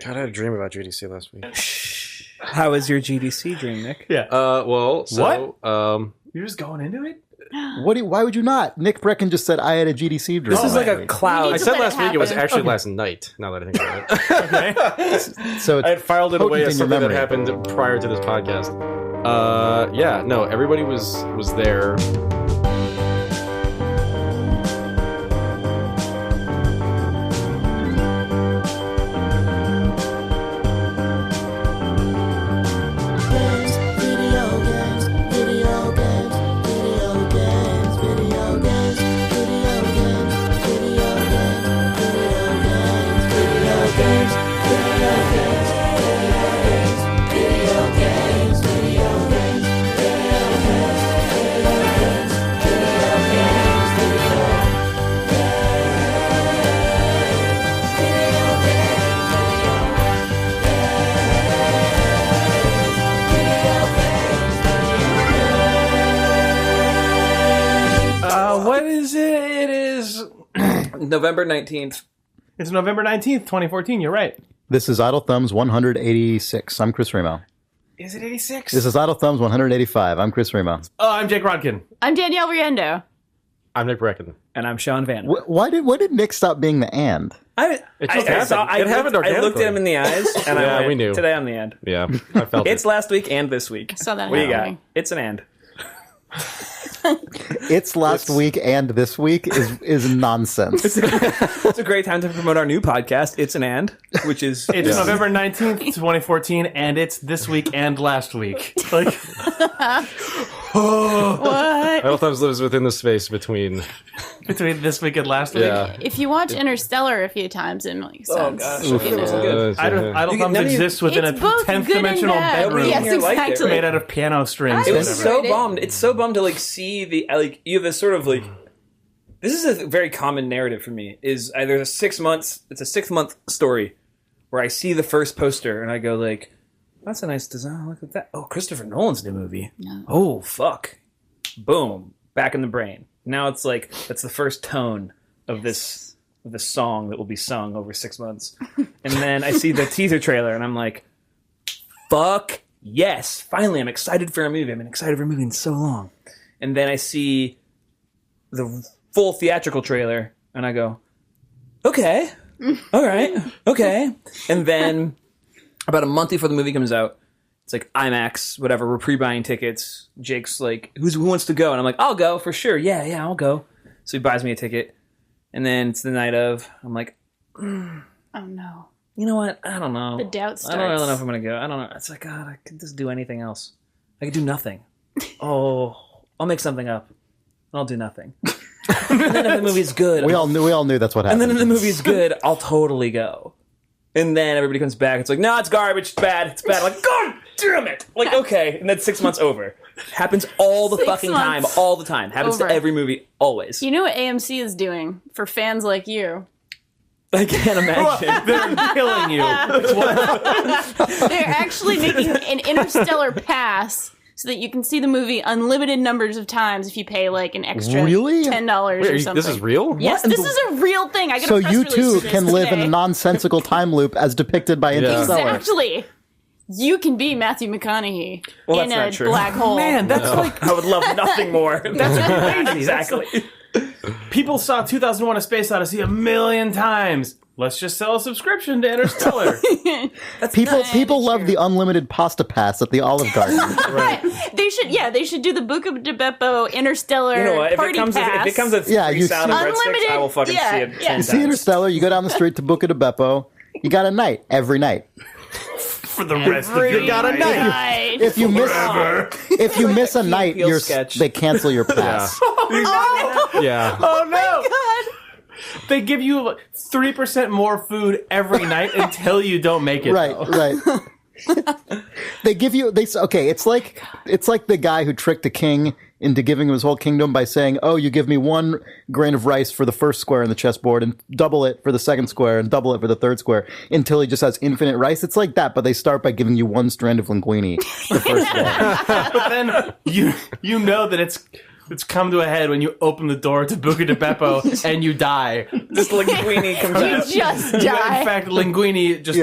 God, I had a dream about GDC last week. How was your GDC dream, Nick? Yeah. What? You're just going into it? Why would you not? Nick Breckon just said I had a GDC dream. This is like a cloud. I said last week it was actually last night, now that I think about it. Okay. So I had filed it away potent as in your something that memory. happened prior to this podcast. Everybody was there. What is it? It is... November 19th. It's November 19th, 2014. You're right. This is Idle Thumbs 186. I'm Chris Remo. Is it 86? This is Idle Thumbs 185. I'm Chris Remo. Oh, I'm Jake Rodkin. I'm Danielle Riendo. I'm Nick Breckon. And I'm Sean Van. Why did Nick stop being the and? It just happened. It happened I organically. looked at him in the eyes, and I went, we knew. Today I'm the end. Yeah, I felt It's it. last week and this week. Saw that What do you got? happening. It's an and. It's last week and this week is nonsense. It's a great time to promote our new podcast, It's an And, which is... It's November 19th, 2014, and it's this week and last week. Like, What? Idle Thumbs lives within the space between. between this week and last week. Yeah. If you watch Interstellar a few times, it makes sense. gosh. You Okay, know. that's good. Idle Thumbs none of you- exists within It's a both 10th good and dimensional bad. bedroom Yes, Here liked it. exactly. made out of piano strings. It or was whatever. so Enjoyed it. bummed. It's so bummed to like see the like you have this sort of like this is a very common narrative for me. Is there's a 6 months. It's a 6-month story where I see the first poster and I go like, "That's a nice design. Look at that. Oh, Christopher Nolan's new movie. Yeah. Oh fuck, boom, back in the brain. Now it's like that's the first tone of this song that will be sung over 6 months, and then I see the teaser trailer and I'm like, fuck. Yes, finally, I'm excited for a movie. I've been excited for a movie in so long. And then I see the full theatrical trailer, and I go, okay, all right, okay. And then about a month before the movie comes out, it's like IMAX, whatever, we're pre-buying tickets. Jake's like, who wants to go? And I'm like, I'll go, for sure. Yeah, I'll go. So he buys me a ticket. And then it's the night of, I'm like, Oh no. you know what? I don't know. The doubt I don't really know starts. if I'm going to go. I don't know. It's like, God, I could just do anything else. I could do nothing. Oh, I'll make something up. I'll do nothing. And then if the movie's good, We all knew that's what and happened. then if the movie's good, I'll totally go. And then everybody comes back. It's like, no, it's garbage. It's bad. It's bad. I'm like, God damn it. Like, okay. And then 6 months over. Happens all the 6 fucking time. months All the time. Happens over. to every movie. Always. You know what AMC is doing for fans like you? I can't imagine. They're killing you. They're actually making an Interstellar pass so that you can see the movie unlimited numbers of times if you pay like an extra Really? $10 or something. This is real? Yes, this is a real thing. I got So a press you release too for this can live in a today. nonsensical time loop as depicted by Interstellar. Exactly. You can be Matthew McConaughey Well, in that's a not true. black hole. Man, that's like... I would love nothing more. That's crazy. Exactly. People saw 2001: A Space Odyssey a million times. Let's just sell a subscription to Interstellar. People love the unlimited pasta pass at the Olive Garden. They should do the Buca de Beppo Interstellar You know what? If party it comes pass. with Yeah, free you salad see- and breadsticks, Unlimited- I will fucking yeah, see it yeah. 10 You see times. Interstellar, you go down the street to Buca de Beppo, you got a night every night. For the rest of your Right. If you miss a night, Peel sketch. they cancel your pass. Yeah. Oh no! They give you 3% more food every night until you don't make it. Right, though. right. They give you it's like the guy who tricked the king into giving him his whole kingdom by saying, "Oh, you give me 1 grain of rice for the first square in the chessboard and double it for the second square and double it for the third square until he just has infinite rice." It's like that, but they start by giving you 1 strand of linguine the first day. But then you know that it's it's come to a head when you open the door to Buca de Beppo and you die. This linguine comes out. You just In die. fact, linguine just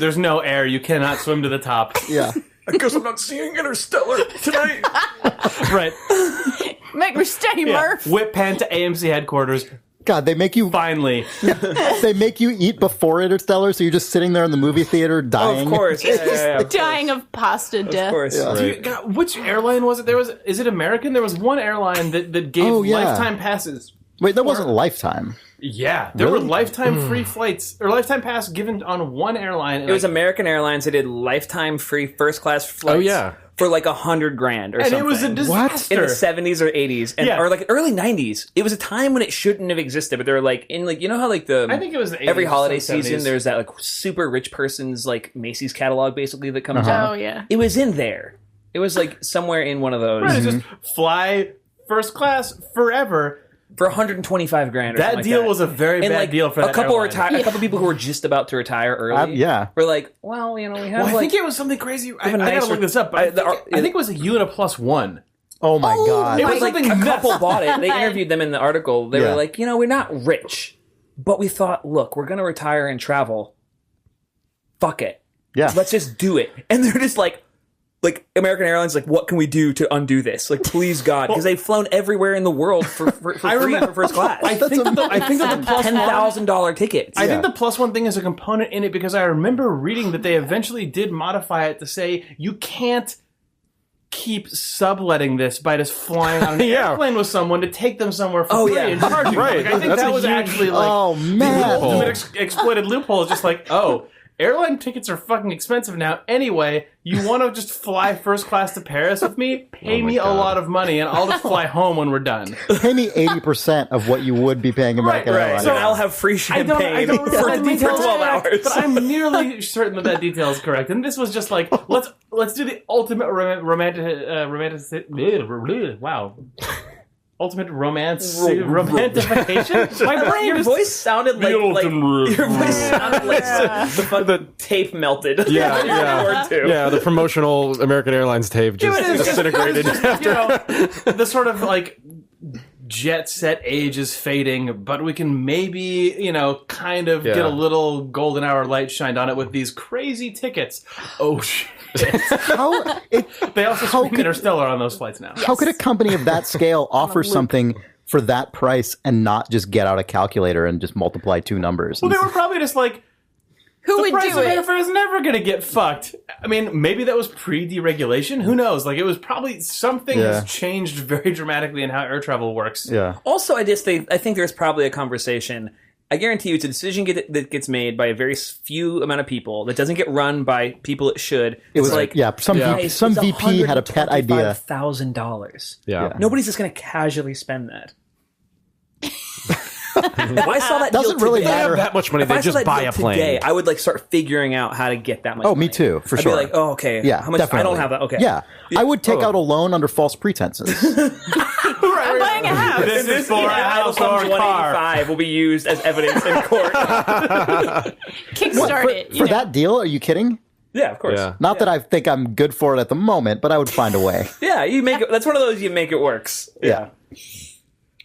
there's no air. You cannot swim to the top. Yeah. I guess I'm not seeing Interstellar tonight. Right. Make me stay, Murph. Whip pan to AMC headquarters. God, they make you Finally. eat before Interstellar, so you're just sitting there in the movie theater dying. Of course. Yeah. Dying of pasta death. Of course. Yeah. God, which airline was it? Is it American? There was one airline that gave lifetime passes. Wait, that wasn't Lifetime. Yeah, there were lifetime free flights or lifetime pass given on one airline. It was American Airlines. They did lifetime free first class flights. Oh, yeah. For like $100,000 or something. And it was a disaster. In the 70s or 80s. And, Yeah. Or like early 90s. It was a time when it shouldn't have existed, but they were like, in like, you know how like I think it was the 80s, every holiday some 70s. season there's that like super rich person's like Macy's catalog basically that comes out. Oh, yeah. It was in there. It was like somewhere in one of those. Right, it's just fly first class forever. For $125,000 or something That like deal that. was a very And bad like deal for that a couple airline. a couple people who were just about to retire early. Yeah. Were like, well, you know, we have Well, I like think it was something crazy. I a gotta nicer- look this up. But I think it was a U and a +1. Oh my God. it was like something a couple nuts. bought it. They interviewed them in the article. They Yeah. were like, you know, we're not rich, but we thought, look, we're gonna retire and travel. Fuck it. Yeah. Let's just do it. And they're just like American Airlines, like, what can we do to undo this? Like, please God, because they've flown everywhere in the world for free for first class. I think that the +1 $10,000 tickets. I think the +1 thing is a component in it because I remember reading that they eventually did modify it to say you can't keep subletting this by just flying on an airplane with someone to take them somewhere for free and charge you. Right. Like, I think That's that a was huge- actually like Oh, the man. ultimate exploited loophole. Is just like, oh, airline tickets are fucking expensive now. Anyway, you want to just fly first class to Paris with me? Pay me a lot of money, and I'll just fly home when we're done. Pay me 80% of what you would be paying American Airlines. So I'll have free champagne I don't for remember the details 12 correct, hours. but I'm nearly certain that detail is correct. And this was just like, let's do the ultimate ultimate romantification. My brain Your just- voice sounded like your voice sounded like the tape melted. Yeah. Yeah, the promotional American Airlines tape just disintegrated. The sort of like jet set age is fading, but we can maybe, kind of get a little golden hour light shined on it with these crazy tickets. Oh shit. They also screen Interstellar on those flights now. How could a company of that scale offer something for that price and not just get out a calculator and just multiply two numbers? Well, they were probably just like, Who the would price do of it? airfare is never going to get fucked. I mean, maybe that was pre-deregulation. Who knows? Like, it was probably something has changed very dramatically in how air travel works. Yeah. Also, I think there's probably a conversation. I guarantee you, it's a decision that gets made by a very few amount of people that doesn't get run by people it should. It was like, some VP had a pet idea. $125,000. Yeah. Nobody's just going to casually spend that. If I saw that Doesn't deal really today, matter. That much money, if I they saw just that buy deal a plane. Today, I would start figuring out how to get that much. Oh, money. me too, for I'd sure. be like, oh, okay. Yeah, How much? definitely. I don't have that. Okay. Yeah. I would take out a loan under false pretenses. I'm buying a house. This is for a house or a car. 185 will be used as evidence in court. Kickstart it. For that deal? Are you kidding? Yeah, of course. Yeah. Not that I think I'm good for it at the moment, but I would find a way. Yeah, you make it. That's one of those you make it works. Yeah.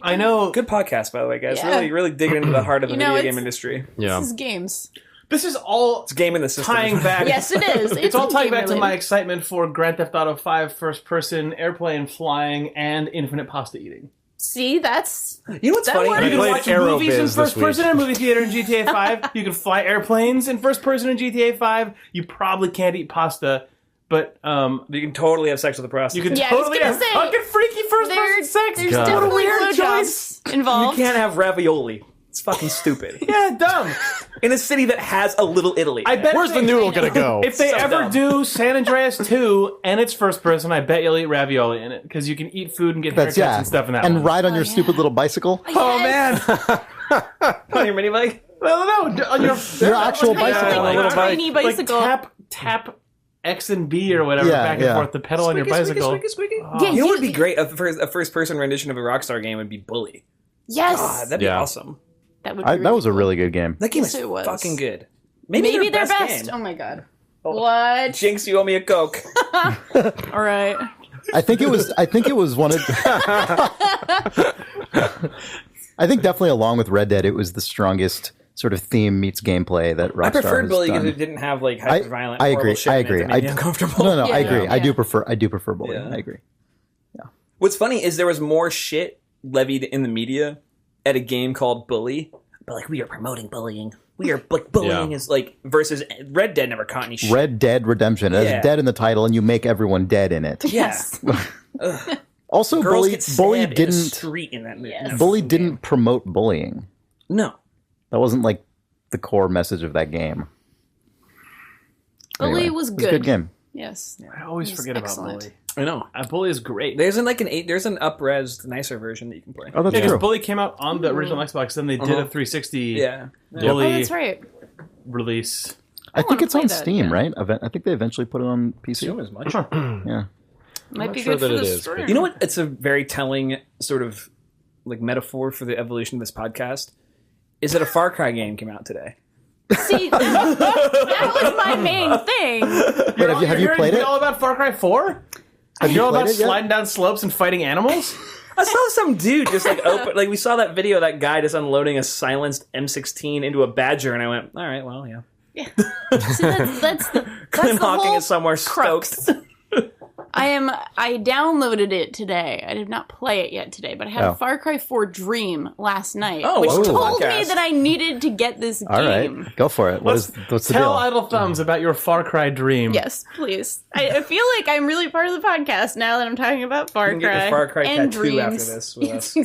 I know Good podcast, by the way, guys. Yeah. Really digging into the heart of the You know, video game it's- industry. Yeah. This is games. this is all It's game in the system. tying back. Yes, it is. It's all tying back to my game-related. excitement for Grand Theft Auto 5 first-person airplane flying and infinite pasta eating. See, that's You know what's That funny? works. You can played watch Aerobiz movies in this first week. person in a movie theater in GTA 5. You can fly airplanes in first person in GTA 5. You probably can't eat pasta, but You can totally have sex with a you prostitute. can Yeah, I was totally gonna have say, fucking freaky first person sex. there's God. definitely Weird blowjobs You involved. can't have ravioli. It's fucking stupid. Yeah, dumb. In a city that has a little Italy. I bet Where's the noodle gonna go? if they So ever dumb. do San Andreas 2 and it's first person, I bet you'll eat ravioli in it because you can eat food and get haircuts and stuff in that and one. ride on your stupid little bicycle. Oh man! on your mini bike. No, on your actual bicycle. Like little a tiny like bicycle. tap X and B or whatever Yeah, back and yeah. forth to pedal on your bicycle. Squeaky. Yeah, You know what would be great? A first-person rendition of a Rockstar game would be Bully. Yes, God, that'd be Yeah. awesome. that would. Be That was a really good game. That game Yes, is it was. fucking good. maybe their their best. game. Oh my god. What? Jinx, you owe me a Coke. All right. I think it was one of. I think definitely along with Red Dead, it was the strongest sort of theme meets gameplay that Rockstar I preferred has Bully done. because it didn't have like hyper violent. I agree. Shit I in it agree. that made me uncomfortable. No, I agree. Yeah. I do prefer Bully. Yeah. I agree. What's funny is there was more shit levied in the media at a game called Bully. But like, we are promoting bullying. We are like bullying is like versus Red Dead never caught any shit. Red Dead Redemption. It Yeah. has dead in the title, and you make everyone dead in it. Yes. Also, Girls Bully get stabbed in the didn't. street in that movie. Yes. in that Bully game. didn't promote bullying. No. That wasn't like the core message of that game. Bully Anyway, was it good. a good game. Yes. I always He's forget excellent. about Bully. I know. Bully is great. There's an there's an up-res nicer version that you can play. Oh, that's Yeah, because true. Bully came out on the original Xbox, then they did a 360 Yeah. Oh, Bully that's right. release. I think wanna it's on play that Steam, again. right? I think they eventually put it on PC. Assume as much. Yeah. Might be sure good for that the it is, stream. but- You know what? It's a very telling sort of like metaphor for the evolution of this podcast. Is that a Far Cry game came out today? See, that was my main thing. Wait, have you played it? All about Far Cry 4? Have you all played about it yet? sliding down slopes and fighting animals? I saw some dude just like open, like we saw that video of that guy just unloading a silenced M16 into a Badger, and I went, all right, well, yeah. See, that's Clint the Hawking whole is somewhere crux. stoked. I downloaded it today. I did not play it yet today, but I had Oh. a Far Cry 4 Dream last night, Oh, which whoa. told me Podcast. that I needed to get this All game. right, go for it. What's the Tell deal? Idle Thumbs about your Far Cry dream. Yes, please. I feel like I'm really part of the podcast now that I'm talking about Far You can get Cry the Far Cry and tattoo dreams. after this with us.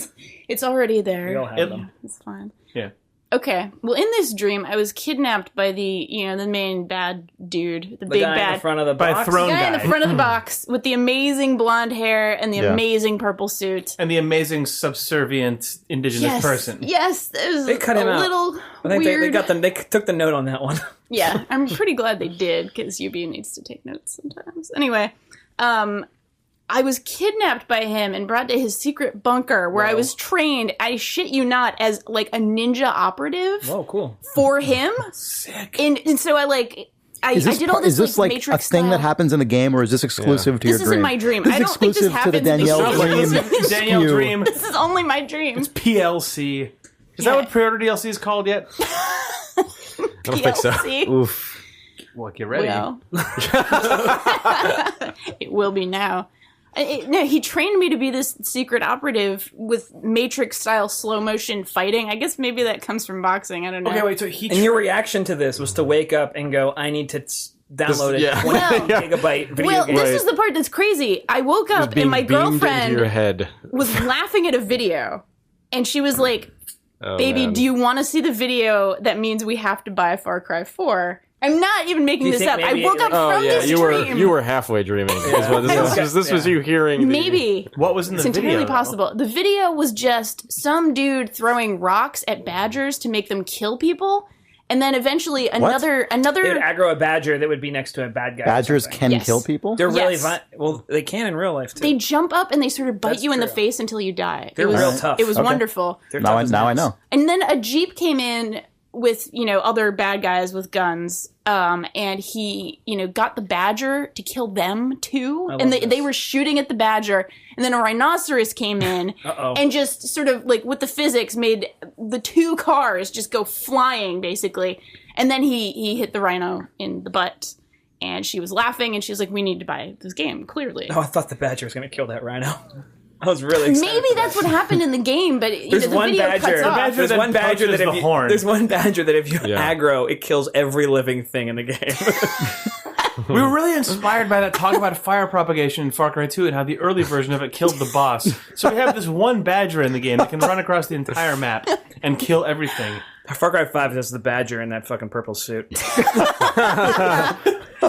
It's already there. We all have them. It's fine. Yeah. Okay. Well, in this dream, I was kidnapped by the main bad dude, the The big guy in bad the front of the By box. Throne guy in the Guy. front of the box with the amazing blonde hair and the Yeah. amazing purple suit. And the amazing subservient indigenous person. Yes, it was They cut him a out. little I think weird. they took the note on that one. Yeah, I'm pretty glad they did because UB needs to take notes sometimes. Anyway, I was kidnapped by him and brought to his secret bunker where I was trained, I shit you not, as like a ninja operative Oh, cool. for him. Sick. And so I did all this is this like a Matrix thing that style. happens in the game, or is this exclusive to This your is in dream? my dream. This I is don't think this exclusive to the happens in the Danielle game. dream. Danielle skew. Dream. This is only my dream. PLC. Is that what pre-order DLC is called yet? I don't think so. PLC. Oof. Well, get ready. Well, it will be now. No, he trained me to be this secret operative with Matrix-style slow-motion fighting. I guess maybe that comes from boxing. I don't know. Okay, wait, so he... And your reaction to this was to wake up and go, I need to download yeah. a 20 Well- gigabyte video Well, game. this is the part that's crazy. I woke up Being and my beamed into girlfriend your head. was laughing at a video. And she was like, Oh, baby, man. do you want to see the video that means we have to buy Far Cry 4? I'm not even making Do you this think up. I maybe woke up Oh from yeah, this dream. you were halfway dreaming. Is what this was you hearing. the- Maybe. What was in the It's video? entirely though? possible. The video was just some dude throwing rocks at badgers to make them kill people. And then eventually another They would aggro a badger that would be next to a bad guy. or Badgers something. can Yes. kill people? They're really Yes. well, they can in real life too. they jump up and they sort of bite That's you in the true. face until you die. They're it was real tough. It was Okay. wonderful. They're Now tough as I nails. know. And then a jeep came in with, other bad guys with guns. And he, got the badger to kill them too. love And they this. were shooting at the badger. And then a rhinoceros came in Uh-oh. and just sort of like with the physics made the two cars just go flying basically. And then he hit the rhino in the butt. And she was laughing and she was like, we need to buy this game, clearly. Oh, I thought the badger was going to kill that rhino. I was really excited. Maybe for that's that. what happened in the game, but There's the one video badger. cuts The off. badger There's that one badger punches that if the you, horn. there's one badger that if you Yeah. aggro, it kills every living thing in the game. We were really inspired by that talk about fire propagation in Far Cry 2 and how the early version of it killed the boss. So we have this one badger in the game that can run across the entire map and kill everything. Far Cry 5 has the badger in that fucking purple suit.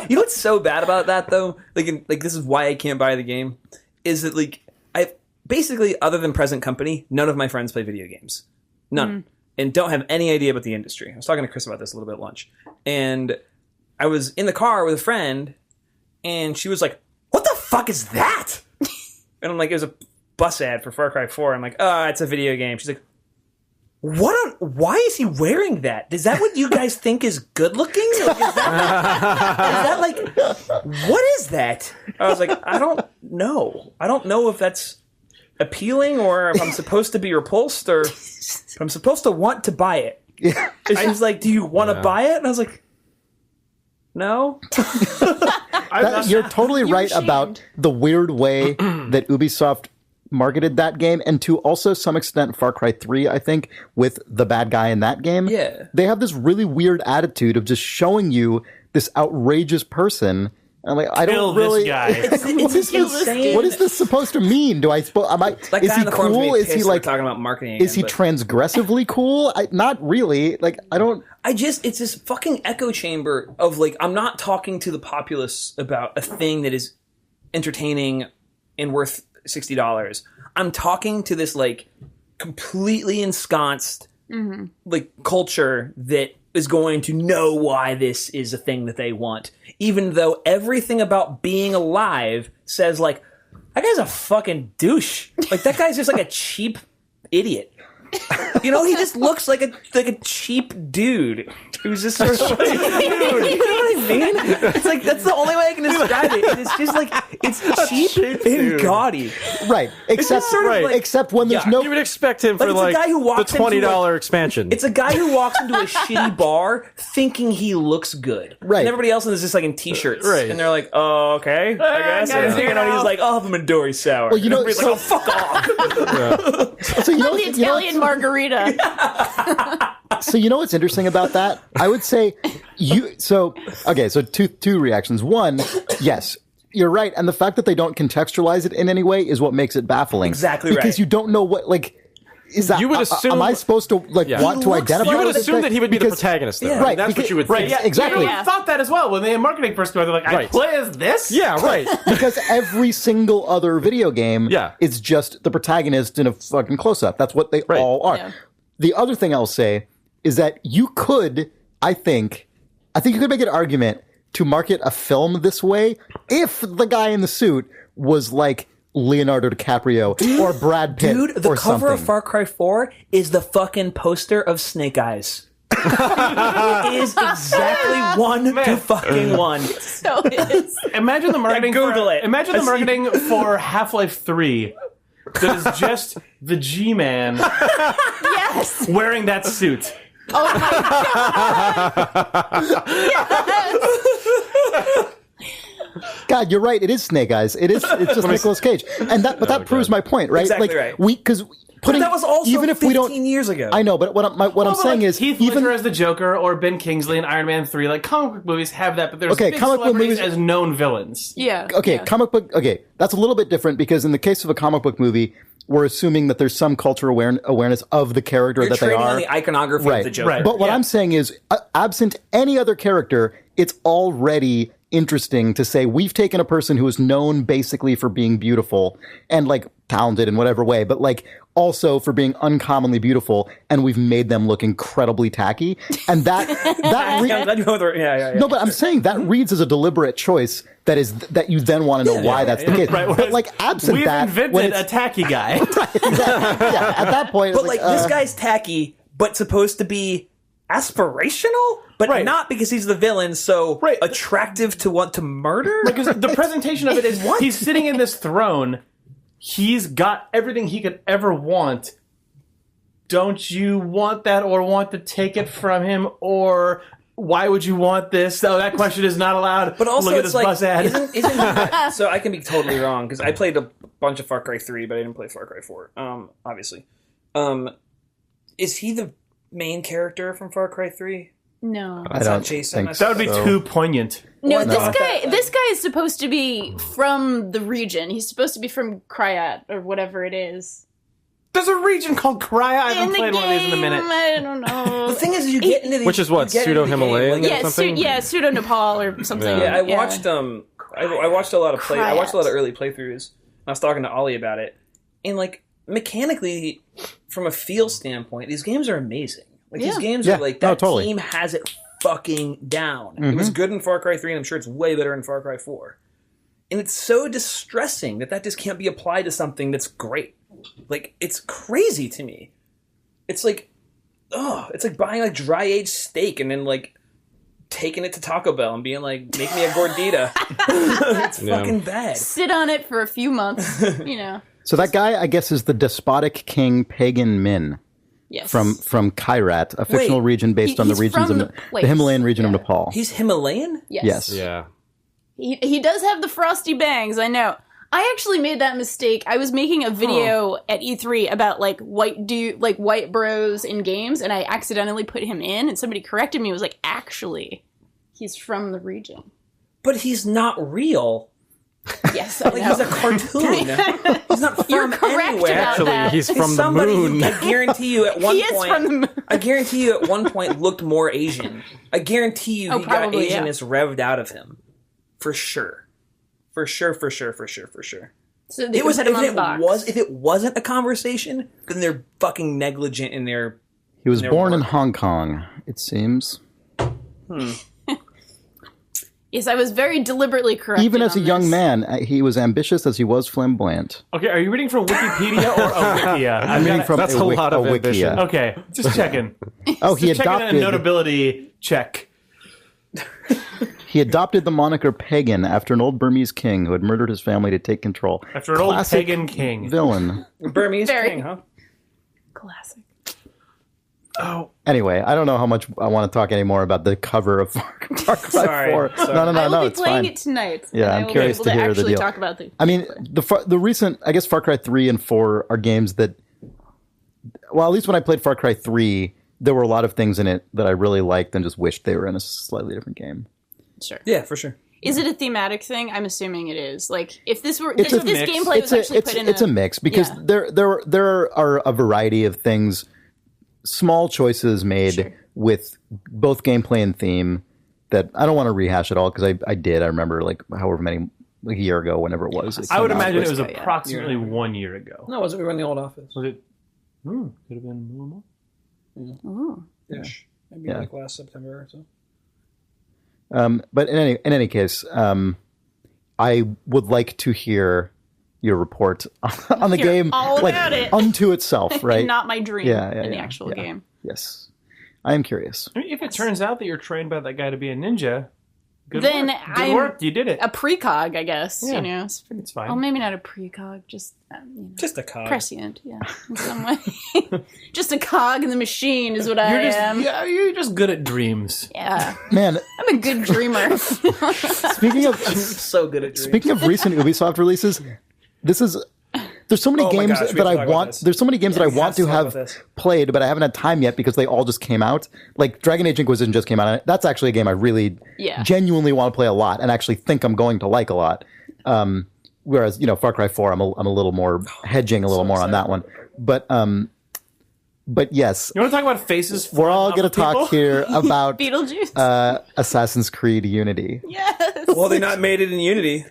You know what's so bad about that though? Like this is why I can't buy the game. Is that like I basically other than present company, none of my friends play video games. None. And don't have any idea about the industry. I was talking to Chris about this a little bit at lunch. And I was in the car with a friend and she was like, "What the fuck is that?" And I'm like, it was a bus ad for Far Cry 4. I'm like, it's a video game. She's like, why is he wearing that? Is that what you guys think is good looking? Like, is that like, what is that? I was like, I don't know. I don't know if that's appealing or if I'm supposed to be repulsed or if I'm supposed to want to buy it. Yeah. She was like, do you want to buy it? And I was like, no. You're totally right ashamed. about the weird way that Ubisoft marketed that game, and to also some extent Far Cry 3, I think, with the bad guy in that game. Yeah. They have this really weird attitude of just showing you this outrageous person. And I'm like, I Kill don't really. this guy. It's insane. What is this supposed to mean? Am I? Is That guy he in the corner cool? made me Is he pissed like? we're talking about marketing Is he again, but transgressively cool? Not really. Like, I don't. it's this fucking echo chamber of like, I'm not talking to the populace about a thing that is entertaining and worth $60. I'm talking to this like completely ensconced like culture that is going to know why this is a thing that they want, even though everything about being alive says like, that guy's a fucking douche. Like, that guy's just like a cheap idiot. You know, he just looks like a cheap dude who's just sort of like, dude, you know what I mean? It's like, that's the only way I can describe it. It's just like, it's cheap and gaudy. Right. Except just sort of like- except when there's Yeah. no. You would expect him for it's a like guy who the walks into, $20 expansion. It's a guy who walks into a shitty bar thinking he looks good. Right. And everybody else is just like in t-shirts. Right. And they're like, oh, okay, I guess. gotta And, figure it he's out. like, oh, I'm a Midori sour. Well, you know, and everybody's so- like, oh, fuck off. So you know, The Italian margarita. So you know what's interesting about that? I would say So two reactions. One, yes, you're right, and the fact that they don't contextualize it in any way is what makes it baffling. Exactly because right. you don't know what like. Is that? You would assume- Am I supposed to want to He looks identify? you would with this assume thing? that he would be the Because- protagonist, though. Yeah. Right. That's what you would think. Right, exactly. I thought that as well. When the marketing first go, they're like, I Right. play as this? Yeah, right. Because every single other video game is just the protagonist in a fucking close-up. That's what they all are. Yeah. The other thing I'll say is that you could, I think you could make an argument to market a film this way if the guy in the suit was like Leonardo DiCaprio or Brad Pitt Dude, the or cover something. of Far Cry 4 is the fucking poster of Snake Eyes. It is exactly 1-to-1. So it is. Imagine the marketing. Google it. Imagine the marketing for Half-Life 3. That is just the G-Man Yes. wearing that suit. Oh my god. Yes. God, you're right. It is Snake Eyes. It's just Nicolas Cage, and that proves my point, right? Exactly like right. because putting That was also even if 15 we don't years ago. I know, but what I'm saying is Heath even Ledger as the Joker or Ben Kingsley in Iron Man 3, like comic book movies have that, but there's Okay, big comic book celebrities movies- as known villains. Yeah. okay, yeah. comic book. Okay, that's a little bit different because in the case of a comic book movie, we're assuming that there's some cultural awareness of the character You're that they trading are. on the iconography Right. of the Joker. Right. But what Yeah. I'm saying is, absent any other character, it's already interesting to say we've taken a person who is known basically for being beautiful and like talented in whatever way, but like also for being uncommonly beautiful, and we've made them look incredibly tacky. And that I'm glad you went with yeah. no, but I'm saying that reads as a deliberate choice that you then want to know why that's the case. Right, But like absent We've that, when invented it's, a tacky guy. yeah, at that point, But it's like, this guy's tacky, but supposed to be aspirational, but Right. not because he's the villain. So Right. attractive to want to murder. Because the presentation of it is he's sitting in this throne. He's got everything he could ever want. Don't you want that or want to take it from him? Or why would you want this? Oh, that question is not allowed. But also, look at it's this like, bus ad. isn't so I can be totally wrong because I played a bunch of Far Cry 3, but I didn't play Far Cry 4. Obviously, is he the main character from Far Cry 3? No. I It's not don't Jason. think That would be so. too poignant. No, Why not? this guy is supposed to be from the region. He's supposed to be from Kryat or whatever it is. There's a region called Krya. I In haven't the played one of these in a game, minute. I don't know. The thing is, you get into these, Which is what, you get into the game, pseudo-Himalayan? like- Yeah, something? pseudo Nepal or something. Yeah, I watched I watched a lot of I watched a lot of Kryat. early playthroughs. I was talking to Ollie about it, and like mechanically, from a feel standpoint, these games are amazing. Like these Yeah. games Yeah. are like No, that totally. team has it fucking down. It was good in Far Cry 3, and I'm sure it's way better in Far Cry 4. And it's so distressing that just can't be applied to something that's great. Like, it's crazy to me. It's like, it's like buying like dry aged steak and then like taking it to Taco Bell and being like, make me a gordita. It's fucking bad. Sit on it for a few months, you know. So that guy, I guess, is the despotic king Pagan Min. Yes. From Kairat, a fictional region based on the regions of the Himalayan region of Nepal. He's Himalayan? Yes. Yeah. He does have the frosty bangs, I know. I actually made that mistake. I was making a video at E3 about like white bros in games, and I accidentally put him in, and somebody corrected me. It was like, actually, he's from the region. But he's not real. Yes, I know. He's a cartoon. He's not from You're correct anywhere. about Actually, that. he's from the Somebody moon. I guarantee you at one He point. is from the moon. I guarantee you at one point looked more Asian. I guarantee you he got probably, Asianness revved out of him. For sure. For sure. So they put him on the box. If it wasn't a conversation, then they're fucking negligent in their. He was born in Hong Kong, it seems. Yes, I was very deliberately correct. Even as a young man, he was ambitious as he was flamboyant. Okay, are you reading from Wikipedia or a Wikia? I'm reading from That's a lot of ambition. Okay, just checking. Oh, he Just checking a adopted. notability check. He adopted the moniker Pagan after an old Burmese king who had murdered his family to take control. After an old Classic pagan king. villain. Burmese Very- king, huh? Classic. Oh, Anyway, I don't know how much I want to talk anymore about the cover of Far Cry 4. Sorry. I will be it's playing fine. it tonight. Yeah, and I'm I will curious be able to hear the actually deal. talk about the. I mean, the recent, I guess Far Cry 3 and 4 are games that, well, at least when I played Far Cry 3, there were a lot of things in it that I really liked and just wished they were in a slightly different game. Sure. Yeah, for sure. Is it a thematic thing? I'm assuming it is. Like, if this were, It's if a this mix. gameplay was actually put in it's a mix because Yeah. there are a variety of things, small choices made with both gameplay and theme that I don't want to rehash at all because I did. I remember like however many, like a year ago, whenever it was. I would came out. imagine it was ago, yeah. approximately 1 year ago. No, was it? We were in the old office. Was it? Could have been a little more. Ooh. Ish. Maybe Yeah. like last September or so. But in any case, I would like to hear your report on the Hear game, all like about it. unto itself, right? Not my dream in the actual yeah. game. Yes, I am curious. I mean, if it turns out that you're trained by that guy to be a ninja, good Then work. Good I'm work. You did it. A precog, I guess. Yeah. You know, It's fine. well, maybe not a precog, just Just a cog. prescient. Yeah, in some way. Just a cog in the machine is what You're I just, am. yeah, you're just good at dreams. Yeah, Man, I'm a good dreamer. speaking of So good at dreams. speaking of recent Ubisoft releases, there's so many Oh my games gosh, we that have to I talk about want. this. There's so many games that I want to to talk have about this. played, but I haven't had time yet because they all just came out. Like Dragon Age Inquisition just came out. That's actually a game I really, genuinely want to play a lot, and actually think I'm going to like a lot. Whereas Far Cry 4, I'm a little more hedging a little more on that one. But yes, You want to talk about faces? we're all going to talk here about Beetlejuice. Assassin's Creed Unity. Yes. Well, they not made it in Unity.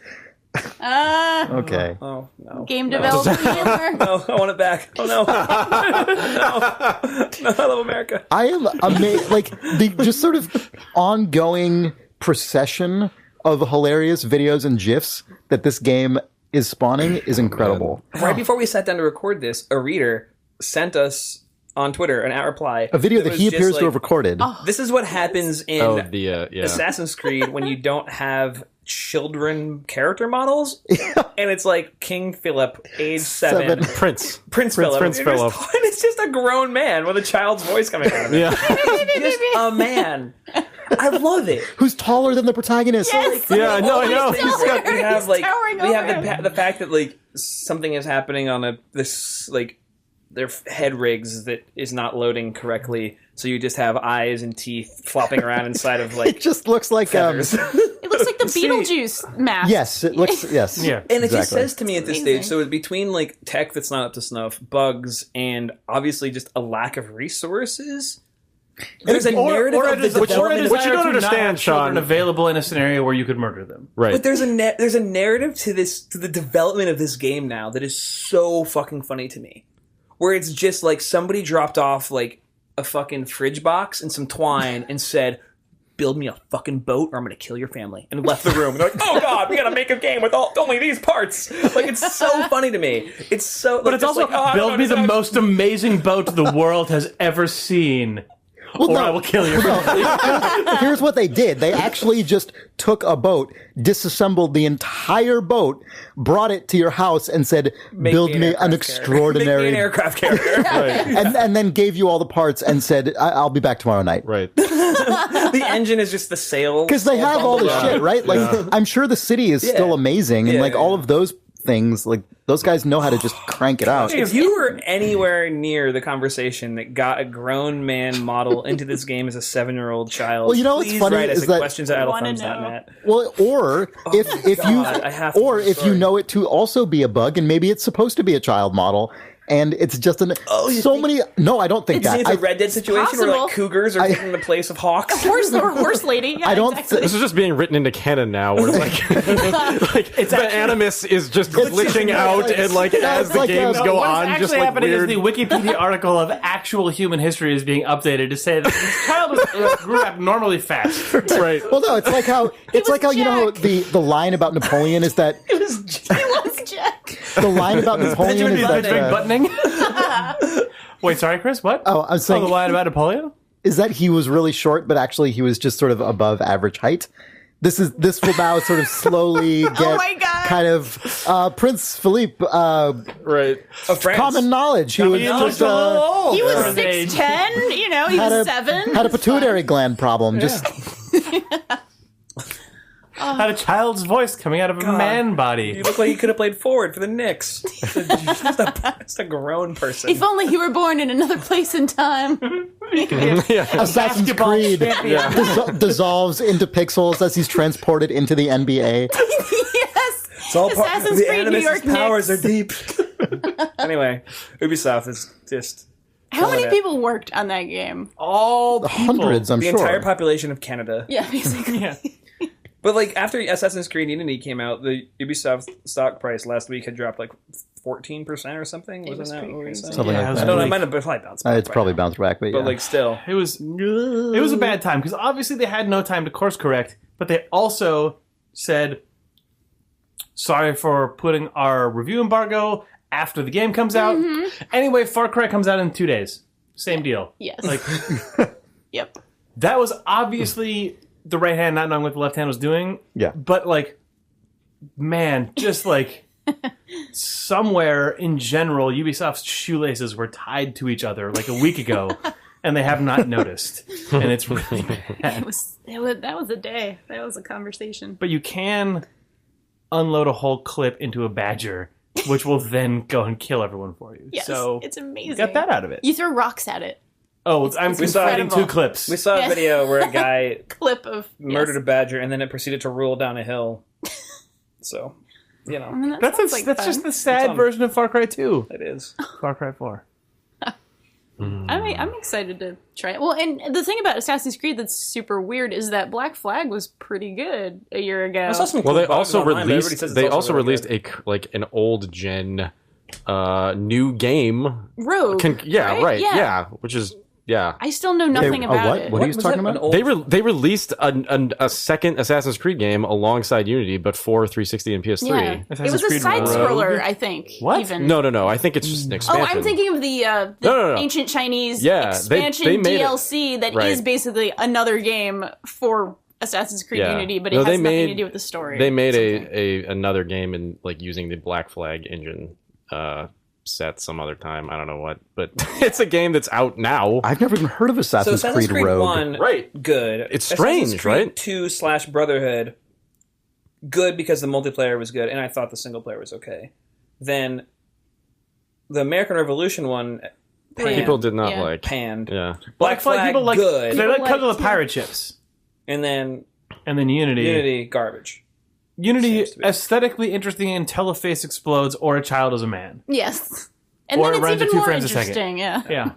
Okay. Oh, no. Game development. No, I want it back. Oh, no. No, I love America. I am amazed, like the just sort of ongoing procession of hilarious videos and GIFs that this game is spawning is incredible. Right before we sat down to record this, a reader sent us on Twitter an reply. A video that was he just appears like, to have recorded. This is what happens in yeah. Assassin's Creed when you don't have children character models. And it's like King Philip, age 7. Prince Philip. Philip. And it's just a grown man with a child's voice coming out of it. Yeah. Just a man. I love it. Who's taller than the protagonist? Yes. Yeah, I know. We have like towering we have over the fact that like something is happening on this like their head rigs that is not loading correctly, so you just have eyes and teeth flopping around inside of It like just looks like feathers. It looks like the Beetlejuice mask. yes, it looks yes. Yeah. And it just exactly. says to me at this amazing. stage, so it's between like tech that's not up to snuff, bugs, and obviously just a lack of resources. There's a narrative of the development. What you don't understand, Sean. Available in a scenario where you could murder them. Right. But there's a narrative to the development of this game now that is so fucking funny to me, where it's just like somebody dropped off like a fucking fridge box and some twine and said, "Build me a fucking boat, or I'm gonna kill your family," and left the room. And they're like, "Oh god, we gotta make a game with only these parts." Like it's so funny to me. It's so. But it's also like, oh, I don't build me the understand. most amazing boat the world has ever seen. or I will kill you. Here's what they did. They actually just took a boat, disassembled the entire boat, brought it to your house, and said, "Build me an extraordinary Make me an aircraft character." and then gave you all the parts and said, "I'll be back tomorrow night." Right. The engine is just the sail. Because they have all the shit, right? Like, I'm sure the city is still amazing, and like all of those things, like those guys know how to just crank it out. If you were anywhere near the conversation that got a grown man model into this game as a 7-year-old child, Well, you know what's please funny write us is at that- questions@idlethumbs.net. Well, or if God, I have to or know the if you story. know it to also be a bug, and maybe it's supposed to be a child model, and it's just many. No, I don't think It's that. a Red Dead situation where like possible. cougars are taking the place of hawks. Horse lady. Yeah, I don't exactly. This is just being written into canon now, where like, like the animus is just glitching out, and like as the like games a- go What's on, actually just like happening weird. is the Wikipedia article of actual human history is being updated to say that this child grew up normally fast. Right. Well, no, it's like how you know Jack. the line about Napoleon is that He was Jack. the line about Napoleon Benjamin is the that big buttoning. Wait, sorry, Chris. What? oh, I'm saying the line about Napoleon. is that he was really short, but actually he was just sort of above average height. This will now sort of slowly get my God. kind of Prince Philippe Right. Of France. common knowledge. He was He just looks a little old He for was his age. 6'10", you know, he had was a 7. had a pituitary gland problem. Just Had a child's voice coming out of a man You body. look like you could have played forward for the Knicks. Just a grown person. If only he were born in another place and time. Assassin's Creed dissolves into pixels as he's transported into the NBA. Yes. It's all Assassin's the Creed New Animus' York powers Knicks. are deep. Anyway, Ubisoft is just How many it. people worked on that game? All people. Hundreds, I'm the sure. entire population of Canada. Yeah, basically. Yeah. But like after Assassin's Creed Unity came out, the Ubisoft stock price last week had dropped like 14% or something. Wasn't was that pretty what we crazy. said? Something Yeah, like it was that. I don't know. It like- might have probably bounced back. It's by probably now. bounced back, but yeah. But like still, It was a bad time because obviously they had no time to course correct, but they also said, sorry for putting our review embargo after the game comes out. Anyway, Far Cry comes out in 2 days. Same deal. Yes. Like Yep. that was obviously the right hand not knowing what the left hand was doing. Yeah. But like, man, just like somewhere in general, Ubisoft's shoelaces were tied to each other like a week ago, and they have not noticed. And it's really bad. That was a day. That was a conversation. But you can unload a whole clip into a badger, which will then go and kill everyone for you. Yes. So It's amazing. get that out of it. You throw rocks at it. Oh, I'm We saw conflating incredible. 2 clips. we saw a Yes. video where a guy Clip of murdered a badger and then it proceeded to roll down a hill. So, you know, That That's sounds like that's fun. just the sad It's on- version of Far Cry 2. it is. Far Cry 4. I'm excited to try it. Well, and the thing about Assassin's Creed that's super weird is that Black Flag was pretty good a year ago. I saw some Well, cool they bugs also online, but everybody released. says it's They also really released good. an old gen, new game. Rogue. Right. Yeah. Yeah. Which is I still know nothing a about what? it. What are you was talking that, an about? old- they released a second Assassin's Creed game alongside Unity, but for 360 and PS3. Yeah. It Assassin's was a Creed side Rogue? scroller, I think. What? Even. No. I think it's just an Oh, expansion. I'm thinking of the No. ancient Chinese Yeah, expansion they made it- DLC that is right. basically another game for Assassin's Creed Yeah. Unity, but No, it they has nothing to made- do with the story. They made another game in like using the Black Flag engine set some other time. I don't know what, but it's a game that's out now. I've never even heard of So Assassin's Assassin's Creed Rogue. 1, Right. good. It's Assassin's strange, Creed right? 2 / Brotherhood, good because the multiplayer was good, and I thought the single player was okay. Then the American Revolution one, People did not Yeah. like. panned. Yeah. Black Flag, people like good. They like People because of the liked it. pirate ships. And then And then Unity. garbage. Unity, Seems to be. aesthetically interesting until a face explodes or a child is a man. Yes. And Or then it it's runs at even 2 more frames a second. interesting, yeah. Yeah.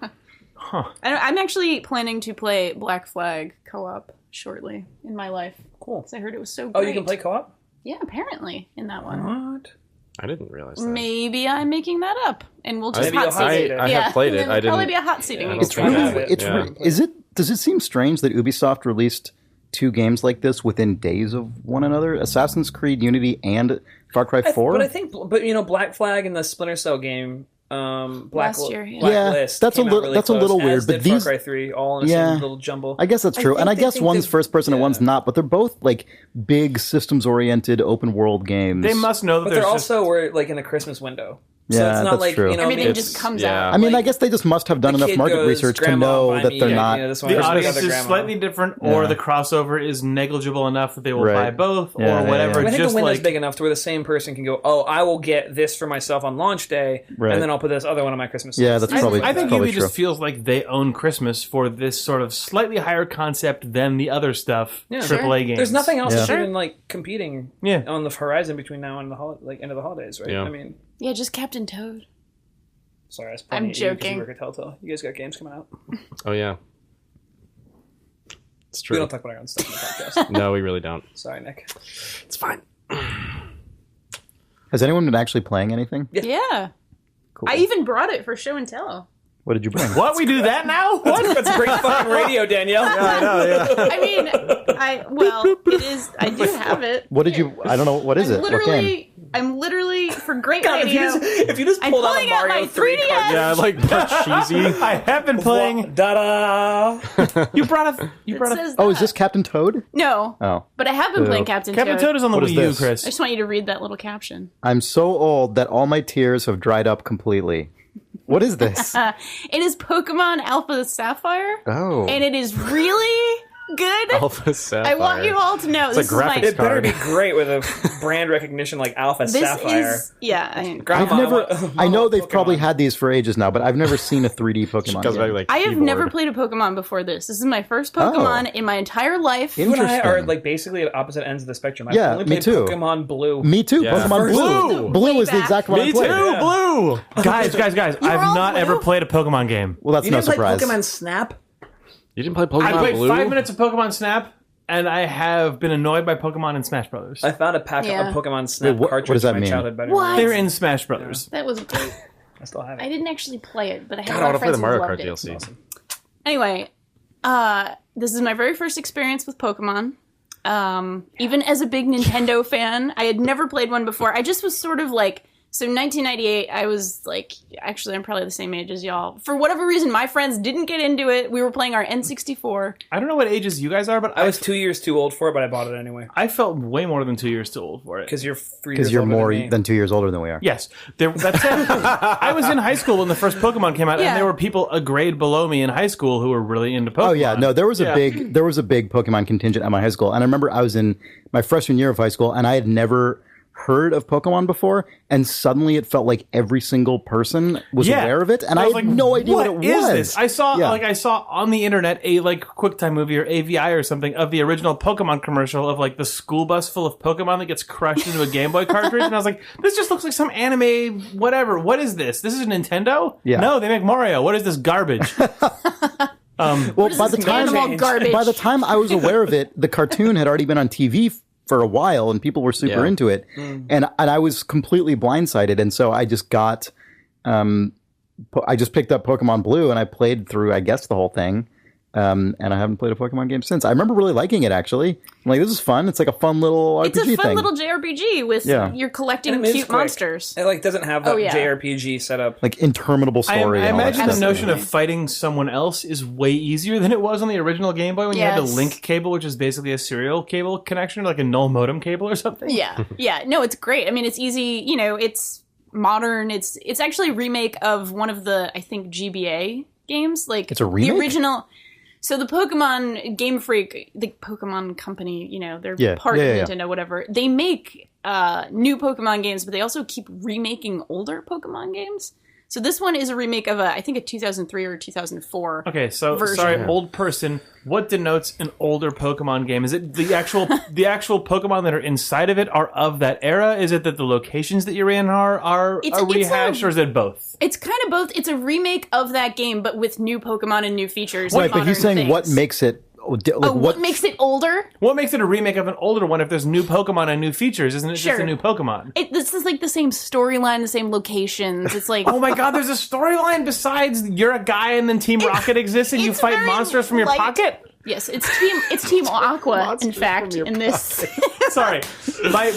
I'm actually planning to play Black Flag co-op shortly in my life. Cool. 'Cause I heard it was so Oh, great. you can play co-op? Yeah, apparently, in that one. What? I didn't realize that. Maybe I'm making that up, and we'll just Maybe hot you'll seat hot it. seat it. I have played it. There'll I didn't. probably be a hot seating Yeah, I don't It's think I really, have it. it's Yeah. is it? Does it seem strange that Ubisoft released 2 games like this within days of one another? Assassin's Creed Unity and Far Cry 4? But I think, you know, Black Flag and the Splinter Cell game Last year, yeah. Blacklist. that's a came out little really that's a close, little weird. as But did these, Far Cry 3, all in the Yeah. same little jumble. I guess that's true, and I think guess they think one's that- first person and yeah. one's not. But they're both like big systems-oriented open world games. They must know that But there's they're just- also we're like in the Christmas window. So Yeah, it's not that's like true. you know Everything maybe just comes yeah. out. I mean, like, I guess they just must have done the enough kid market goes, research to "Grandma, know buy that me, they're you not. know, this one the goes to audience other is grandma. slightly different, or Yeah. the crossover is negligible enough that they will Right. buy both, Yeah, or yeah, whatever. yeah. I think Just the window's like big enough to where the same person can go, oh, I will get this for myself on launch day, Right. and then I'll put this other one on my Christmas Yeah, list. that's probably. I think probably Ubi true. just feels like they own Christmas for this sort of slightly higher concept than the other stuff. Yeah. AAA games. There's nothing else Yeah. that's even like competing Yeah. on the horizon between now and the end of the holidays, right? Yeah. I mean, yeah, just Captain Toad. sorry, I was I'm pointing at you 'cause joking. You work at Telltale. You guys got games coming out. Oh yeah, it's We true. don't talk about our own stuff in the podcast. No, we really don't. Sorry, Nick. It's fine. Has anyone been actually playing anything? Yeah. Cool. I even brought it for show and tell. What did you bring? What? We do that now? What? That's great fucking radio, Danielle. I know, yeah. I mean, it is. I do have it. What did you? I don't know. What is it? What game? I'm literally for great God, radio. if you just I'm pulled out a pulling out Mario my 3 3DS. card. Yeah, like cheesy. I have been playing. Da-da! You brought a. It says Oh, is that. this Captain Toad? No, Oh, but I have been playing Captain Captain Toad. Toad is on the What is Wii U, this? Chris. I just want you to read that little caption. I'm so old that all my tears have dried up completely. What is this? It is Pokemon Alpha Sapphire, Oh, and it is really good. Alpha Sapphire. I want you all to know It's this a is my. graphics It better card. be great with a brand recognition like Alpha This Sapphire. is Grandma, I've never. I know they've Pokemon. probably had these for ages now, but I've never seen a 3D Pokemon Goes back game. like I have keyboard. never played a Pokemon before this. This is my first Pokemon in my entire life. You and I are Interesting. like basically at opposite ends of the spectrum. I've Yeah, only me played too. Pokemon Blue. Me too. Yeah. Pokemon Blue. Blue. Blue is the Way exact one I Me too, played. Yeah. Blue. Guys. were I've all not blue? ever played a Pokemon game. Well, that's You no didn't play surprise. Pokemon Snap? You didn't play Pokemon I played Blue? 5 minutes of Pokemon Snap, and I have been annoyed by Pokemon in Smash Brothers. I found a pack Yeah. of Pokemon Snap Wait, what cartridge does that in my mean? childhood bedroom. What? They're in Smash Brothers. That was great. I still have it. I didn't actually play it, but I had God, a I lot want of to play the friends Mario who Kart loved it. DLC. Awesome. Anyway, this is my very first experience with Pokemon. Even as a big Nintendo fan, I had never played one before. I just was sort of like, so 1998, I was like, actually, I'm probably the same age as y'all. For whatever reason, my friends didn't get into it. We were playing our N64. I don't know what ages you guys are, but I was 2 years too old for it, but I bought it anyway. I felt way more than 2 years too old for it. Because you're 3 years Because you're older more than me. than 2 years older than we are. Yes, that's it. I was in high school when the first Pokemon came out, Yeah. and there were people a grade below me in high school who were really into Pokemon. Oh yeah, no, there was a Yeah. big Pokemon contingent at my high school, and I remember I was in my freshman year of high school, and I had never heard of Pokemon before, and suddenly it felt like every single person was Yeah. aware of it, and I was had like, no idea what it was. is this? I saw Yeah. I saw on the internet a like QuickTime movie or AVI or something of the original Pokemon commercial of like the school bus full of Pokemon that gets crushed into a Game Boy cartridge, and I was like, this just looks like some anime whatever. What is this? This is Nintendo? Yeah. No, they make Mario. What is this garbage? Well, by the time animal garbage? by the time I was aware of it, the cartoon had already been on TV for a while, and people were super Yeah. into it, and I was completely blindsided, and so I just got, I just picked up Pokemon Blue, and I played through, I guess, the whole thing. And I haven't played a Pokemon game since. I remember really liking it, actually. I'm like, this is fun. It's like a fun little RPG It's a fun thing. little JRPG with Yeah. you're collecting And it is cute quick. monsters. It like doesn't have that Oh, yeah. JRPG setup. Like interminable I story. and all that imagine the stuff. notion of Absolutely. fighting someone else is way easier than it was on the original Game Boy when you had the Yes. link cable, which is basically a serial cable connection, like a null modem cable or something. Yeah, yeah. No, it's great. I mean, it's easy. You know, it's modern. It's actually a remake of one of the, I think, GBA games. Like It's a remake? The original. So the Pokemon Game Freak, the Pokemon company, you know, they're Yeah, part yeah, of yeah. Nintendo, whatever. They make new Pokemon games, but they also keep remaking older Pokemon games. So this one is a remake of I think a 2003 or 2004. Okay, so Version. sorry, old person. What denotes an older Pokemon game? Is it the actual Pokemon that are inside of it are of that era? Is it that the locations that you're in are It's a- rehashed, or is it both? It's kind of both. It's a remake of that game, but with new Pokemon and new features. Right, and but he's modern saying what things. makes it. Like, what makes it older? What makes it a remake of an older one if there's new Pokemon and new features? Isn't it just Sure. a new Pokemon? This is like the same storyline, the same locations. It's like Oh my god, there's a storyline besides you're a guy and then Team Rocket exists and you it's fight very monsters from your light. pocket? Yes, it's Team Aqua. In fact, in this Sorry. My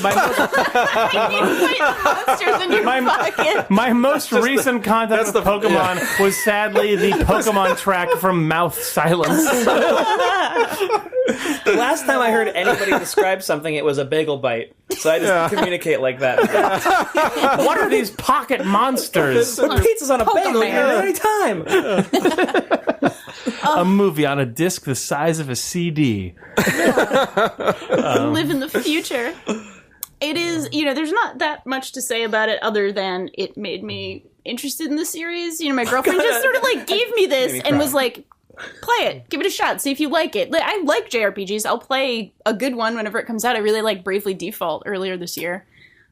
monsters in your pocket. My most recent contact with Pokemon was sadly the Pokemon track from Mouth Silence. The last time I heard anybody describe something, it was a bagel bite. So I just communicate like that. What are these pocket monsters? Put pizzas on a bagel here any time. A movie on a disc the size of a CD. Live in the future. It is, there's not that much to say about it other than it made me interested in the series. My girlfriend just sort of gave me this and was like, play it, give it a shot, see if you like it. I like JRPGs. I'll play a good one whenever it comes out. I really like Bravely Default earlier this year.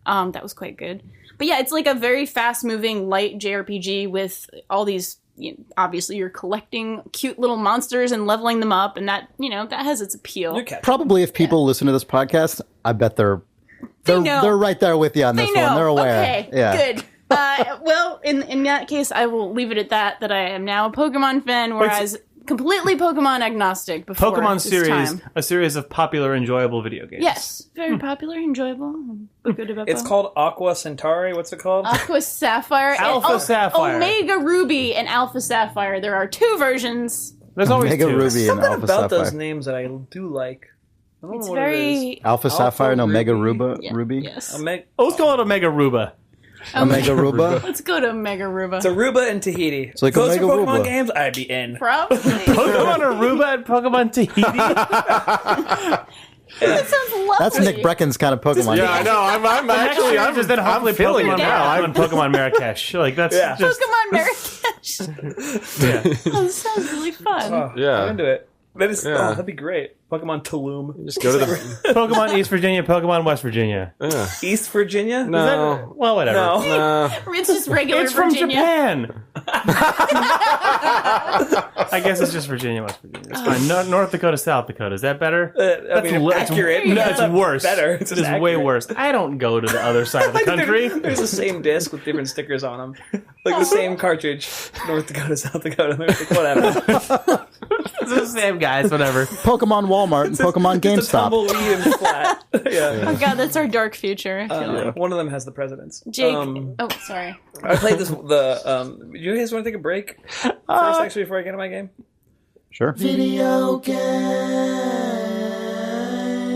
That was quite good. But yeah, it's like a very fast-moving, light JRPG with all these. Obviously, you're collecting cute little monsters and leveling them up, and that that has its appeal. Probably, if people listen to this podcast, I bet they're right there with you on this one. They're aware. Okay, good. Well, in that case, I will leave it at that. That I am now a Pokemon fan, whereas completely Pokemon agnostic before Pokemon this series, time. a series of popular, enjoyable video games. Yes, very popular, enjoyable. Buca de Beppo. It's called Aqua Centauri. What's it called? Aqua Sapphire, Alpha and Sapphire. Omega Ruby, and Alpha Sapphire. There are 2 versions. There's always Omega two. Ruby and Something Alpha about Sapphire. those names that I do like. I don't It's know what it is. very Alpha Sapphire and Omega Ruby. Ruby. Yes. Let's call it Omega Ruba. Omega Ruba. Let's go to Omega Ruba. It's Aruba and Tahiti. It's like Those are Omega Pokemon Ruba. games, I'd be in. Probably. Pokemon Aruba and Pokemon Tahiti. That sounds lovely. That's Nick Breckon's kind of Pokemon. Yeah, I know. I'm actually, I'm just then hopefully feeling Pokemon it now. and Pokemon Marrakesh. That's just Pokemon Marrakesh. yeah. Oh, this sounds really fun. Oh, Yeah. I'm into it. That is, Yeah. that'd be great. Pokemon Tulum. Just go to the Pokemon East Virginia, Pokemon West Virginia. East Virginia? no. Well, whatever. No. It's just regular It's from Virginia. Japan. I guess it's just Virginia, West Virginia. It's fine. North Dakota, South Dakota. Is that better? I mean, accurate. No, That's it's not worse. Better. It's way accurate. worse. I don't go to the other side of the country. There's the same disc with different stickers on them. Like the same cartridge. North Dakota, South Dakota. There's like whatever. It's the same guys, whatever. Pokemon Walmart and Pokemon Just a GameStop. tumbleweed and flat. Yeah. Oh god, that's our dark future. I feel like. One of them has the presidents. Jake. Um, Oh, sorry. I played this. Do you guys want to take a break first, actually, before I get into my game? Sure.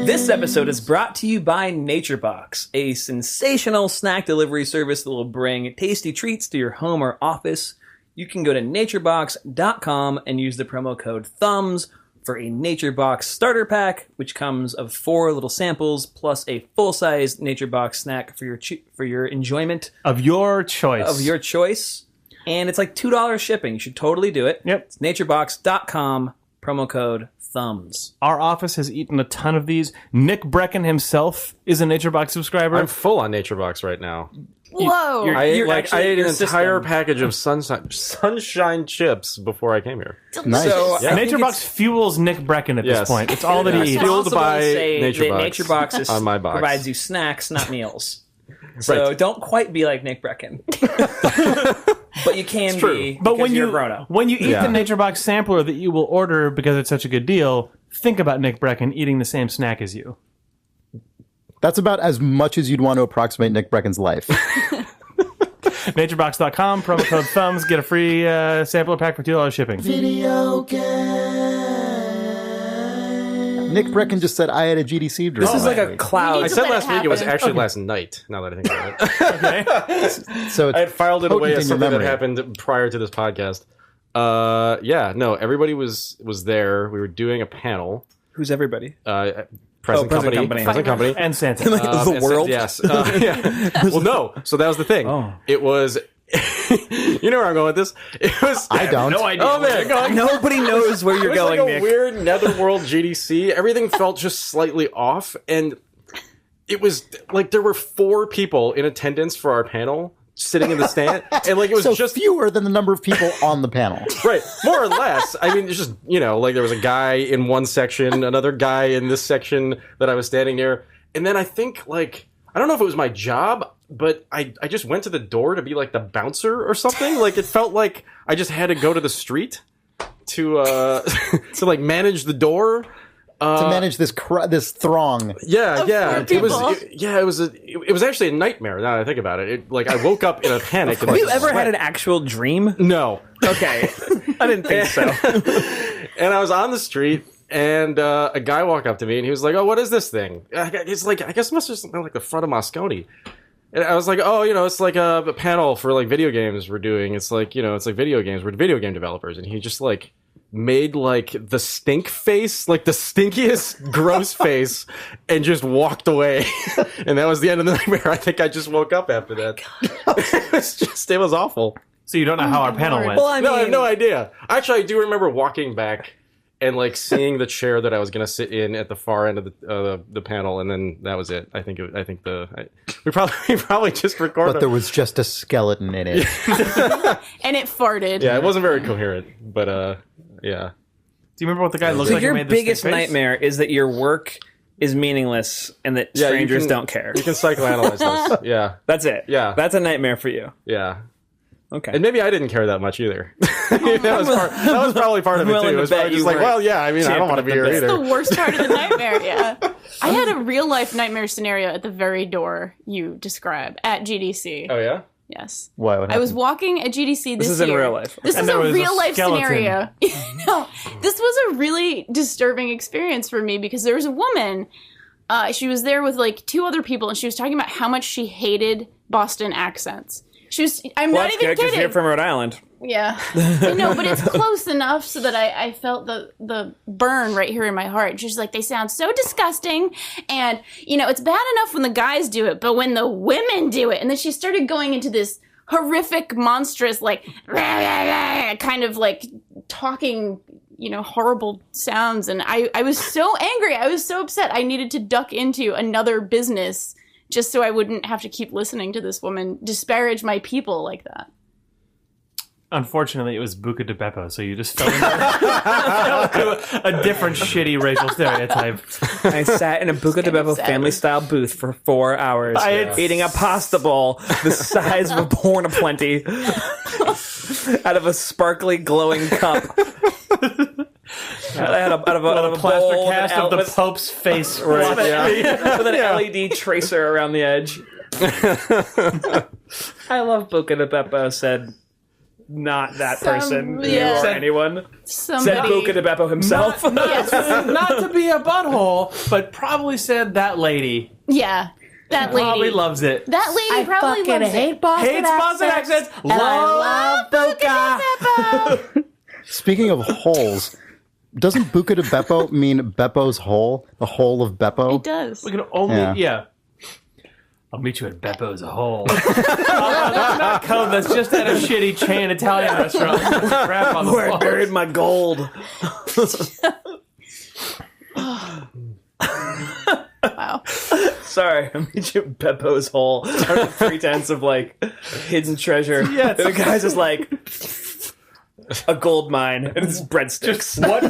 This episode is brought to you by NatureBox, a sensational snack delivery service that will bring tasty treats to your home or office. You can go to naturebox.com and use the promo code THUMBS for a NatureBox starter pack, which comes of 4 little samples plus a full-size NatureBox snack for your enjoyment Of your choice. of your choice. And it's like $2 shipping. You should totally do it. Yep. It's naturebox.com, promo code THUMBS. Our office has eaten a ton of these. Nick Breckon himself is a NatureBox subscriber. I'm full on NatureBox right now. Whoa. you're- I ate an your entire system. package of sunshine chips before I came here. Nice. So, Yeah. I think NatureBox it's- fueled Nick Breckon at Yes. this point. It's all that he eats. Fueled possible by to say that NatureBox NatureBox is, on my box. provides you snacks, not meals. So Right. don't quite be like Nick Breckon. But you can true. be But because you're a grown-up. when you eat Yeah. the NatureBox sampler that you will order because it's such a good deal, think about Nick Breckon eating the same snack as you. That's about as much as you'd want to approximate Nick Breckon's life. NatureBox.com, promo code THUMBS, get a free sampler pack for $2 shipping. Nick Breckon just said I had a GDC Dream. This is like a cloud. I said let it last week it was happen. actually last night, now that I think about it. so it's I had filed it potent away in as your something that memory. happened prior to this podcast. Everybody was there. We were doing a panel. Who's everybody? Present present company. company. Present company. And Santa. The And world? yes. Yeah. Well, no. So that was the thing. Oh. It was... you know where I'm going with this? It was... I don't. No idea. Oh, man. Nobody knows where It you're was going, like a Nick. weird netherworld GDC. Everything felt just slightly off, and it was like there were 4 people in attendance for our panel sitting in the stand, and like it was so just fewer than the number of people on the panel. right, more or less. I mean, it's just like there was a guy in one section, another guy in this section that I was standing near, and then I think like I don't know if it was my job, but I just went to the door to be like the bouncer or something. Like it felt like I just had to go to the street to to like manage the door. to manage this this throng. Yeah. people. It was actually a nightmare. Now that I think about it, I woke up in a panic. Have you ever had an actual dream? No. Okay, I didn't think so. And I was on the street, and a guy walked up to me, and he was like, "Oh, what is this thing?" It's like, I guess it must have been like the front of Moscone. And I was like, "Oh, it's like a panel for like video games we're doing. It's like, it's like video games. We're video game developers." And he just like made like the stink face, like the stinkiest gross face, and just walked away. And that was the end of the nightmare. I think I just woke up after that. It was awful. So you don't know how our panel went. Well, I mean, No, I have no idea. Actually, I do remember walking back and like seeing the chair that I was going to sit in at the far end of the panel, and then that was it. We probably just recorded. But there was just a skeleton in it. And it farted. Yeah, it wasn't very coherent, but yeah. Do you remember what the guy looked so like? your who made the biggest stink face? nightmare is that your work is meaningless and that Yeah, strangers don't care. You can psychoanalyze this. Yeah, That's it. Yeah. That's a nightmare for you. yeah. Okay. And maybe I didn't care that much either. that was probably part of it willing too. to It was bet probably you just like, were well, yeah. I mean, I don't want to be here It's the either. worst part of the nightmare, yeah. I had a real life nightmare scenario at the very door you describe at GDC. Oh yeah. Yes. Why? What I was happened? walking at GDC this is year. in real life. This And is there a was a real life skeleton. scenario. No, this was a really disturbing experience for me because there was a woman. She was there with like two other people, and she was talking about how much she hated Boston accents. I'm Well, not that's even good because kidding. you're from Rhode Island. Yeah. I know, but it's close enough so that I felt the burn right here in my heart. She's like, they sound so disgusting, and, it's bad enough when the guys do it, but when the women do it. And then she started going into this horrific, monstrous, like, kind of like talking, horrible sounds. And I was so angry. I was so upset. I needed to duck into another business just so I wouldn't have to keep listening to this woman disparage my people like that. Unfortunately, it was Buca de Beppo, so you just fell into a different shitty racial stereotype. I sat in a Buca de Beppo sad. family-style booth for 4 hours, eating a pasta bowl the size of a Born Aplenty out of a sparkly, glowing cup. Out of a Plaster bowl cast of the Pope's face. Right. with an LED tracer around the edge. I love Buca de Beppo, said not that person yeah. or anyone. Somebody. Said Buca de Beppo himself. Not to be a butthole, but probably said that lady. Yeah, that lady. Probably loves it. That lady probably loves it. Hates Boston accents. Love Buca. Speaking of holes, doesn't Buca de Beppo mean Beppo's hole? The hole of Beppo? It does. We can only, Yeah. I'll meet you at Beppo's hole. That's not code. That's just at a shitty chain Italian restaurant. Crap on the Where I walls. buried my gold. Wow. Sorry, I meet you at Beppo's hole. Under the pretense of like hidden treasure. Yeah, The guy's just like a gold mine and it's breadsticks. What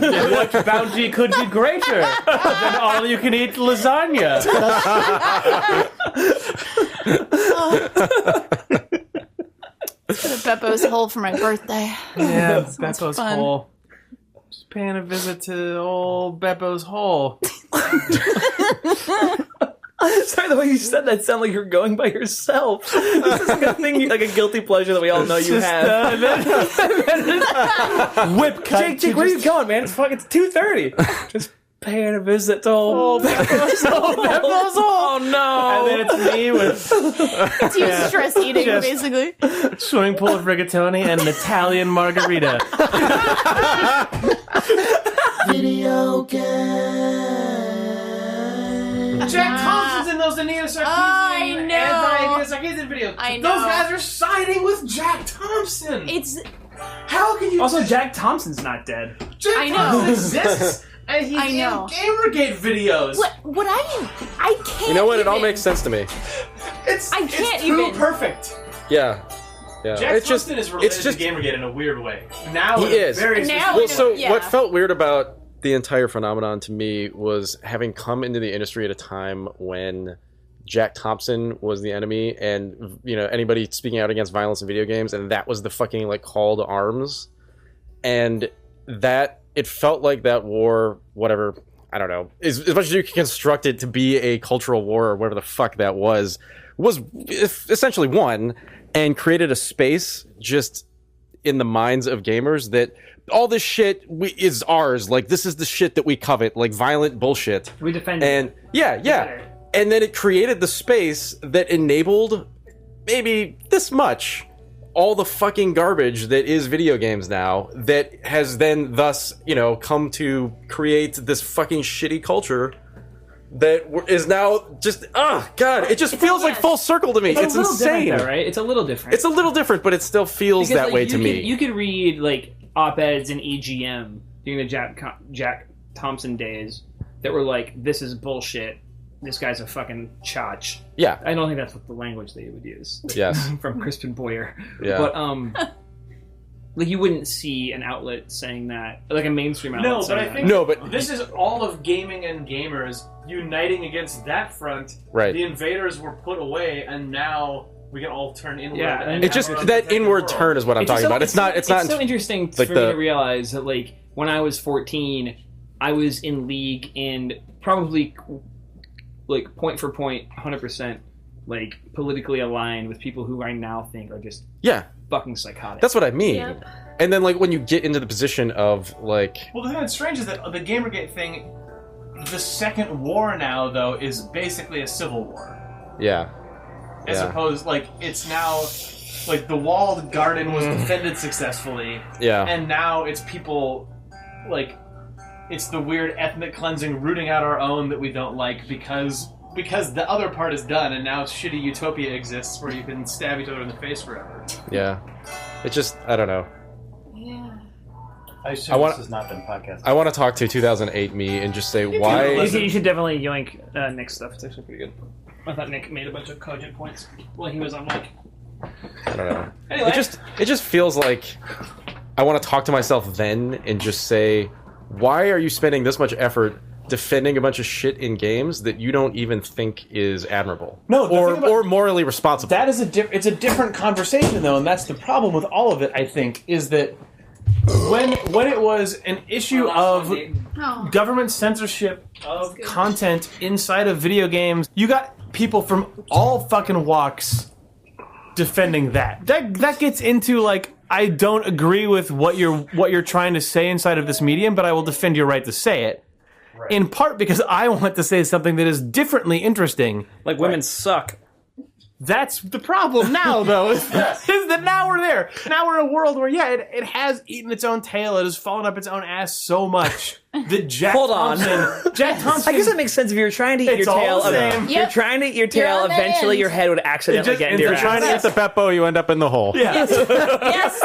bounty could be greater than all-you-can-eat lasagna? Beppo's hole for my birthday. Yeah, Beppo's fun. hole. Just paying a visit to old Beppo's hole. Sorry, the way you said that sounded like you're going by yourself. This is like a thing, like a guilty pleasure that we all know you have. Whip cut. Jake, where are you going, man? It's 2:30. Just paying a visit to old Beppo's hole. Oh no! And then it's me with It's you stress eating, Just- basically. swimming pool of rigatoni and an Italian margarita. Video game. Jack Thompson's in those Anita Sarkeesian I know. anti-Anita Sarkeesian videos. I Those know. guys are siding with Jack Thompson. It's. How can you? Also, Jack Thompson's not dead. Jack I know. Thompson exists, and he's I know. in Gamergate videos. What I can't. You know what? It all even- makes sense to me. It's I can't it's too even. perfect. Yeah. Jack It's just. Thompson is related It's just. to Gamergate in a weird way. Now He is. Very Now- Well, so Yeah. what felt weird about the entire phenomenon to me was having come into the industry at a time when Jack Thompson was the enemy, and anybody speaking out against violence in video games, and that was the fucking like call to arms, and that it felt like that war, whatever. I don't know, as much as you can construct it to be a cultural war or whatever the fuck that was essentially won and created a space just in the minds of gamers that all this shit is ours. Like, this is the shit that we covet, like violent bullshit. We defend and it. Yeah. And then it created the space that enabled maybe this much all the fucking garbage that is video games now, that has then thus, come to create this fucking shitty culture that is now just, God, it just feels like full circle to me. It's insane. Though, right? It's a little different. It's a little different, but it still feels that way to me. You could read, like, op-eds in EGM during the Jack Thompson days that were like, this is bullshit. This guy's a fucking chotch. Yeah. I don't think that's what the language that you would use. Yes. From Crispin Boyer. Yeah. But, like, you wouldn't see an outlet saying that, like a mainstream outlet No, but I think but this is all of gaming and gamers uniting against that front. Right. The invaders were put away, and now we can all turn inward. Yeah, and it just, that inward turn is what I'm talking about. It's not It's so interesting for me to realize that, like, when I was 14, I was in league and probably, like, point for point, 100%, like, politically aligned with people who I now think are just fucking psychotic. That's what I mean. Yep. And then, like, when you get into the position of, like... Well, the thing that's strange is that the Gamergate thing, the second war now, though, is basically a civil war. Yeah. As opposed, like, it's now... Like, the walled garden was defended successfully. Yeah. And now it's people, like... It's the weird ethnic cleansing, rooting out our own that we don't like because the other part is done, and now shitty utopia exists where you can stab each other in the face forever. Yeah. It's just, I don't know. Yeah. I assume this has not been podcasted. I want to talk to 2008 me and just say, why... You should definitely yoink Nick's stuff. It's actually pretty good. I thought Nick made a bunch of cogent points while he was on mic. I don't know. Anyway. It just feels like I want to talk to myself then and just say, why are you spending this much effort defending a bunch of shit in games that you don't even think is admirable? No, or morally responsible. That is it's a different conversation, though, and that's the problem with all of it, I think, is that when it was an issue of government censorship of content inside of video games, you got people from all fucking walks defending that. That gets into, like, I don't agree with what you're trying to say inside of this medium, but I will defend your right to say it. Right. In part because I want to say something that is differently interesting. Like, women suck. That's the problem now, though, is that now we're there. Now we're in a world where, it has eaten its own tail. It has fallen up its own ass so much that Jack Thompson... I guess it makes sense if you're trying to eat your tail. You're trying to eat your tail, eventually your head would accidentally get into your ass. If you're trying to eat the Beppo, you end up in the hole. Yeah. Yes.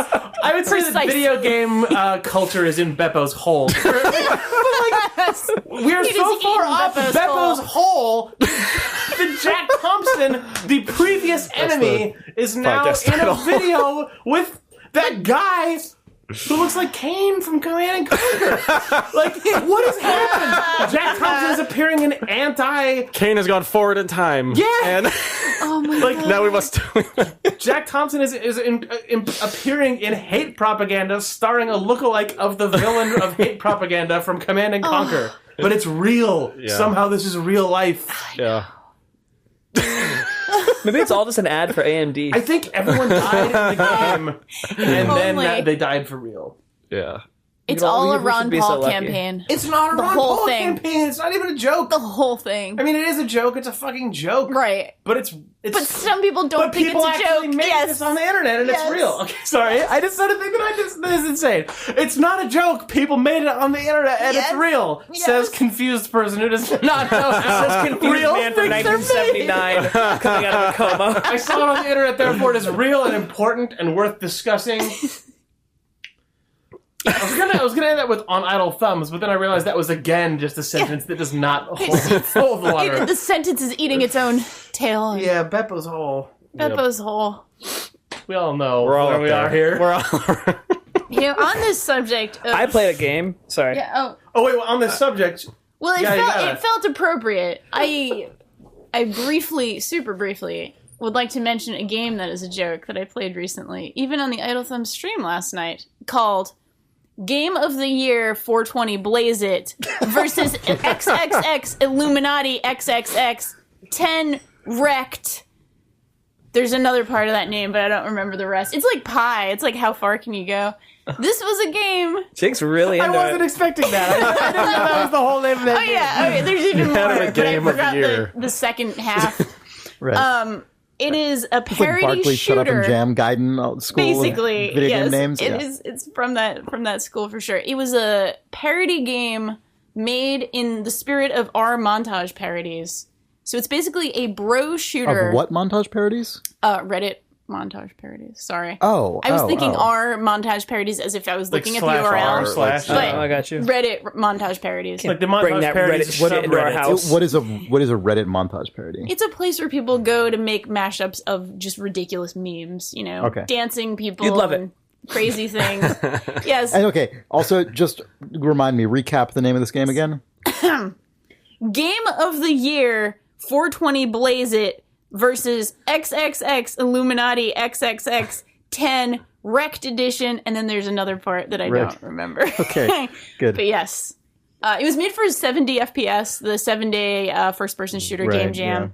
I would say that video game culture is in Beppo's hole. We're so far off Beppo's hole that Jack Thompson, the previous enemy, is now in a video with that guy who looks like Kane from Command and Conquer. Like, what has happened? Jack Thompson is appearing in Kane has gone forward in time. Yeah. And Oh my god. now we must... Jack Thompson is appearing in hate propaganda, starring a lookalike of the villain of hate propaganda from Command and Conquer. But it's real. Yeah. Somehow this is real life. Yeah. Maybe it's all just an ad for AMD. I think everyone died in the game, and Only. then they died for real. Yeah. It's You know, all a we Ron should be so Paul lucky. campaign. It's not a The Ron whole Paul thing. campaign. It's not even a joke. The whole thing. I mean, it is a joke. It's a fucking joke. Right. But it's But some people don't but think people it's a actually joke. make Yes. this on the internet, and Yes. it's real. Okay, sorry. I just said a thing that is insane. It's not a joke. People made it on the internet, and Yes. it's real. Yes. Says confused person who does not know how Says confused real man from things are made. 1979 coming out of a coma. I saw it on the internet, therefore it is real and important and worth discussing. I was gonna end that with on idle thumbs, but then I realized that was again just a sentence that does not hold water. The sentence is eating its own tail. Yeah, Beppo's hole. Beppo's hole. We all know We're all where up we there. are here. We're all... You know, on this subject of... I played a game. Sorry. Yeah, Oh wait, well, on this subject, Well, Yeah, you gotta- it felt appropriate. I briefly, super briefly, would like to mention a game that is a joke that I played recently, even on the Idle Thumb stream last night, called Game of the Year 420 Blaze It versus XXX Illuminati XXX 10 Wrecked. There's another part of that name, but I don't remember the rest. It's like pi. It's like how far can you go? This was a game. Jake's really into I wasn't expecting that. I didn't know that was the whole name of that game. Oh yeah, okay, there's even more, a but I game of the forgot year. the second half. Right. It is a It's like parody Barclay shooter. Shut Up and Jam Gaiden school Basically, of video yes, game names. it Yeah. is. It's from that school for sure. It was a parody game made in the spirit of our montage parodies. So it's basically a bro shooter. Of what montage parodies? Reddit montage parodies. Sorry. Oh, I was thinking oh. our montage parodies as if I was Like looking at the slash URL. r slash. But I got you. Reddit montage parodies. Like the Bring montage that parodies Reddit shit into our subreddits. house. What is a Reddit montage parody? It's a place where people go to make mashups of just ridiculous memes, you know, Okay. dancing people. You'd love and crazy things. Yes. And okay, also just remind me, recap the name of this game again. Game of the Year 420 Blaze It versus XXX Illuminati XXX 10 Wrecked Edition, and then there's another part that I don't remember. Okay, good. But yes. It was made for 70 FPS, the 7-day first-person shooter game jam.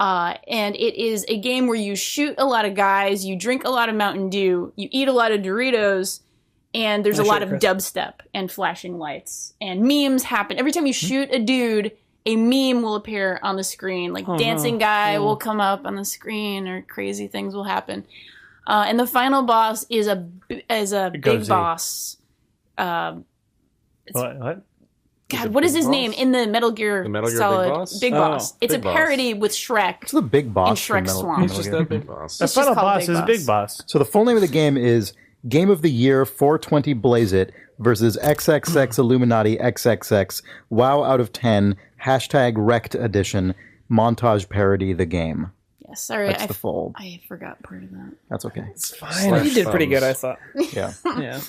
And it is a game where you shoot a lot of guys, you drink a lot of Mountain Dew, you eat a lot of Doritos, and there's a lot of dubstep and flashing lights. And memes happen. Every time you shoot a dude, a meme will appear on the screen. Like dancing guy will come up on the screen, or crazy things will happen. And the final boss is a big boss. What? God, what is his name in the Metal Gear, The Metal Gear Solid? Big Boss? Big Boss. It's Big a Boss. parody with Shrek. It's the big boss. And from Shrek Metal- Swamp. Metal It's just Gear. that big boss. The It's just final called boss Big is Boss. Big Boss. So the full name of the game is Game of the Year 420 Blaze It versus XXX Illuminati XXX WoW out of 10 #Wrecked Edition montage parody the game. Yes, sorry, That's the full. I forgot part of that. That's okay. It's fine. You did pretty good, I thought. Yeah. Yeah.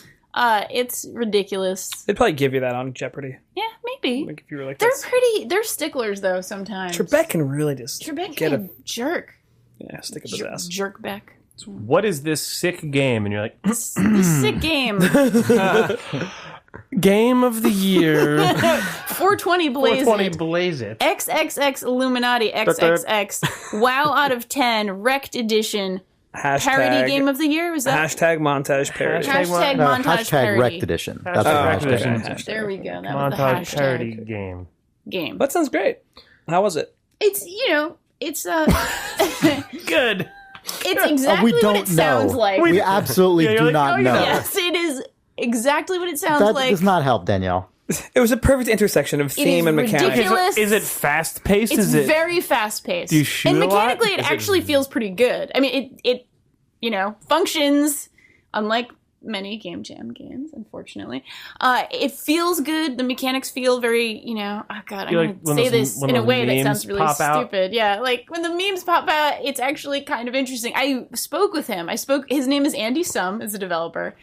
It's ridiculous. They'd probably give you that on Jeopardy. Yeah, maybe. Like if you were like, They're this. they're sticklers though sometimes. Trebek can really just Trebek get can a jerk. stick up his ass. Jerkback. What is this sick game? And you're like, This sick game. Game of the Year. 420 Blaze 420 It. Blaze It. XXX Illuminati XXX WoW out of 10 Wrecked Edition parody game of the year. Was that Montage parody. hashtag montage parody? Wrecked Edition. That's Wrecked the Edition. hashtag. There we go. That was the Montage hashtag parody game. game. That sounds great. How was it? It's it's Good. it's exactly we what don't it sounds know. like. We absolutely you're do like, not no, you know. don't. Yes, it is exactly what it sounds That like. does not help, Danielle. It was a perfect intersection of theme is and mechanics. ridiculous. Is it fast paced? It's Is it very fast paced. Do you shoot and a lot? mechanically, it Is it- actually feels pretty good. I mean, it functions unlike many game jam games. Unfortunately, it feels good. The mechanics feel very, oh god, I'm Feel going like to when say those- this when in a those way that memes sounds really pop out? stupid. Yeah, like when the memes pop out, it's actually kind of interesting. I spoke with him. His name is Andy Sum, is the developer.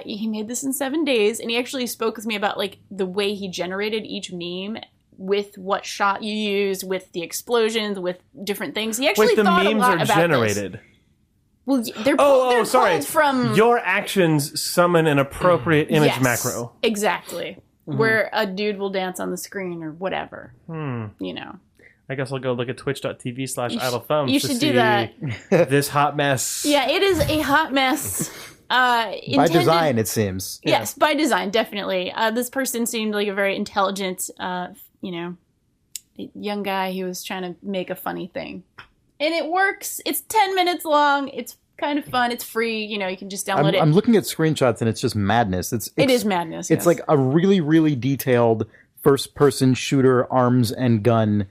He made this in 7 days, and he actually spoke with me about like the way he generated each meme, with what shot you used, with the explosions, with different things. He actually Wait, the thought a memes lot are about generated. This. Well, they're Oh, sorry. pulled from Your actions summon an appropriate image yes, macro. exactly, where a dude will dance on the screen or whatever. I guess I'll go look at twitch.tv/idlethumbs You to should see do that. this hot mess. Yeah, it is a hot mess. By design, it seems. Yes, by design, definitely. This person seemed like a very intelligent, young guy who was trying to make a funny thing. And it works. It's 10 minutes long. It's kind of fun. It's free. You can just download it. I'm looking at screenshots and it's just madness. It is madness. It's yes. like a really, really detailed first-person shooter, arms and gun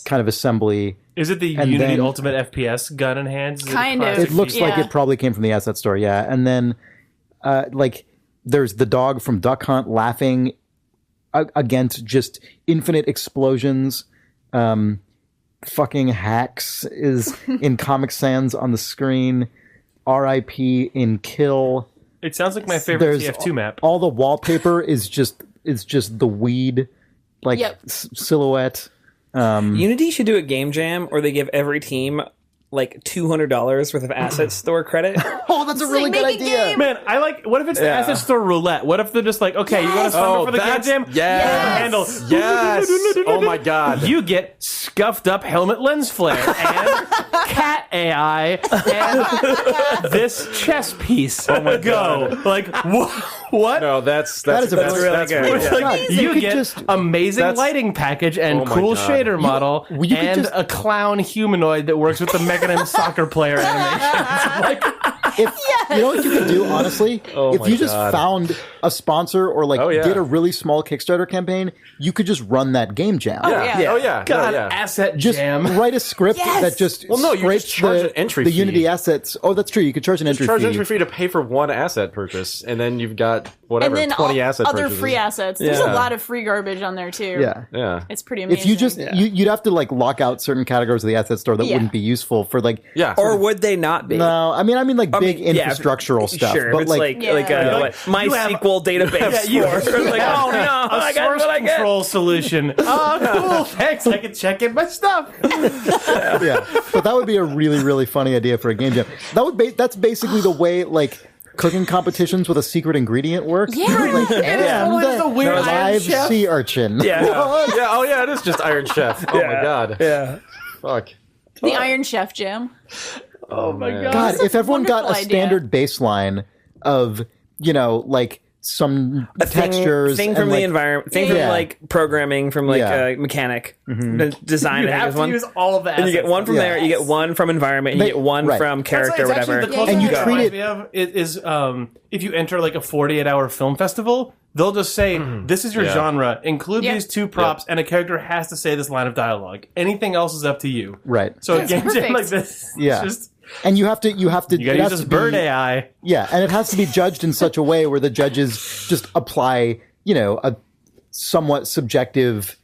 kind of assembly. Is it the And Unity then- Ultimate FPS gun in hand? Is Kind of. classic It looks like Yeah. it probably came from the asset store, yeah. And then, there's the dog from Duck Hunt laughing against just infinite explosions. Fucking hacks is in Comic Sans on the screen. R.I.P. in Kill. It sounds like my favorite There's TF2 map. all the wallpaper is just the weed Yep. silhouette. Unity should do a game jam, or they give every team like $200 worth of asset store credit. Oh, that's a really good make a idea. game. Man, I like. What if it's the asset store roulette? What if they're just like, okay, you want to spend it for the game jam? Yes. Handle. Yes. Oh my god. You get scuffed up helmet lens flare and cat AI and this chess piece. Oh my god! Like what? No, that is a that's really that's good. real. Like, God, you could get just- amazing That's- lighting package and Oh my cool God. shader model you could and just- a clown humanoid that works with the Mechanim soccer player animations. Like, You know what you could do, honestly? Oh if my you just God. found a sponsor or like Oh, yeah. did a really small Kickstarter campaign, you could just run that game jam. yeah. Oh yeah. God, yeah. asset Just jam. write a script Yes! that just Well, no, you scrapes just charge the, an entry the fee. Unity assets. Oh, that's true. You could charge an entry Charge fee. entry fee to pay for one asset purchase, and then you've got whatever And then 20 asset other purchases. free assets. There's Yeah. a lot of free garbage on there too. Yeah. Yeah. It's pretty amazing. If you just you'd have to like lock out certain categories of the asset store that Yeah. wouldn't be useful for like Yeah. Or would they not be? no, I mean like big yeah, infrastructural stuff. Sure, but if it's like Yeah. like a Like, what, you have- MySQL database. you- store. Like, oh no, A I got source what I get. control solution. Oh, cool. Thanks. I can check in my stuff. yeah, but that would be a really really funny idea for a game jam. That's basically the way like cooking competitions with a secret ingredient work. Yeah. Like, Yeah. and It's a weird Iron live Chef. sea urchin. Yeah. Yeah. Oh yeah. It is just Iron Chef. Oh my god. Yeah. Fuck. the Iron Chef Jam. Oh my god. God, That's a if everyone got a wonderful idea. standard baseline of, like some textures thing and, from like, the environment, thing Yeah. from like programming, from like Yeah. mechanic, the design. You I think have is to one. use all of the And you get assets. one from Yeah. there, you get one from environment, and you They- get one right. from character, It's whatever. actually the closest And you thing treat reminds it- me of is if you enter like a 48-hour film festival, they'll just say, this is your Yeah. genre, include Yeah. these two props, and a character has to say this line of dialogue. Anything else is up to you. Right. So That's a game jam perfect. like this, Yeah. it's just, And you have to you gotta it use has this to bird be, AI. Yeah, and it has to be judged in such a way where the judges just apply, a somewhat subjective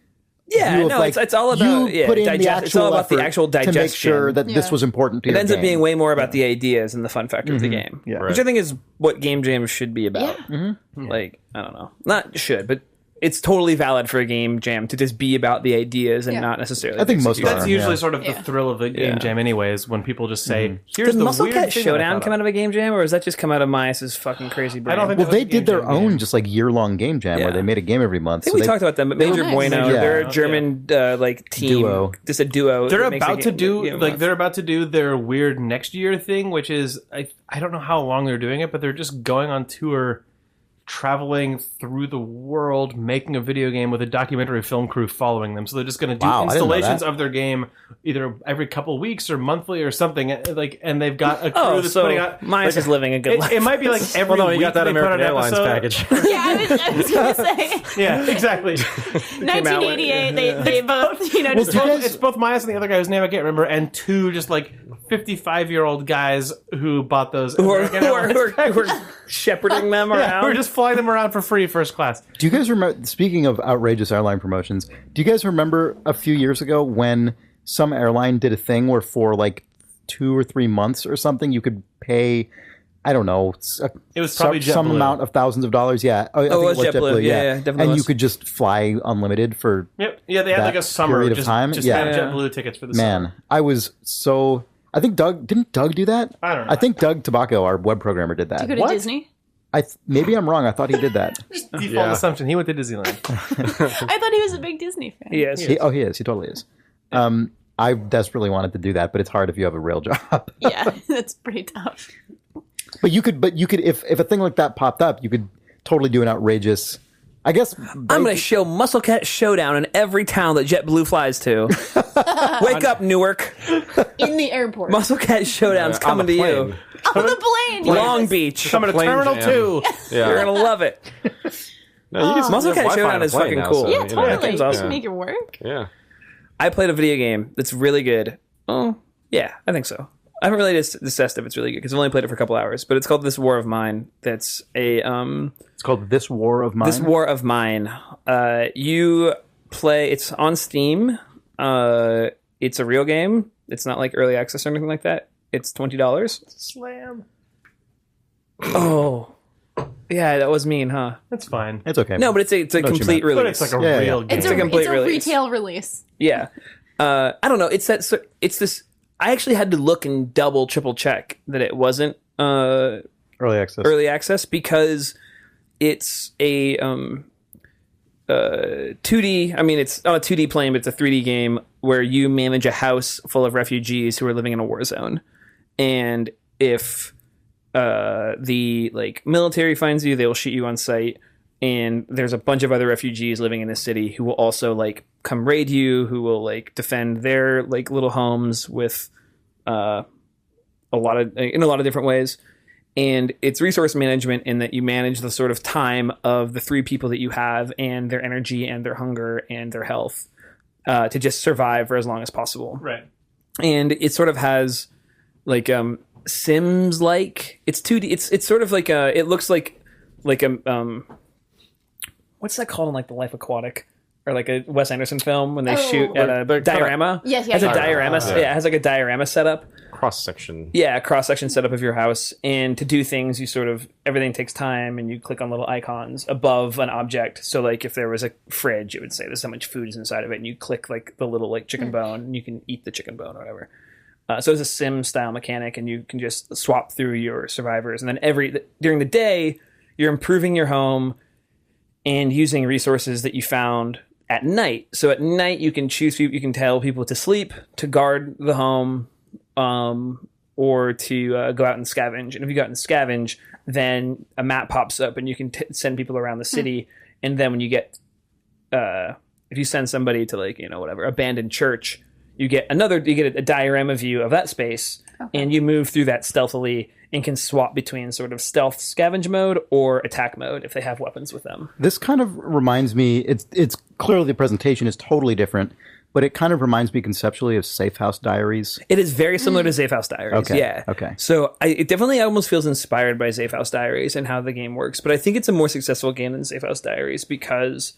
Yeah, view of, no, like, it's all about you put in the it's actual all about the effort actual digestion. to make sure that this Yeah. was important to It your ends up game. being way more about the ideas and the fun factor of the game, Yeah. which I think is what game jams should be about. Yeah. Like, I don't know, not should, but it's totally valid for a game jam to just be about the ideas and Yeah. not necessarily. I think the most execution. That's Yeah. usually sort of the Yeah. thrill of the game Yeah. jam anyways, when people just say, here's Did the Muscle weird Cat thing that I Showdown thought come of. out of a game jam, or does that just come out of Myas's fucking crazy brain? I don't think Well, that was they a did game their jam own game. just like year-long game jam Yeah. where they made a game every month. I think we talked about them, but Major nice. Bueno, Yeah. they're a German like team, Duo. just a duo. They're that makes a about to game- do game like month. they're about to do their weird next year thing, which is I don't know how long they're doing it, but they're just going on tour, traveling through the world, making a video game with a documentary film crew following them. So they're just going to do Wow, I didn't know installations that. of their game either every couple weeks or monthly or something. Like, and they've got a crew Oh, that's so putting out. Myas is living a good life. It might be like every Well, no, you week got that they put American out an Airlines episode. package. Yeah, I was gonna say. Yeah, exactly. 1988. They both, just It's both Myas and the other guy whose name I can't remember, and two just like 55-year-old guys who bought those. who are American Airlines who are shepherding them Yeah, around. we're just flying them around for free first class. Do you guys remember, speaking of outrageous airline promotions, do you guys remember a few years ago when some airline did a thing where for like 2 or 3 months or something, you could pay, I don't know, It was probably some JetBlue. amount of thousands of dollars. Yeah. I think it was JetBlue. Yeah, definitely And you was. could just fly unlimited for, Yep. Yeah, they had that like a summer period of just, time? just Yeah. have JetBlue tickets for the summer. man, I was so, I think didn't Doug do that? I don't know. I think Doug Tobacco, our web programmer, did that. you go to What? Disney. Maybe I'm wrong. I thought he did that. Default Yeah. assumption. He went to Disneyland. I thought he was a big Disney fan. Yes. He is. He totally is. I desperately wanted to do that, but it's hard if you have a real job. Yeah, that's pretty tough. But you could, if a thing like that popped up, you could totally do an outrageous. I guess I'm going to show Muscle Cat Showdown in every town that JetBlue flies to. Wake up, Newark. In the airport. Muscle Cat Showdown's On coming the to plane. you. On the plane. yes. Long Beach. Coming to Plane Terminal jam. 2. Yeah. You're going to love it. No, you can still Muscle have Cat Wi-Fi Showdown on a is plane fucking now, cool. so, Yeah, you know. totally. game's You can awesome. make it work. Yeah. I played a video game that's really good. Oh, yeah, I think so. I haven't really assessed if it's really good because I've only played it for a couple hours, but it's called This War of Mine. That's a it's called This War of Mine. This War of Mine. You play. It's on Steam. It's a real game. It's not like early access or anything like that. It's $20. Slam. Oh, yeah, that was mean, huh? That's fine. It's okay. No, but it's a what you complete meant. release. But it's like a Yeah, real yeah. game. It's a a complete release. retail release. Yeah. I don't know. It's this. I actually had to look and double, triple check that it wasn't Early access because it's a 2D. I mean, it's not a 2D plane, but it's a 3D game where you manage a house full of refugees who are living in a war zone, and if the like military finds you, they will shoot you on sight. And there's a bunch of other refugees living in this city who will also like come raid you, who will like defend their like little homes with in a lot of different ways. And it's resource management in that you manage the sort of time of the 3 people that you have and their energy and their hunger and their health to just survive for as long as possible. Right. And it sort of has like Sims like it's 2D. It's sort of like it looks like a what's that called in like The Life Aquatic or like a Wes Anderson film when they shoot at a diorama? Yes. It has a diorama. Yeah, it has like a diorama setup. Cross section. Yeah, a cross section setup of your house. And to do things, you sort of everything takes time, and you click on little icons above an object. So like if there was a fridge, it would say there's how much food is inside of it, and you click like the little like chicken bone, and you can eat the chicken bone or whatever. So it's a sim style mechanic, and you can just swap through your survivors, and then during the day you're improving your home and using resources that you found at night. So at night you can choose people, you can tell people to sleep, to guard the home, or to go out and scavenge. And if you go out and scavenge, then a map pops up and you can send people around the city. And then when you get, if you send somebody to like, whatever, abandoned church, you get a diorama view of that space, and you move through that stealthily and can swap between sort of stealth scavenge mode or attack mode if they have weapons with them. This kind of reminds me, it's clearly the presentation is totally different, but it kind of reminds me conceptually of Safe House Diaries. It is very similar to Safe House Diaries. Okay. Yeah. Okay. So it definitely almost feels inspired by Safe House Diaries and how the game works, but I think it's a more successful game than Safe House Diaries because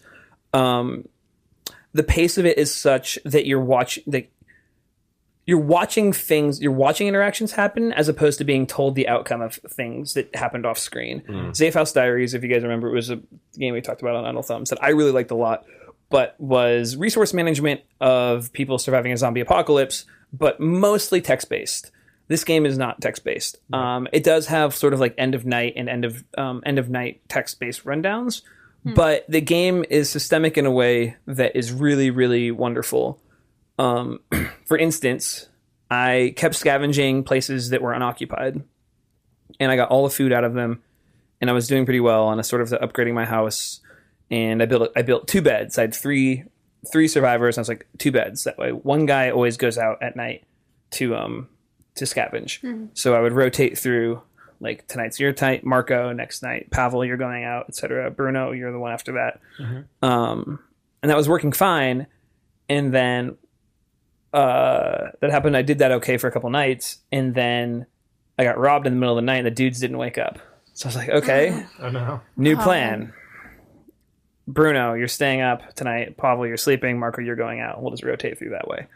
the pace of it is such that you're watching interactions happen as opposed to being told the outcome of things that happened off screen. Safe House Diaries, if you guys remember, it was a game we talked about on Untitled Thumbs that I really liked a lot, but was resource management of people surviving a zombie apocalypse, but mostly text-based. This game is not text-based. It does have sort of like end of night and end of night text-based rundowns, but the game is systemic in a way that is really, really wonderful. For instance, I kept scavenging places that were unoccupied, and I got all the food out of them, and I was doing pretty well on a sort of upgrading my house. And I built 2 beds. I had three survivors, and I was like 2 beds. That way, one guy always goes out at night to scavenge. So I would rotate through. Like tonight's your night, Marco. Next night, Pavel, you're going out, etc. Bruno, you're the one after that. And that was working fine. And then that happened. I did that okay for a couple nights, and then I got robbed in the middle of the night, and the dudes didn't wake up. So I was like, okay, Oh no. new plan. Bruno, you're staying up tonight. Pavel, you're sleeping. Marco, you're going out. We'll just rotate through that way.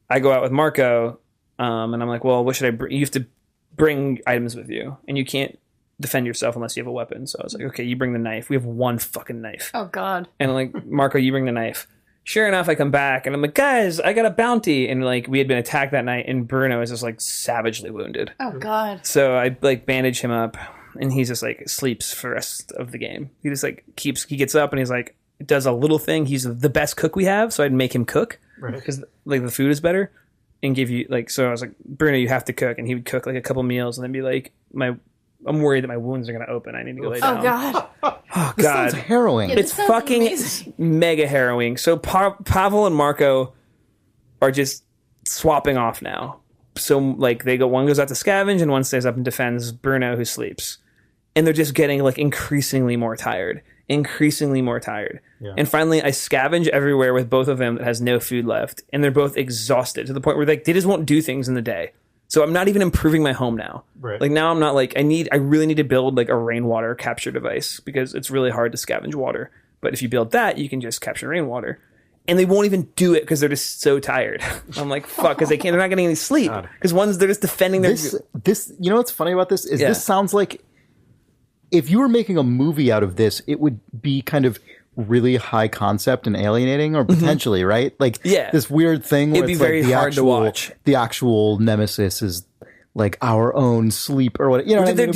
I go out with Marco, and I'm like, well, what should I bring? You have to bring items with you, and you can't defend yourself unless you have a weapon. So I was like, okay, you bring the knife. We have 1 fucking knife. Oh, God. And I'm like, Marco, you bring the knife. Sure enough, I come back, and I'm like, guys, I got a bounty. And like, we had been attacked that night, and Bruno is just like savagely wounded. Oh, God. So I like bandage him up, and he's just like sleeps for the rest of the game. He just like he gets up, and he's like, does a little thing. He's the best cook we have, so I'd make him cook because like the food is better, and give you like. So I was like, Bruno, you have to cook, and he would cook like a couple meals, and then be like, I'm worried that my wounds are going to open. I need to go lay down. Oh, God. Oh, This God. sounds harrowing. Yeah, It's sounds fucking amazing. mega harrowing. So Pavel and Marco are just swapping off now. So like one goes out to scavenge, and one stays up and defends Bruno, who sleeps. And they're just getting like increasingly more tired. Yeah. And finally, I scavenge everywhere with both of them that has no food left, and they're both exhausted to the point where like they just won't do things in the day. So I'm not even improving my home now. Right. Like now I'm not like I really need to build like a rainwater capture device because it's really hard to scavenge water. But if you build that, you can just capture rainwater. And they won't even do it because they're just so tired. I'm like, fuck, because they're not getting any sleep. Because they're just defending their... This, you know what's funny about this is this sounds like if you were making a movie out of this, it would be kind of really high concept and alienating, or potentially, right? Like this weird thing where It'd be it's very like hard to watch. The actual nemesis is like our own sleep or what, you know. What I They're mean?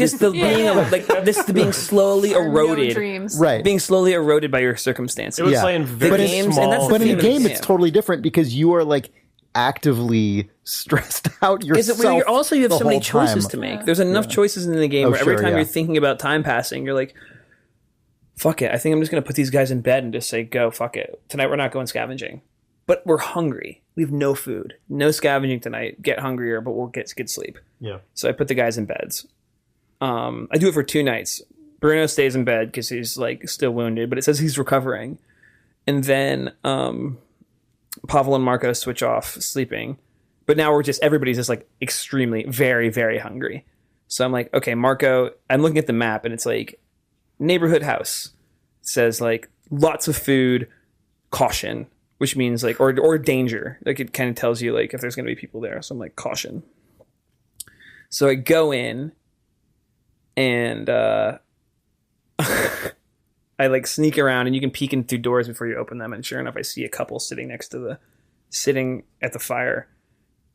just being slowly eroded, dreams. Right. being slowly eroded by your circumstances. It was playing very games, small. and that's the But in theme the of the game, it's totally different because you are like actively stressed out yourself. Is it where you have the so many whole choices time. to make? There's enough choices in the game where every sure, time yeah. you're thinking about time passing, you're like, fuck it. I think I'm just going to put these guys in bed and just say, go, fuck it. Tonight we're not going scavenging. But we're hungry. We have no food. No scavenging tonight. Get hungrier, but we'll get good sleep. Yeah. So I put the guys in beds. I do it for 2 nights. Bruno stays in bed because he's like still wounded, but it says he's recovering. And then Pavel and Marco switch off sleeping. But now everybody's just like extremely, very, very hungry. So I'm like, okay, Marco, I'm looking at the map and it's like neighborhood house. It says like lots of food, caution, which means like, or danger. Like it kind of tells you like if there's going to be people there. So I'm like, caution. So I go in and I like sneak around and you can peek in through doors before you open them. And sure enough, I see a couple sitting at the fire.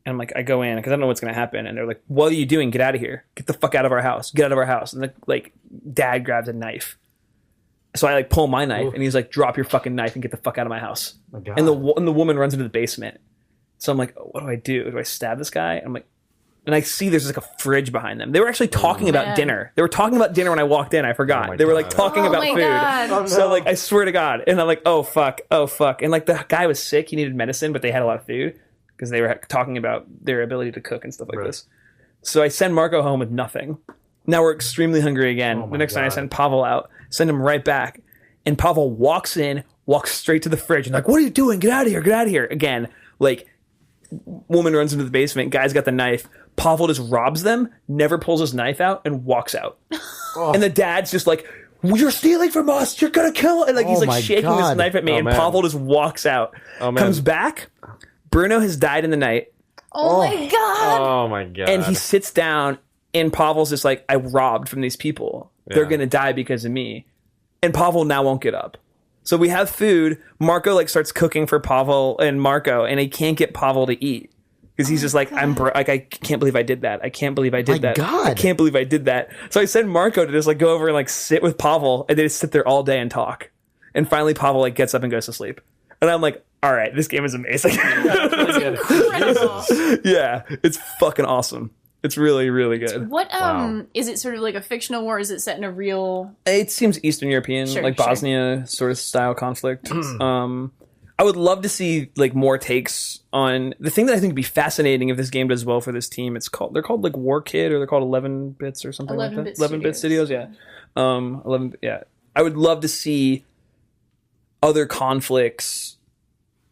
And I'm like, I go in because I don't know what's going to happen. And they're like, what are you doing? Get out of here. Get the fuck out of our house. Get out of our house. And like dad grabs a knife. So I like pull my knife and he's like, drop your fucking knife and get the fuck out of my house. My God. And the woman runs into the basement. So I'm like, what do I do? Do I stab this guy? I'm like, and I see there's like a fridge behind them. They were actually talking about dinner. They were talking about dinner when I walked in. I forgot. They were like talking about food. God. So like, I swear to God. And I'm like, oh fuck. And like the guy was sick. He needed medicine, but they had a lot of food because they were talking about their ability to cook and stuff like this. So I send Marco home with nothing. Now we're extremely hungry again. The next night I send Pavel out, send him right back. And Pavel walks straight to the fridge and like, what are you doing? Get out of here. Get out of here. Again, like woman runs into the basement. Guy's got the knife. Pavel just robs them, never pulls his knife out, and walks out. And the dad's just like, you're stealing from us. You're going to kill. And like he's like shaking this knife at me. And Pavel just walks out. Comes back. Bruno has died in the night. Oh my God. Oh my God. And he sits down and Pavel's just like, I robbed from these people. They're going to die because of me. And Pavel now won't get up. So we have food. Marco like starts cooking for Pavel and Marco, and he can't get Pavel to eat because he's just like, I can't believe I did that. I can't believe I did that. God. I can't believe I did that. So I send Marco to just like go over and like sit with Pavel, and they just sit there all day and talk. And finally, Pavel like gets up and goes to sleep. And I'm like, all right, this game is amazing. Incredible. Yeah, it's fucking awesome. It's really, really good. What is it sort of like a fictional war? Is it set in a real? It seems Eastern European, like Bosnia sort of style conflict. I would love to see like more takes on the thing that I think would be fascinating if this game does well for this team. They're called like War Kid, or they're called 11 bits or something like that. 11-bit studios, yeah. 11, yeah. I would love to see other conflicts,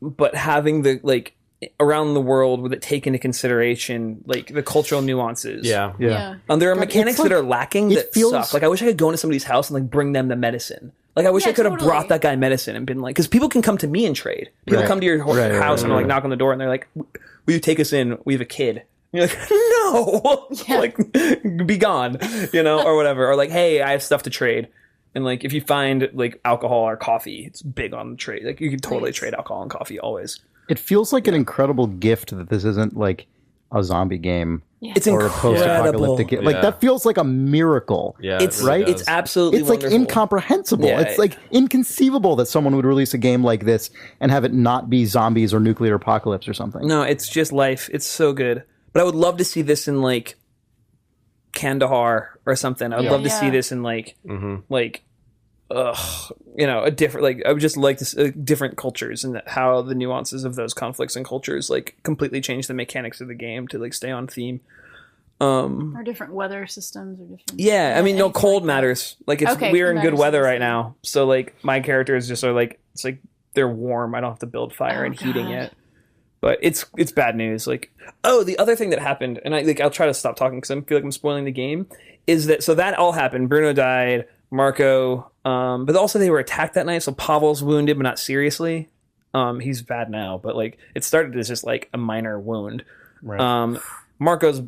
but having the like around the world with it take into consideration like the cultural nuances. Yeah. There are mechanics that are lacking that suck. Like I wish I could go into somebody's house and like bring them the medicine. Like I wish I could have brought that guy medicine and been like, because people can come to me and trade. People come to your house and like knock on the door and they're like, will you take us in? We have a kid. And you're like, no, like be gone, or whatever. Or like, hey, I have stuff to trade. And like, if you find like alcohol or coffee, it's big on trade. Like you can totally trade alcohol and coffee always. It feels like an incredible gift that this isn't like a zombie game. It's or a post-apocalyptic game. Like that feels like a miracle. Yeah, it's really right. It's absolutely. It's like wonderful. incomprehensible. Yeah. It's like inconceivable that someone would release a game like this and have it not be zombies or nuclear apocalypse or something. No, it's just life. It's so good. But I would love to see this in like Kandahar or something. I would love to see this in like a different, like I would just like to different cultures and how the nuances of those conflicts and cultures like completely change the mechanics of the game to like stay on theme. Or different weather systems or different. Yeah, I mean, no, cold matters. Like we're in good weather right now, so like my characters just are like it's like they're warm. I don't have to build fire and heating yet. But it's bad news. Like, the other thing that happened, and I'll try to stop talking because I feel like I'm spoiling the game, is that so that all happened. Bruno died, Marco, but also they were attacked that night. So Pavel's wounded, but not seriously. He's bad now, but like it started as just like a minor wound. Right. Marco's,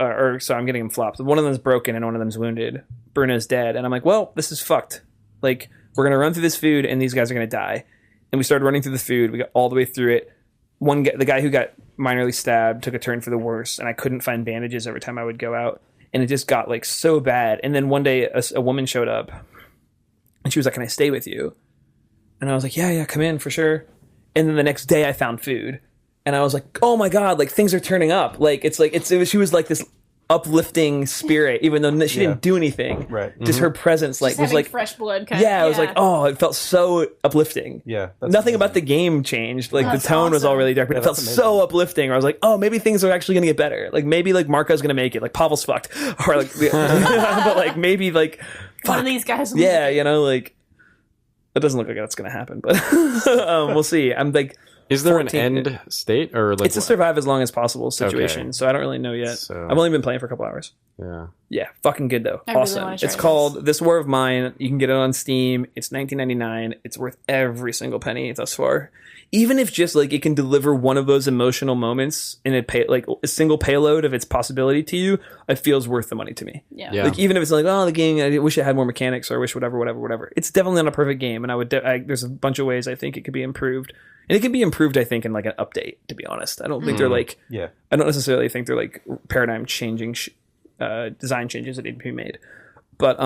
I'm getting him flopped. One of them's broken and one of them's wounded. Bruno's dead, and I'm like, well, this is fucked. Like we're gonna run through this food, and these guys are gonna die. And we started running through the food. We got all the way through it. The guy who got minorly stabbed took a turn for the worse, and I couldn't find bandages every time I would go out, and it just got like so bad. And then one day, a woman showed up, and she was like, "Can I stay with you?" And I was like, "Yeah, come in for sure." And then the next day, I found food, and I was like, "Oh my god, like things are turning up." Like she was like this uplifting spirit, even though she didn't do anything. Right. Just her presence, like, Just was having like fresh blood. it was like, oh, it felt so uplifting. Yeah. Nothing about the game changed. Like the tone was all really dark, but it felt so uplifting. I was like, oh, maybe things are actually gonna get better. Like maybe like Marco's gonna make it. Like Pavel's fucked, or like, but like maybe like one of these guys. yeah, like it doesn't look like that's gonna happen, but we'll see. I'm like. Is there an end state, or like it's a survive as long as possible situation? Okay. So I don't really know yet. So- I've only been playing for a couple hours. Yeah, fucking good though. I really Awesome. wanna try It's called This War of Mine. You can get it on Steam. It's $19.99. It's worth every single penny thus far. Even if just like it can deliver one of those emotional moments in a single payload of its possibility to you, it feels worth the money to me. Yeah. Like even if it's like, oh, the game, I wish it had more mechanics, or I wish whatever. It's definitely not a perfect game, and I would. There's a bunch of ways I think it could be improved, and it can be improved. I think in like an update. To be honest, I don't think they're like. Yeah. I don't necessarily think they're like paradigm changing design changes that need to be made, but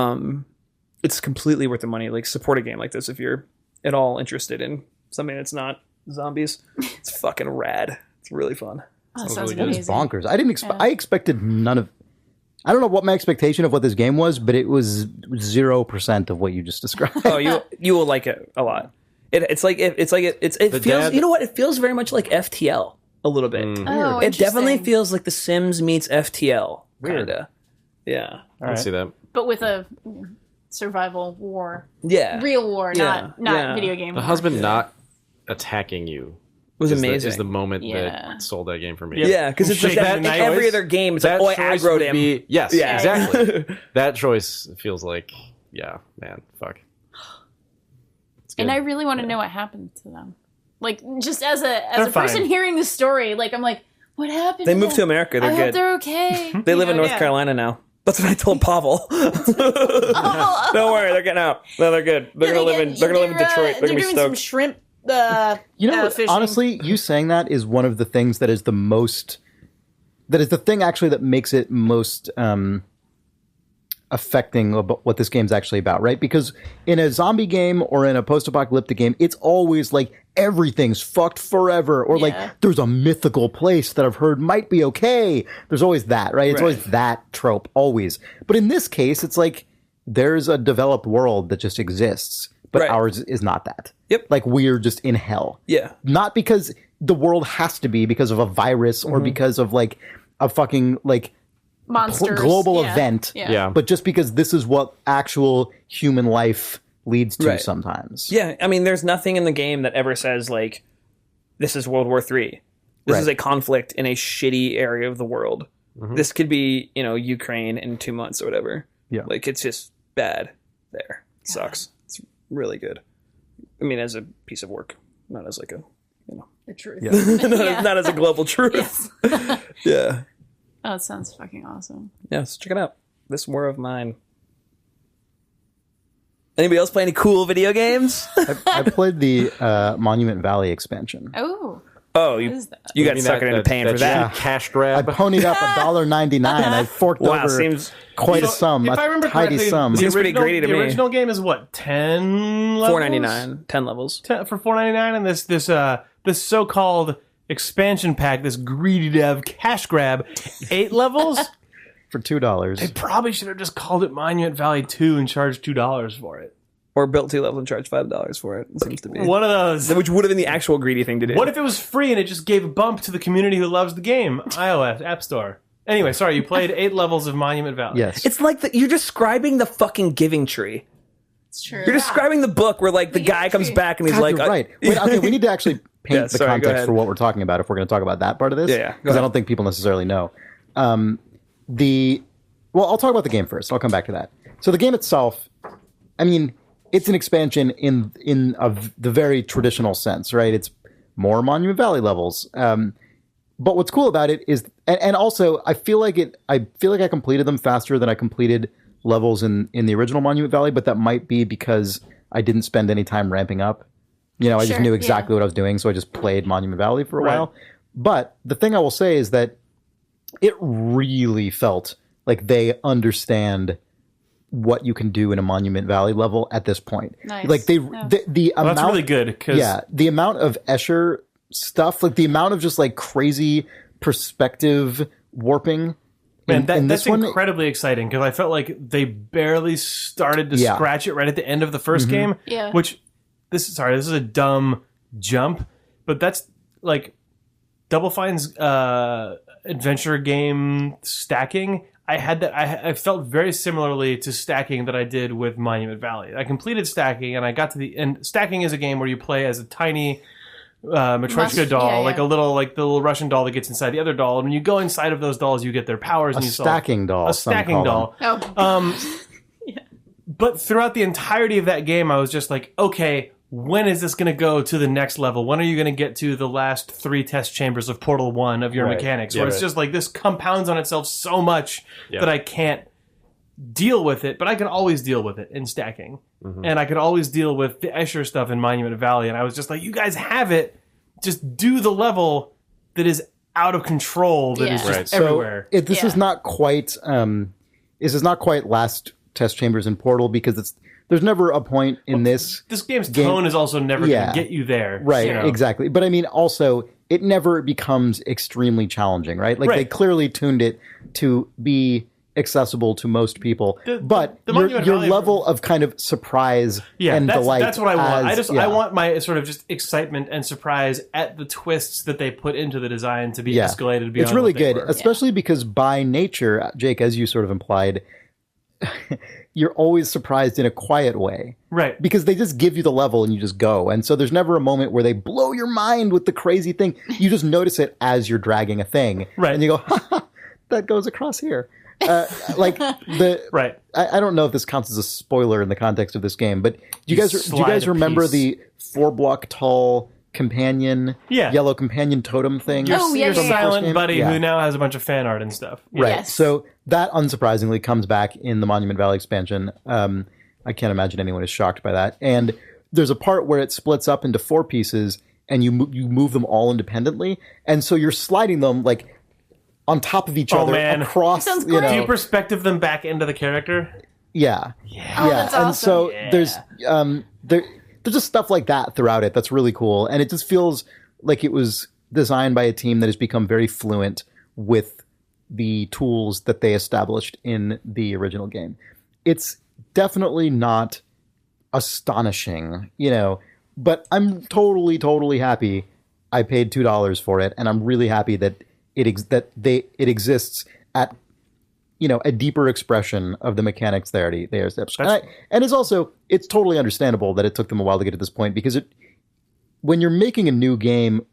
it's completely worth the money. Like support a game like this if you're at all interested in something that's not zombies. It's fucking rad. It's really fun. Oh, that sounds It was amazing. bonkers. I expected none of. I don't know what my expectation of what this game was, but it was 0% of what you just described. Oh, you will like it a lot. It feels. dad- You know what? It feels very much like FTL a little bit. Oh, It definitely interesting. feels like The Sims meets FTL. Kinda. Yeah. I can see that. But with a survival war, Yeah. real war, Yeah. not Yeah. video game. The war. husband not attacking you was is amazing. is the moment Yeah. that sold that game for me. Yeah, because it's like Shaking that, the in knife. every other game, it's That like, oh, I choice aggroed would him. be- yes, Yeah. exactly. That choice feels like, yeah, man, fuck. It's good. And I really want to know what happened to them. Like, just as a fine. person hearing the story, like, I'm like, what happened? They moved to America. They're I good. hope they're okay. They live in North Yeah. Carolina now. That's what I told Pavel. Oh, Don't worry, they're getting out. No, they're good. They're gonna live in. They're gonna live in Detroit. They're They're gonna be doing some stoked. shrimp. You know, fishing. honestly, you saying that is one of the things that is the most. That is the thing actually that makes it most affecting about what this game's actually about, right? Because in a zombie game or in a post-apocalyptic game, it's always like everything's fucked forever, or Yeah. like there's a mythical place that I've heard might be okay. There's always that, right? It's Right. always that trope, always. But in this case, it's like there's a developed world that just exists, but Right. ours is not that. Yep. Like we're just in hell. Yeah. Not because the world has to be because of a virus or because of like a fucking like monsters. global Yeah. event, Yeah. but just because this is what actual human life leads to Right. sometimes. Yeah, I mean, there's nothing in the game that ever says like, "This is World War III." This Right. is a conflict in a shitty area of the world. This could be, Ukraine in 2 months or whatever. Yeah. Like it's just bad there. It sucks. It's really good. I mean, as a piece of work, not as like a, The truth. not as a global truth. Yes. Yeah. Oh, it sounds fucking awesome. Yeah, so check it out. This War of Mine. Anybody else play any cool video games? I played the Monument Valley expansion. Oh, Oh, what you is that? got mean suckered into paying for that. cheap cash I grab. ponied up $1.99. I forked Wow, over seems quite a sum, If I remember a tidy correctly, sum. the Seems pretty original- greedy to the me. original game is what, 10 levels? $4.99, 10 levels. For $4.99, and this so-called expansion pack, this greedy dev cash grab, 8 levels. For $2. They probably should have just called it Monument Valley 2 and charged $2 for it. Or built 2 levels and charged $5 for it. It seems to be. One of those. Which would have been the actual greedy thing to do. What if it was free and it just gave a bump to the community who loves the game? iOS, App Store. Anyway, sorry, you played 8 levels of Monument Valley. Yes. It's like you're describing the fucking Giving Tree. It's true. You're describing the book where like the guy Giving comes Tree. back and he's God, like, you're right. Wait, okay, we need to actually paint Yeah, the sorry, go context ahead. for what we're talking about if we're going to talk about that part of this. Yeah, go Because I ahead. don't think people necessarily know. Well, I'll talk about the game first. I'll come back to that. So the game itself, I mean, it's an expansion in the very traditional sense, right? It's more Monument Valley levels. But what's cool about it is, and also I feel like I completed them faster than I completed levels in the original Monument Valley, but that might be because I didn't spend any time ramping up. You know, I just Sure, knew exactly what I was doing, so I just played Monument Valley for a while. But the thing I will say is that it really felt like they understand what you can do in a Monument Valley level at this point. Nice. Like the amount, that's really good because the amount of Escher stuff, like the amount of just like crazy perspective warping. Man, in that's this one, incredibly exciting because I felt like they barely started to scratch it right at the end of the first game. Yeah. Which this is a dumb jump, but that's like Double Fine's adventure game stacking. I felt very similarly to stacking that I did with Monument Valley. I completed stacking and I got to the end. Stacking is a game where you play as a tiny Matryoshka doll, like the little Russian doll that gets inside the other doll. And when you go inside of those dolls, you get their powers. A stacking doll. Oh. But throughout the entirety of that game, I was just like, okay, when is this going to go to the next level? When are you going to get to the last 3 test chambers of Portal 1 of your mechanics? Where it's just like this compounds on itself so much that I can't deal with it, but I can always deal with it in stacking. And I could always deal with the Escher stuff in Monument Valley. And I was just like, you guys have it. Just do the level that is out of control, that is just everywhere. So this is not quite last test chambers in Portal because there's never a point in this game's tone is also never going to get you there. Right, you know? exactly. But I mean, also, it never becomes extremely challenging, right? Like, they clearly tuned it to be accessible to most people. But your level of kind of surprise and delight. That's what I want. I want my sort of just excitement and surprise at the twists that they put into the design to be escalated beyond. It's really what they good, were. especially because by nature, Jake, as you sort of implied, you're always surprised in a quiet way. Right. Because they just give you the level and you just go. And so there's never a moment where they blow your mind with the crazy thing. You just notice it as you're dragging a thing. Right. And you go, ha, that goes across here. I don't know if this counts as a spoiler in the context of this game, but do you guys remember the 4-block tall companion, yellow companion totem thing? Your silent buddy who now has a bunch of fan art and stuff. Right. Yes. So that unsurprisingly comes back in the Monument Valley expansion. I can't imagine anyone is shocked by that. And there's a part where it splits up into 4 pieces and you move them all independently. And so you're sliding them like on top of each other across. Sounds great. Do you perspective them back into the character? Yeah. Oh, that's awesome. And so there's just stuff like that throughout it that's really cool. And it just feels like it was designed by a team that has become very fluent with the tools that they established in the original game. It's definitely not astonishing, but I'm totally happy I paid $2 for it. And I'm really happy that it exists at a deeper expression of the mechanics they established. And it's totally understandable that it took them a while to get to this point because when you're making a new game,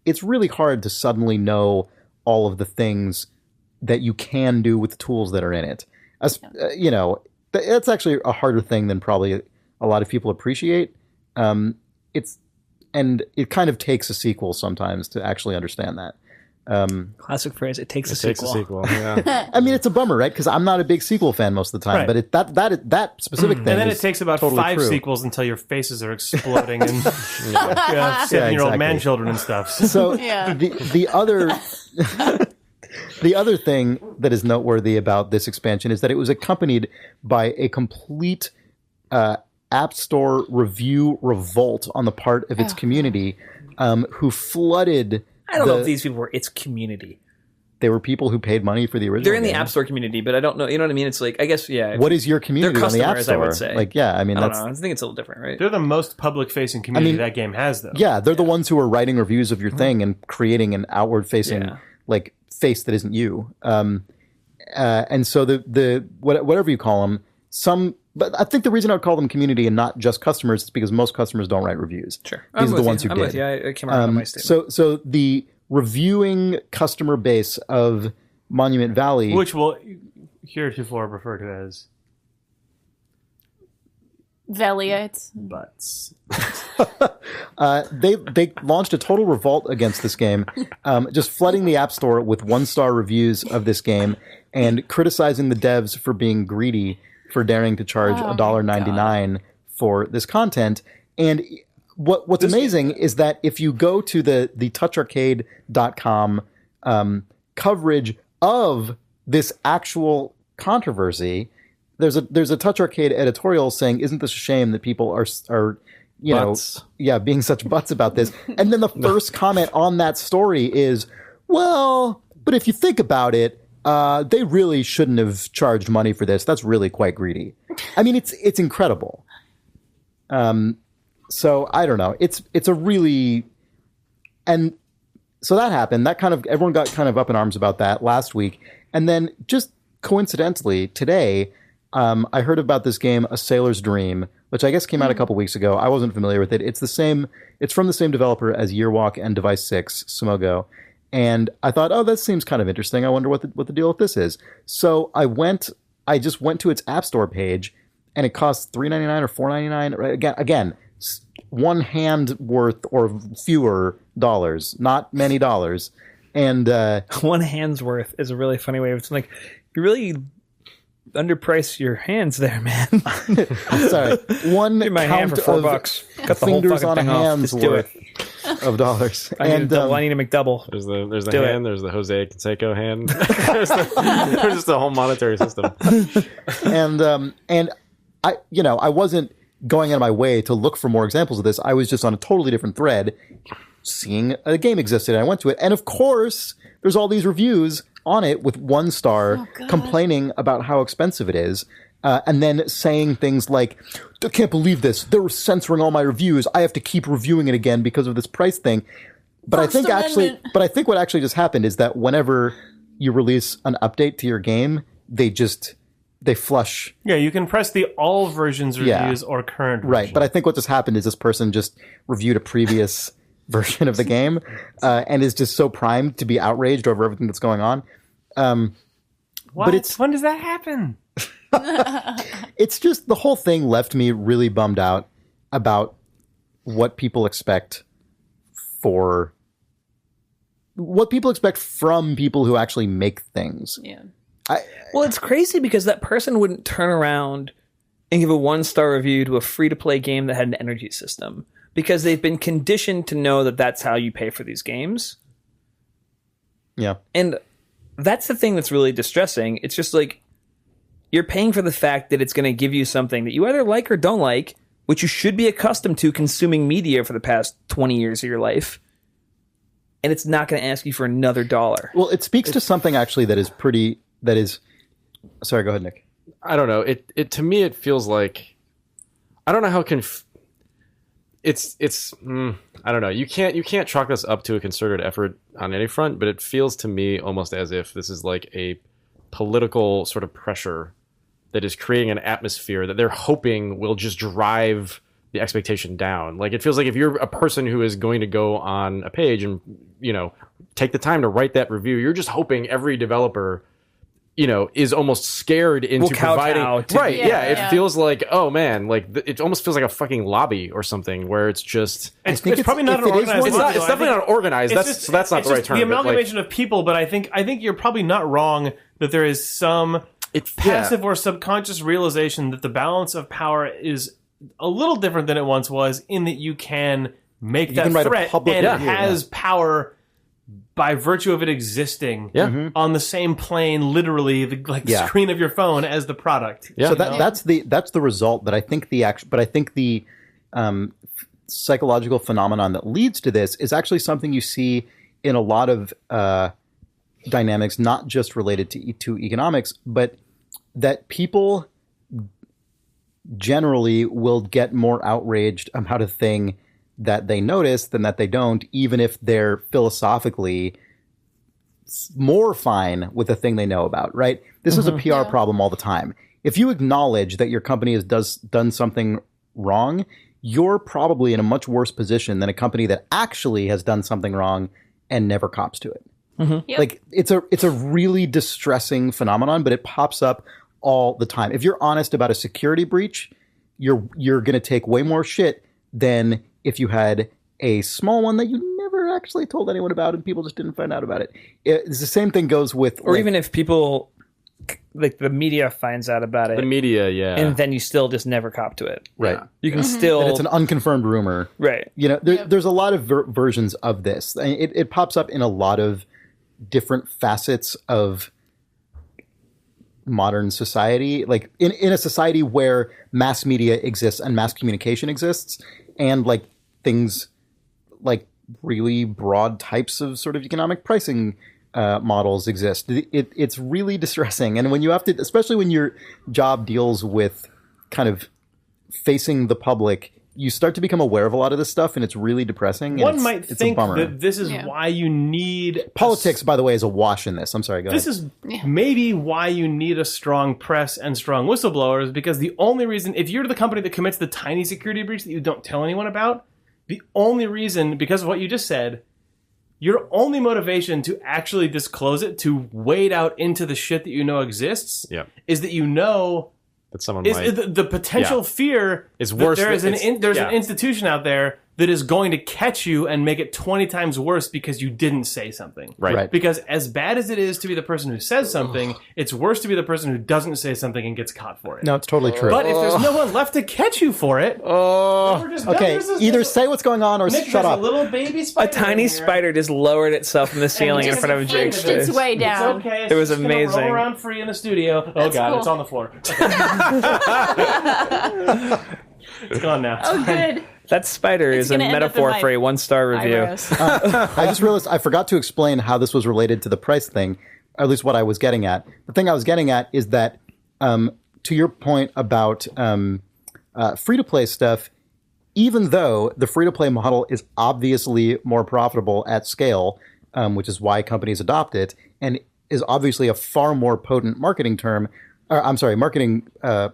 it's really hard to suddenly know all of the things that you can do with the tools that are in it. That's actually a harder thing than probably a lot of people appreciate. And it kind of takes a sequel sometimes to actually understand that. Classic phrase. It takes a sequel. Yeah. I mean, it's a bummer, right? Because I'm not a big sequel fan most of the time. Right. But that specific thing. And then it takes about totally 5 true. sequels until your faces are exploding and 7-year-old man children and stuff. So the other thing that is noteworthy about this expansion is that it was accompanied by a complete App Store review revolt on the part of its community, who flooded. I don't know if these people were its community. They were people who paid money for the original. They're in the game. App Store community, but I don't know. You know what I mean? It's like, I guess, What is your community on the App Store? I would say. Like, I mean, I don't know. I think it's a little different, right? They're the most public-facing community that game has, though. Yeah, they're the ones who are writing reviews of your thing and creating an outward-facing like face that isn't you. And so the whatever you call them, but I think the reason I would call them community and not just customers is because most customers don't write reviews. Sure, these are the ones who did. With you. I came around on my statement. So the reviewing customer base of Monument Valley, which will heretofore refer to as Valleites. butts. they launched a total revolt against this game, just flooding the App Store with 1-star reviews of this game and criticizing the devs for being greedy for daring to charge $1.99 for this content. And what's amazing is that if you go to the toucharcade.com coverage of this actual controversy, there's a Touch Arcade editorial saying, "Isn't this a shame that people are being such butts about this?" And then the first comment on that story is, "Well, but if you think about it, they really shouldn't have charged money for this. That's really quite greedy." I mean, it's incredible. So I don't know. It's a really, and so that happened. That kind of, everyone got kind of up in arms about that last week, and then just coincidentally today, I heard about this game, A Sailor's Dream, which I guess came out a couple weeks ago. I wasn't familiar with it. It's from the same developer as Yearwalk and Device 6, Sumogo. And I thought, oh, that seems kind of interesting. I wonder what the deal with this is. So I just went to its App Store page, and it costs $3.99 or $4.99. Right? Again, one hand worth or fewer dollars, not many dollars. And one hand's worth is a really funny way of, it's like, you really underprice your hands there, man. Sorry, one Give my hand count for $4. of Cut the whole fingers fucking on a thing off. hand's Just do worth of dollars. I need a double. I need a McDouble. There's the Do hand. it. There's the Jose Canseco hand. there's just the whole monetary system. And I wasn't going out of my way to look for more examples of this. I was just on a totally different thread, seeing a game existed, and I went to it. And of course, there's all these reviews on it with 1 star complaining about how expensive it is, and then saying things like, "I can't believe this. They're censoring all my reviews. I have to keep reviewing it again because of this price thing." But I think what actually just happened is that whenever you release an update to your game, they flush. Yeah, you can press the all versions reviews or current version. Right, but I think what just happened is this person just reviewed a previous version of the game and is just so primed to be outraged over everything that's going on. But when does that happen? It's just, the whole thing left me really bummed out about what people expect from people who actually make things. Yeah. Well, it's crazy because that person wouldn't turn around and give a 1-star review to a free-to-play game that had an energy system, because they've been conditioned to know that that's how you pay for these games. Yeah. And that's the thing that's really distressing. It's just like, you're paying for the fact that it's going to give you something that you either like or don't like, which you should be accustomed to consuming media for the past 20 years of your life. And it's not going to ask you for another $1. Well, it speaks to something actually sorry, go ahead, Nick. I don't know. It to me, it feels like, I don't know how I don't know. You can't chalk this up to a concerted effort on any front, but it feels to me almost as if this is like a political sort of pressure that is creating an atmosphere that they're hoping will just drive the expectation down. Like, it feels like if you're a person who is going to go on a page and, take the time to write that review, you're just hoping every developer, is almost scared into providing. Right. Yeah. It feels like, oh man, like it almost feels like a fucking lobby or something where it's just. It's probably not organized. It's definitely not organized. That's not the right term. The amalgamation of people, but I think you're probably not wrong that there is some passive or subconscious realization that the balance of power is a little different than it once was, in that you can make that threat and it has power by virtue of it existing on the same plane, literally, the screen of your phone as the product. Yeah. So that's the result. But I think the psychological phenomenon that leads to this is actually something you see in a lot of dynamics, not just related to economics, but that people generally will get more outraged about a thing that they notice than that they don't, even if they're philosophically more fine with the thing they know about, right? This is a PR problem all the time. If you acknowledge that your company has done something wrong, you're probably in a much worse position than a company that actually has done something wrong and never cops to it. Yep. Like, it's a really distressing phenomenon, but it pops up all the time. If you're honest about a security breach, you're going to take way more shit than if you had a small one that you never actually told anyone about and people just didn't find out about it. It's the same thing goes with... Or even if people like the media finds out about it, The media, yeah. and then you still just never cop to it. Right. You can still. And it's an unconfirmed rumor. Right. You know, there's a lot of versions of this. It pops up in a lot of different facets of modern society, like in a society where mass media exists and mass communication exists, and like things like really broad types of sort of economic pricing models exist. It's really distressing. And when you have to, especially when your job deals with kind of facing the public, you start to become aware of a lot of this stuff, and it's really depressing. One might it's think a bummer. that this is why you need... Politics, by the way, is a wash in this. I'm sorry, go ahead. This is maybe why you need a strong press and strong whistleblowers, because the only reason, if you're the company that commits the tiny security breach that you don't tell anyone about, the only reason, because of what you just said, your only motivation to actually disclose it, to wade out into the shit that you know exists, is that you know... that someone might... the potential fear is worse. There's an institution out there that is going to catch you and make it 20 times worse because you didn't say something. Right. Because as bad as it is to be the person who says something, it's worse to be the person who doesn't say something and gets caught for it. No, it's totally true. But if there's no one left to catch you for it, okay, either say what's going on or Nick, shut up. A little baby spider. A tiny spider just lowered itself from the ceiling in front of Jake's Inched its face. way down. It's okay. It was just gonna amazing. Roll around free in the studio. That's God, cool. it's on the floor. It's gone now. Oh, good. That spider is a gonna end up in metaphor my for a 1-star review. Eyebrows. I just realized I forgot to explain how this was related to the price thing, or at least what I was getting at. The thing I was getting at is that, to your point about free-to-play stuff, even though the free-to-play model is obviously more profitable at scale, which is why companies adopt it, and is obviously a far more potent marketing marketing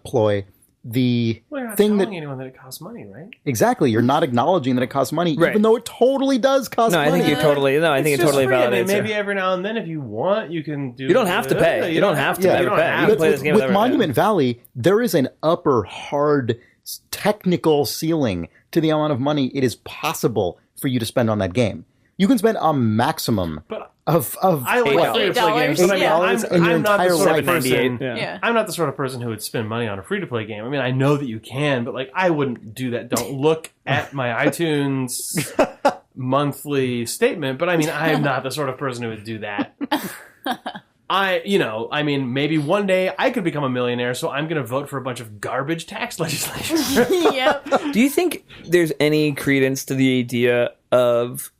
ploy. The Well, you're not thing telling that anyone that it costs money, right? exactly, you're not acknowledging that it costs money, Right. even though it totally does cost No, money. I think you're totally. No, I think it It's totally just free. I mean, validates. maybe every now and then, if you want, you can do. You don't have to pay. You don't have to Yeah. ever You don't pay. have You to. can play this game with without Monument Valley, there is an upper hard technical ceiling to the amount of money it is possible for you to spend on that game. You can spend a maximum But of I like $8. free-to-play games. But I mean, $8 in your I'm not the entire sort of life. person. Yeah. I'm not the sort of person who would spend money on a free-to-play game. I mean, I know that you can, but like, I wouldn't do that. Don't look at my iTunes monthly statement. But I mean, I am not the sort of person who would do that. I mean, maybe one day I could become a millionaire, so I'm going to vote for a bunch of garbage tax legislation. Yep. Do you think there's any credence to the idea of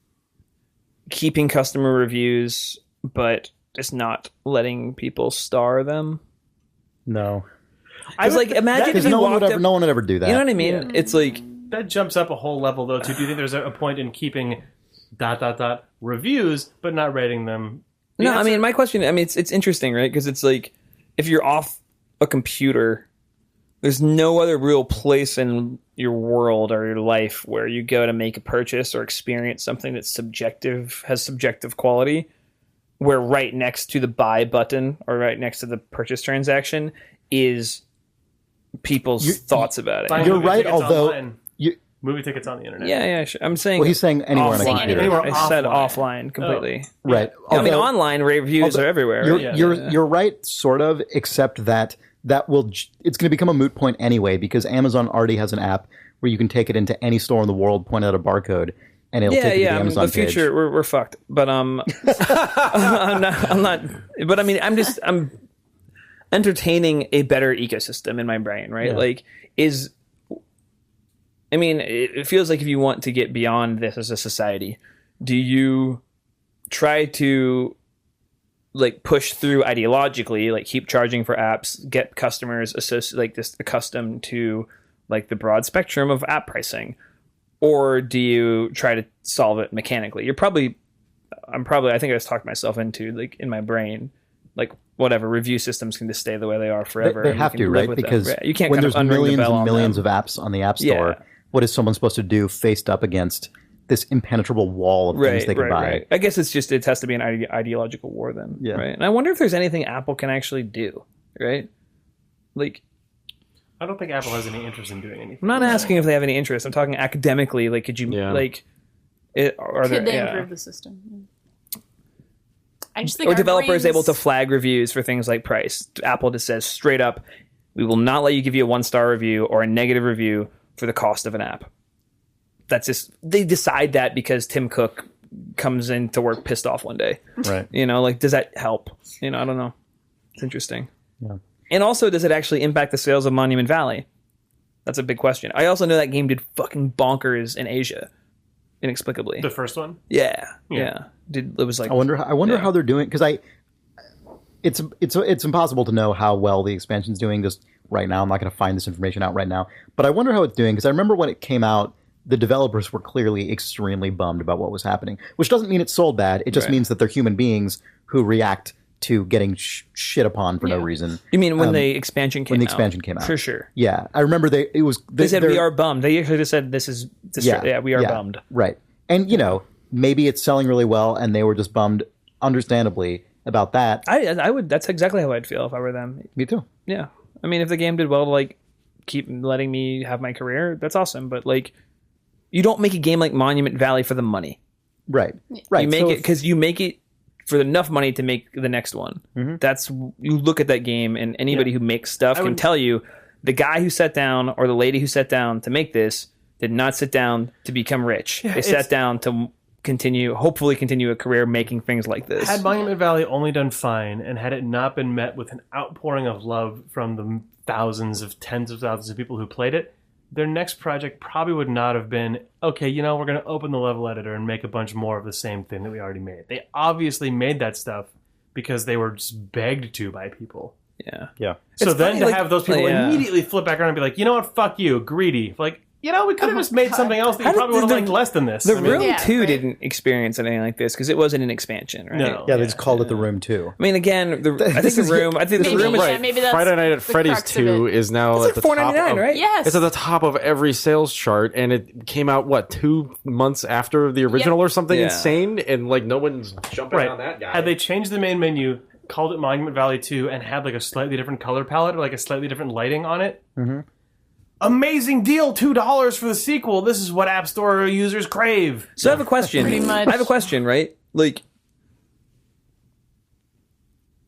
keeping customer reviews, but just not letting people star them? no, Because, like, imagine because if you no one walked up, would ever do that. you know what I mean? It's like, That jumps up a whole level, though, too. Do you think there's a point in keeping ... reviews, but not rating them? no, I mean, my question, I mean, it's interesting, right? Because it's like, if you're off a computer, there's no other real place in your world or your life where you go to make a purchase or experience something that's subjective, has subjective quality, where right next to the buy button or right next to the purchase transaction is people's thoughts about it. Buying You're movie right, tickets although online. you- Movie tickets on the internet. Yeah, sure. I'm saying. well, he's saying anywhere on a offline. computer. Anywhere I said offline. offline completely. Right. I mean, Although- online reviews are everywhere. Right? You're right, sort of, except that it's going to become a moot point anyway, because Amazon already has an app where you can take it into any store in the world, point out a barcode, and it'll take you to the Amazon the future page. we're fucked. But I'm not. But I mean, I'm entertaining a better ecosystem in my brain, right? Yeah. Like, I mean, it feels like if you want to get beyond this as a society, do you try to like push through ideologically, like keep charging for apps, get customers just accustomed to like the broad spectrum of app pricing, or do you try to solve it mechanically? I think I just talked myself into, like, in my brain, like, whatever, review systems can just stay the way they are forever. They and have you can to, live right? with them. Because Yeah, you can't when kind of there's unring the millions bell and on millions them. of apps on the App Store, Yeah. what is someone supposed to do faced up against this impenetrable wall of things they can buy? Right. I guess it has to be an ideological war then. Yeah. Right. And I wonder if there's anything Apple can actually do. Right. Like, I don't think Apple has any interest in doing anything. I'm not asking if they have any interest. I'm talking academically. Like, could you Yeah. like? Are Could there? they Yeah. improve the system? I just think or our developers brains- able to flag reviews for things like price. Apple just says straight up, we will not let you give you a 1-star review or a negative review for the cost of an app. That's just, they decide that because Tim Cook comes into work pissed off one day. Right. You know, like, does that help? You know, I don't know. It's interesting. Yeah. And also, does it actually impact the sales of Monument Valley? That's a big question. I also know that game did fucking bonkers in Asia, inexplicably. The first one? Yeah. Yeah. It was like, I wonder yeah. how they're doing, because it's impossible to know how well the expansion's doing just right now. I'm not going to find this information out right now, but I wonder how it's doing, because I remember when it came out, the developers were clearly extremely bummed about what was happening, which doesn't mean it sold bad. It just Right. means that they're human beings who react to getting shit upon for no reason. You mean when the expansion came out? When the expansion came out. For sure. Yeah, I remember they said we are bummed. They actually just said we are bummed. Right. And, you know, maybe it's selling really well and they were just bummed, understandably, about that. I would. That's exactly how I'd feel if I were them. Me too. Yeah. I mean, if the game did well to like keep letting me have my career, that's awesome. But like, you don't make a game like Monument Valley for the money. Right. Right. You make So it because you make it for enough money to make the next one. Mm-hmm. That's, you look at that game, and anybody who makes stuff can tell you the guy who sat down or the lady who sat down to make this did not sit down to become rich. They sat down to hopefully continue a career making things like this. Had Monument Valley only done fine, and had it not been met with an outpouring of love from the tens of thousands of people who played it, their next project probably would not have been, okay, you know, we're going to open the level editor and make a bunch more of the same thing that we already made. They obviously made that stuff because they were just begged to by people. Yeah. Yeah. So It's then funny, to like- have those people yeah. immediately flip back around and be like, you know what, fuck you, greedy. Like, you know, we could have just made something else that you probably would have liked less than this. The I mean, Room Yeah, 2 right. didn't experience anything like this because it wasn't an expansion, right? No. Yeah, they just called it The Room too. I mean, again, I think the Maybe, room is yeah, maybe that's Friday Night at the Freddy's crux of 2 it. is now it's at like the top $4.99, of, right? Yes. It's at the top of every sales chart, and it came out 2 months after the original or something Yeah. insane, and like no one's jumping right. on that guy. Had they changed the main menu, called it Monument Valley 2, and had like a slightly different color palette or like a slightly different lighting on it, amazing deal, $2 for the sequel. This is what App Store users crave. So I have a question. Pretty much. I have a question, right? Like,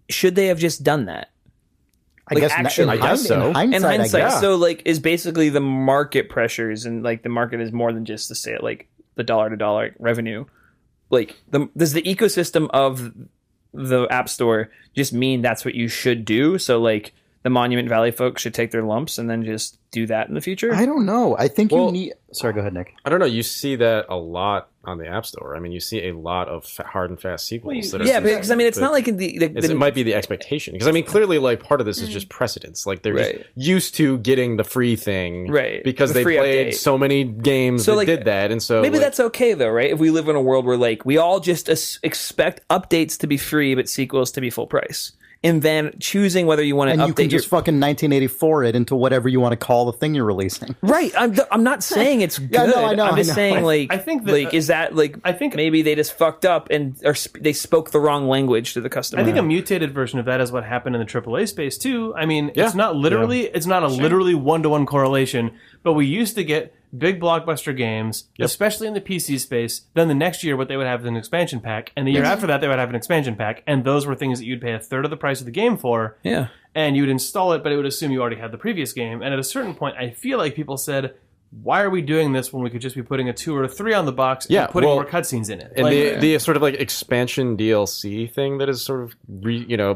should they have just done that? I Like, guess actually- I guess so. In hindsight, I guess. so like, is basically the market pressures, and like the market is more than just the sale, like the dollar-to-dollar revenue. Like, does the ecosystem of the App Store just mean that's what you should do? So like, the Monument Valley folks should take their lumps and then just do that in the future? I don't know. I think Well- you need. Sorry, go ahead, Nick. I don't know. You see that a lot on the App Store. I mean, you see a lot of hard and fast sequels. that are Yeah, because I mean, it's not like in it might be the expectation. Because I mean, clearly, like part of this is just precedence. Like they're Right. just used to getting the free thing, Right. Because The they free played update. so many games So, that like, did that, and so maybe like, that's okay though, right? If we live in a world where like we all just expect updates to be free but sequels to be full price, and then choosing whether you want to And update you can just fucking 1984 it into whatever you want to call the thing you're releasing. right. I'm not saying it's good. Yeah, no, I know, I'm just I know. saying like I think that- like is that like I think- maybe they just fucked up and they spoke the wrong language to the customer. I think a mutated version of that is what happened in the AAA space too. I mean, Yeah. it's not literally, it's not a literally one-to-one correlation, but we used to get big blockbuster games, especially in the PC space. Then the next year, what they would have is an expansion pack, and the year after that, they would have an expansion pack, and those were things that you'd pay a third of the price of the game for. yeah. And you would install it, but it would assume you already had the previous game. And at a certain point, I feel like people said, why are we doing this when we could just be putting a 2 or a 3 on the box and Yeah, putting well, more cutscenes in it? and Like, the sort of like expansion DLC thing that is sort of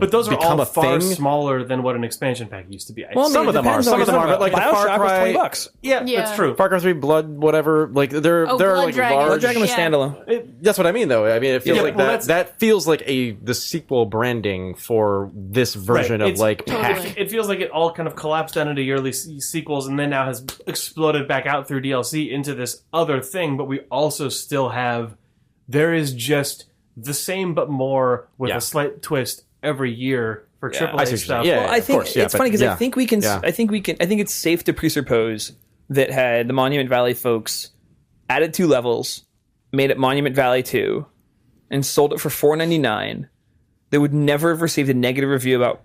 but those are become all a far thing. smaller than what an expansion pack used to be. Well, I mean, Some it of them are. depends on Some of what them you're are. But like the talking about. Far BioShock was Cry, $20. yeah, Yeah. that's true. Far Cry 3 Blood, whatever. Like they're Oh, they're Blood like Dragon. large. Blood Dragon was Yeah. standalone. That's what I mean, though. I mean, it feels Yeah, like well, that. that's- That feels like the sequel branding for this version Right. of It's like totally- pack. It feels like it all kind of collapsed down into yearly sequels, and then now has exploded back out through DLC into this other thing. But we also still have, there is just the same but more with Yeah. a slight twist every year for I see AAA what you're stuff. saying. Yeah. Well, I think course, yeah, it's but- funny because yeah. I think we can. Yeah. I think it's safe to presuppose that had the Monument Valley folks added 2 levels, made it Monument Valley 2, and sold it for $4.99, they would never have received a negative review about.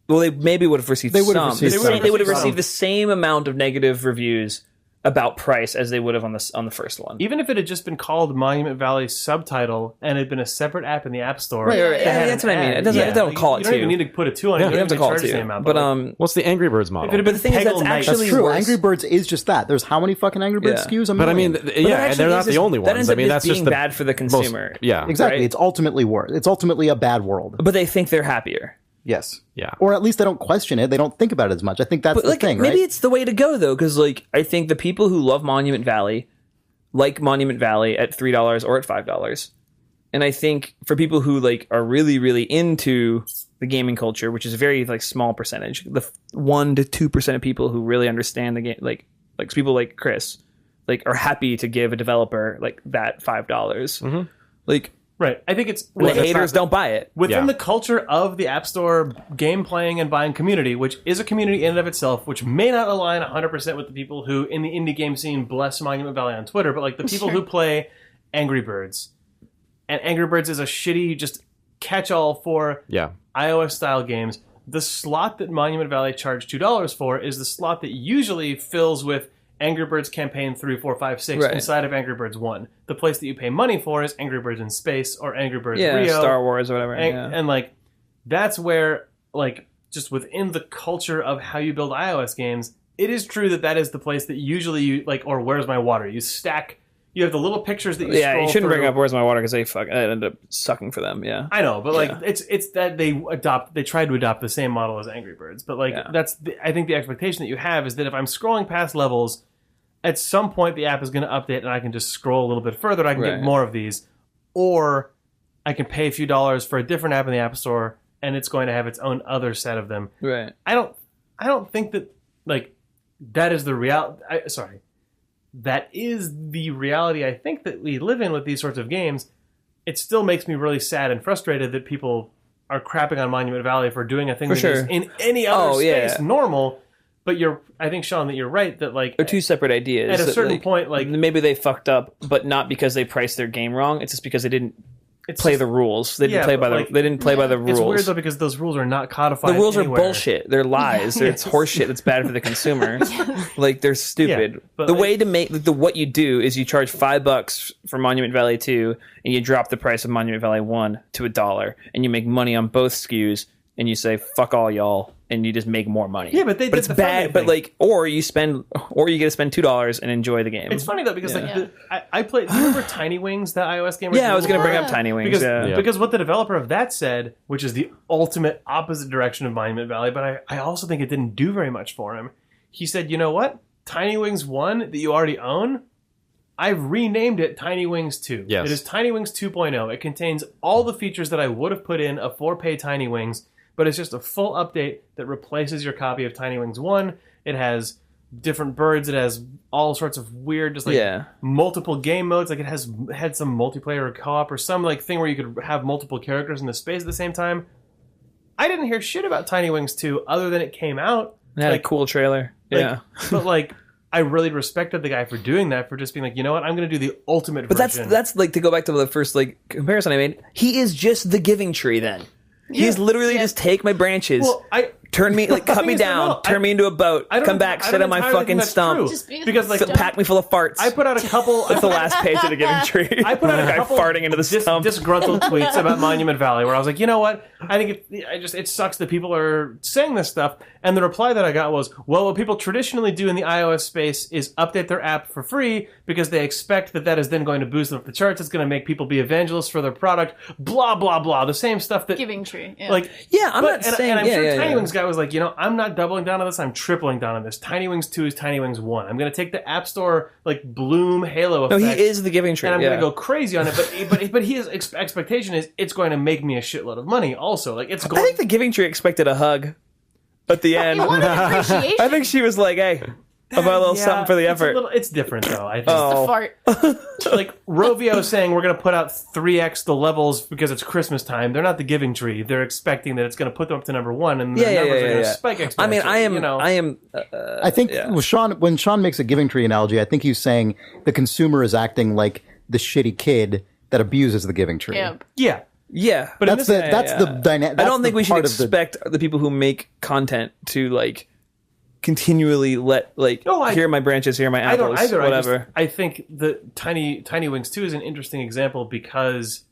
Well, they maybe would have received They would some. have received They some. would have Some. received the same amount of negative reviews about price as they would have on the first one. Even if it had just been called Monument Valley Subtitle and it had been a separate app in the App Store. Right. That's what I mean. It don't call it 2. You don't even need to put a 2 on it. You don't have to call it 2. But what's the Angry Birds model? if it had been the thing is, that's Peggle Knight- actually That's true. worse. Angry Birds is just that. There's how many fucking Angry Birds Yeah. SKUs? But I mean, But yeah, that and they're actually not is the just- only that ones. ends I up mean, just that's being just the bad for the consumer. Yeah, exactly. right? It's ultimately worse. It's ultimately a bad world. But they think they're happier. Yes. Yeah. Or at least they don't question it. They don't think about it as much. I think that's the thing, maybe right? it's the way to go though, because like I think the people who love Monument Valley like Monument Valley at $3 or at $5, and I think for people who like are really really into the gaming culture, which is a very like small percentage, the 1 to 2% of people who really understand the game, like people like Chris, like are happy to give a developer like that $5. Like. Right. I think it's The haters don't buy it. within the culture of the App Store game playing and buying community, which is a community in and of itself, which may not align 100% with the people who in the indie game scene bless Monument Valley on Twitter, but like the people who play Angry Birds. And Angry Birds is a shitty just catch-all for iOS style games. The slot that Monument Valley charged $2 for is the slot that usually fills with Angry Birds Campaign 3, 4, 5, 6 Right. inside of Angry Birds 1. The place that you pay money for is Angry Birds in Space or Angry Birds Yeah, Rio. Star Wars or whatever. And like, that's where, like, just within the culture of how you build iOS games, it is true that is the place that usually you, like, or Where's My Water? You stack, you have the little pictures that you scroll you shouldn't through. bring up Where's My Water because I end up sucking for them. Yeah. I know, but like it's that they tried to adopt the same model as Angry Birds, but like I think the expectation that you have is that if I'm scrolling past levels, at some point the app is going to update and I can just scroll a little bit further and I can get more of these, or I can pay a few dollars for a different app in the App Store and it's going to have its own other set of them. Right. I don't think that like that is the reality. That is the reality I think that we live in with these sorts of games. It still makes me really sad and frustrated that people are crapping on Monument Valley for doing a thing that is in any other space normal. But I think, Sean, that you're right that like they're two separate ideas. At a certain point, like maybe they fucked up, but not because they priced their game wrong. It's just because they didn't play the rules. They didn't play by the. They didn't play by the rules. It's weird though because those rules are not codified. The rules anywhere. are bullshit. They're lies. It's horseshit. That's bad for the consumer. Like they're stupid. But the way to make what you do is you charge $5 for Monument Valley 2, and you drop the price of Monument Valley 1 to $1, and you make money on both SKUs, and you say fuck all y'all, and you just make more money. Yeah, but it's bad. But like, or you get to spend $2 and enjoy the game. It's funny though because I played. Do you remember Tiny Wings, that iOS game? Yeah, I was going to bring up Tiny Wings because what the developer of that said, which is the ultimate opposite direction of Monument Valley, but I also think it didn't do very much for him. He said, you know what, Tiny Wings 1 that you already own, I've renamed it Tiny Wings 2. Yes. It is Tiny Wings 2.0. It contains all the features that I would have put in a 4Pay Tiny Wings, but it's just a full update that replaces your copy of Tiny Wings 1. It has different birds. It has all sorts of weird, just like multiple game modes. Like it had some multiplayer or co-op or some like thing where you could have multiple characters in the space at the same time. I didn't hear shit about Tiny Wings 2 other than it came out. It had a cool trailer. But like, I really respected the guy for doing that, for just being like, you know what, I'm going to do the ultimate version. But that's like, to go back to the first like comparison I made, he is just the Giving Tree then. He's literally just take my branches, turn me, like cut me down, turn me into a boat, come back, sit on my fucking stump, because like pack me full of farts. I put out a couple. That's the last page of the Giving Tree. I put out a couple farting into the stump. Disgruntled tweets about Monument Valley, where I was like, you know what? I think it sucks that people are saying this stuff. And the reply that I got was, well, what people traditionally do in the iOS space is update their app for free because they expect that is then going to boost them up the charts. It's going to make people be evangelists for their product. Blah blah blah. The same stuff that Giving Tree. Yeah. Like I'm not saying. And I'm sure Tiny Wings guy was like, you know, I'm not doubling down on this. I'm tripling down on this. Tiny Wings 2 is Tiny Wings 1. I'm going to take the App Store like Bloom Halo effect. No, he is the Giving Tree, and I'm going to go crazy on it. But his expectation is it's going to make me a shitload of money. Also, like it's going. I think the Giving Tree expected a hug at the end. I think she was like, "Hey, about a little something for the effort." It's different though. I think. The fart. Like Rovio saying we're going to put out 3x the levels because it's Christmas time. They're not the Giving Tree. They're expecting that it's going to put them up to number 1, and the numbers are going to spike exponentially. I mean, I think when Sean makes a Giving Tree analogy, I think he's saying the consumer is acting like the shitty kid that abuses the Giving Tree. Yep. Yeah, but that's the dynamic. I don't think we should expect the people who make content to like continually let here are my branches, here are my apples, I don't either. whatever. I think the Tiny Wings 2 is an interesting example because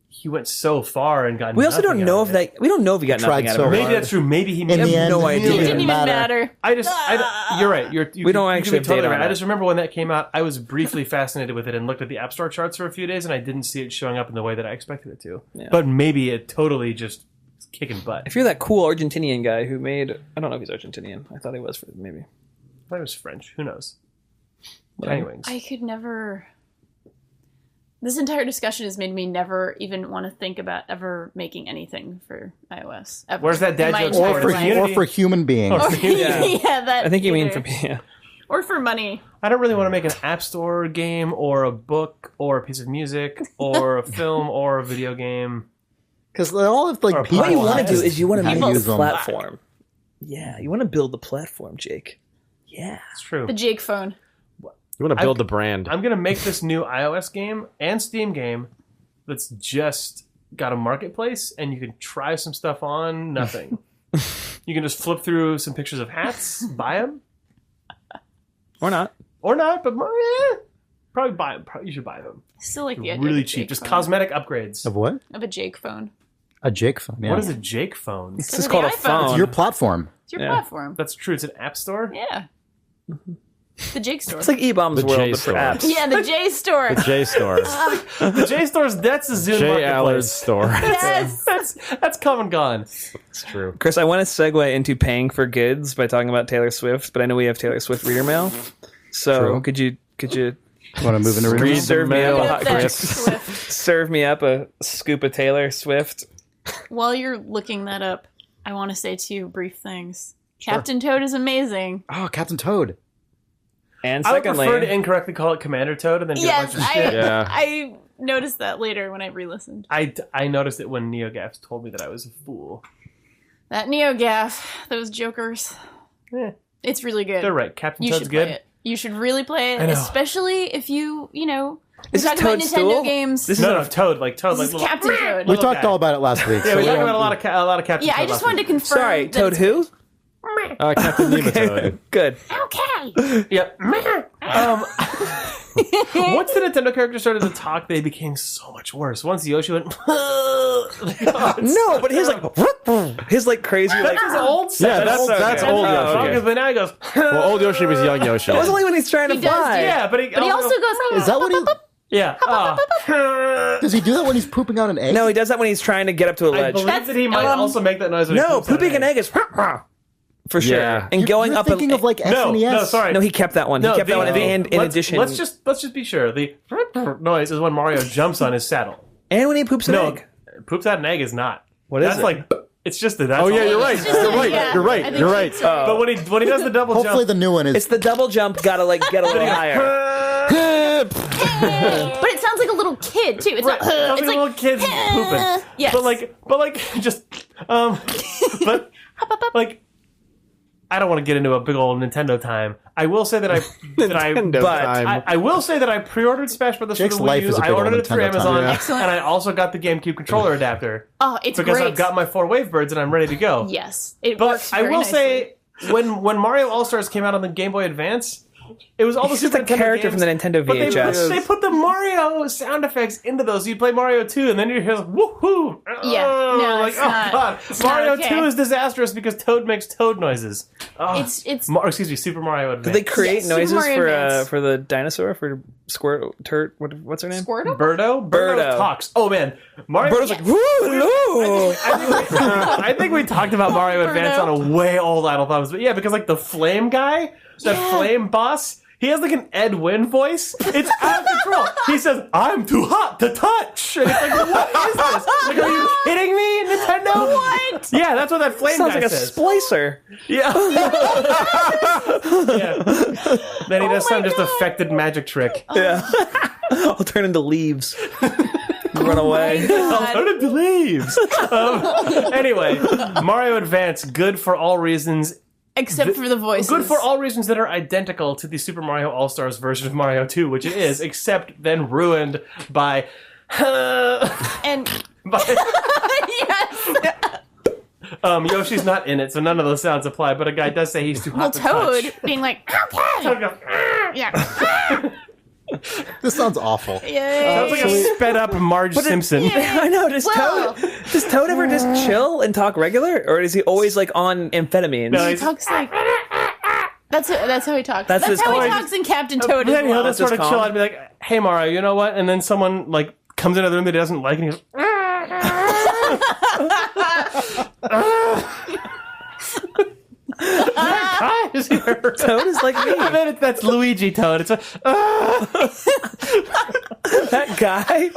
he went so far and got. We also don't know if we don't know if he got nothing out of it. Maybe that's true. Maybe he. In the end, no idea. It didn't even matter. You're right. We don't actually have data on I that. just remember when that came out, I was briefly fascinated with it and looked at the App Store charts for a few days, and I didn't see it showing up in the way that I expected it to. Yeah. But maybe it totally just is kicking butt. If you're that cool Argentinian guy who made, I don't know if he's Argentinian. I thought he was, maybe. I thought it was French. Who knows? Tiny Wings. I could never. This entire discussion has made me never even want to think about ever making anything for iOS. Ever. Where's that dad In my joke? entire life. Or for human beings. Yeah, that. I think you mean either. for Or for money. I don't really want to make an App Store game or a book or a piece of music or a film or a video game. Because they all have Or people. What you want to do have is you want to how build the use them. platform. Yeah, you want to build the platform, Jake. Yeah. It's true. The Jake phone. You want to build the brand. I'm going to make this new iOS game and Steam game that's just got a marketplace, and you can try some stuff on. Nothing. You can just flip through some pictures of hats, buy them. Or not. Or not, but probably buy them. You should buy them. I still like the idea Really of a cheap. Jake Just phone. cosmetic upgrades. Of what? Of a Jake phone. A Jake phone. Yeah. What is a Jake phone? It's For just the called a iPhone. phone. It's your platform. It's your Yeah. platform. That's true. It's an app store? Yeah. The Jake store. It's like E-Bomb's The World, J but for store. apps. Yeah, the J store. J Store. The J stores, that's the Zune J Allard's marketplace. store. Yes. That's come and gone. It's true. Chris, I want to segue into paying for goods by talking about Taylor Swift, but I know we have Taylor Swift reader mail. So True. could you Want to move into Read reading? the serve me mail, up a Look hot at that, Chris. Swift. serve me up a scoop of Taylor Swift? While you're looking that up, I want to say two brief things. Captain Toad is amazing. Oh, Captain Toad. And I would prefer to secondly, incorrectly call it Commander Toad and then do a Yes, bunch of shit. Yeah. I noticed that later when I re-listened. I noticed it when NeoGAF told me that I was a fool. That NeoGAF, those jokers. Eh, It's really good. they're right. Captain You Toad's should good. play it. You should really play I it, know. especially if you know, we Is this talk about Toad's Nintendo Stool? games. This No, Toad, like Toad, This like is Captain Toad. We little talked guy. all about it last week. Yeah, so we we talked don't- about a lot of Captain Yeah, Toad I just last wanted to week. confirm. sorry, that Toad it's who? Captain Nematode. Good. Okay. Yep. Once the Nintendo characters started to talk, they became so much worse. Once Yoshi went, No, but his like crazy like. that's his old set. Yeah, that's old Yoshi. Because then now he goes. Well, old Yoshi was young Yoshi. That was only when he's trying to He does fly. do Yeah, but But he also goes. Is that what he? yeah. Does he do that when he's pooping out an egg? No, he does that when he's trying to get up to a I ledge. believe that he might um, also make that noise when he No, poops out pooping an egg is for sure. Yeah. And going You're up thinking of like No, SNES. no, sorry. No, he kept that one. No, he kept that one. the- And in let's- addition, let's just be sure. The noise is when Mario jumps on his saddle. and when he poops an No, egg. poops out an egg is not. What is That's it? like it's just that. That's Oh yeah, all you're it right. is. You're right. Yeah, You're I right. think You're so right. too. But when he does the double Hopefully jump, the new one is. It's the double jump. Gotta like get a little higher. But it sounds like a little kid too. It's right, like, sounds it's like like little kids pooping. Yes. But like just but like I don't want to get into a big old Nintendo time. I will say that Nintendo but time. I will say that I pre-ordered Smash Bros. Jake's for the Wii life U. is a I big old ordered it through Nintendo time. Amazon, Yeah. Excellent. and I also got the GameCube controller adapter oh, it's because great. I've got my 4 Wavebirds and I'm ready to go. Yes, it But works I very will nicely. say, when Mario All Stars came out on the Game Boy Advance, it was all the He's just Super a Nintendo character games, from the Nintendo but VHS. they put the Mario sound effects into those. You'd play Mario 2, and then you hear woohoo! Yeah, no, like it's oh not- god, it's not Mario okay. 2 is disastrous because Toad makes Toad noises. Oh, It's excuse me, Super Mario Advance. Did they create Yes, Super noises Mario Advance. for the dinosaur for what's her name? Squirtle. Birdo Birdo. talks. Oh man, Mario. Birdo's like, woo, hello. I think we talked about Mario Advance on a way old Idle Thumbs, but yeah, because like the flame guy, that flame boss, he has like an Ed Wynn voice. It's out of control. He says, "I'm too hot to touch," and it's like, what is this? Like, are you kidding me, Nintendo? What? Yeah, that's what that flame Sounds guy like a says. splicer. Yeah. Yeah. Then he does some just affected magic trick. Yeah. I'll turn into leaves. Run away. I'll turn into leaves. Anyway, Mario Advance, good for all reasons. Except for the voices. Good for all reasons that are identical to the Super Mario All-Stars version of Mario 2, which it is, except then ruined by... And by yes, Yoshi's not in it, so none of those sounds apply. But a guy does say he's too hot to touch. Toad being like, okay. Toad goes, Yeah. This sounds awful. sounds like a sped up Marge Simpson. I know. Does Toad ever just chill and talk regular, or is he always like on amphetamines? No, He talks like... That's how he talks. That's his how he voice. talks in Captain Toad as Then he'll well. just sort of That's chill calm. out and be like, "Hey Mario, you know what?" And then someone like comes into the room that he doesn't like, and he goes, "Guys here." Toad is like me. And then that's Luigi Toad. It's a That guy.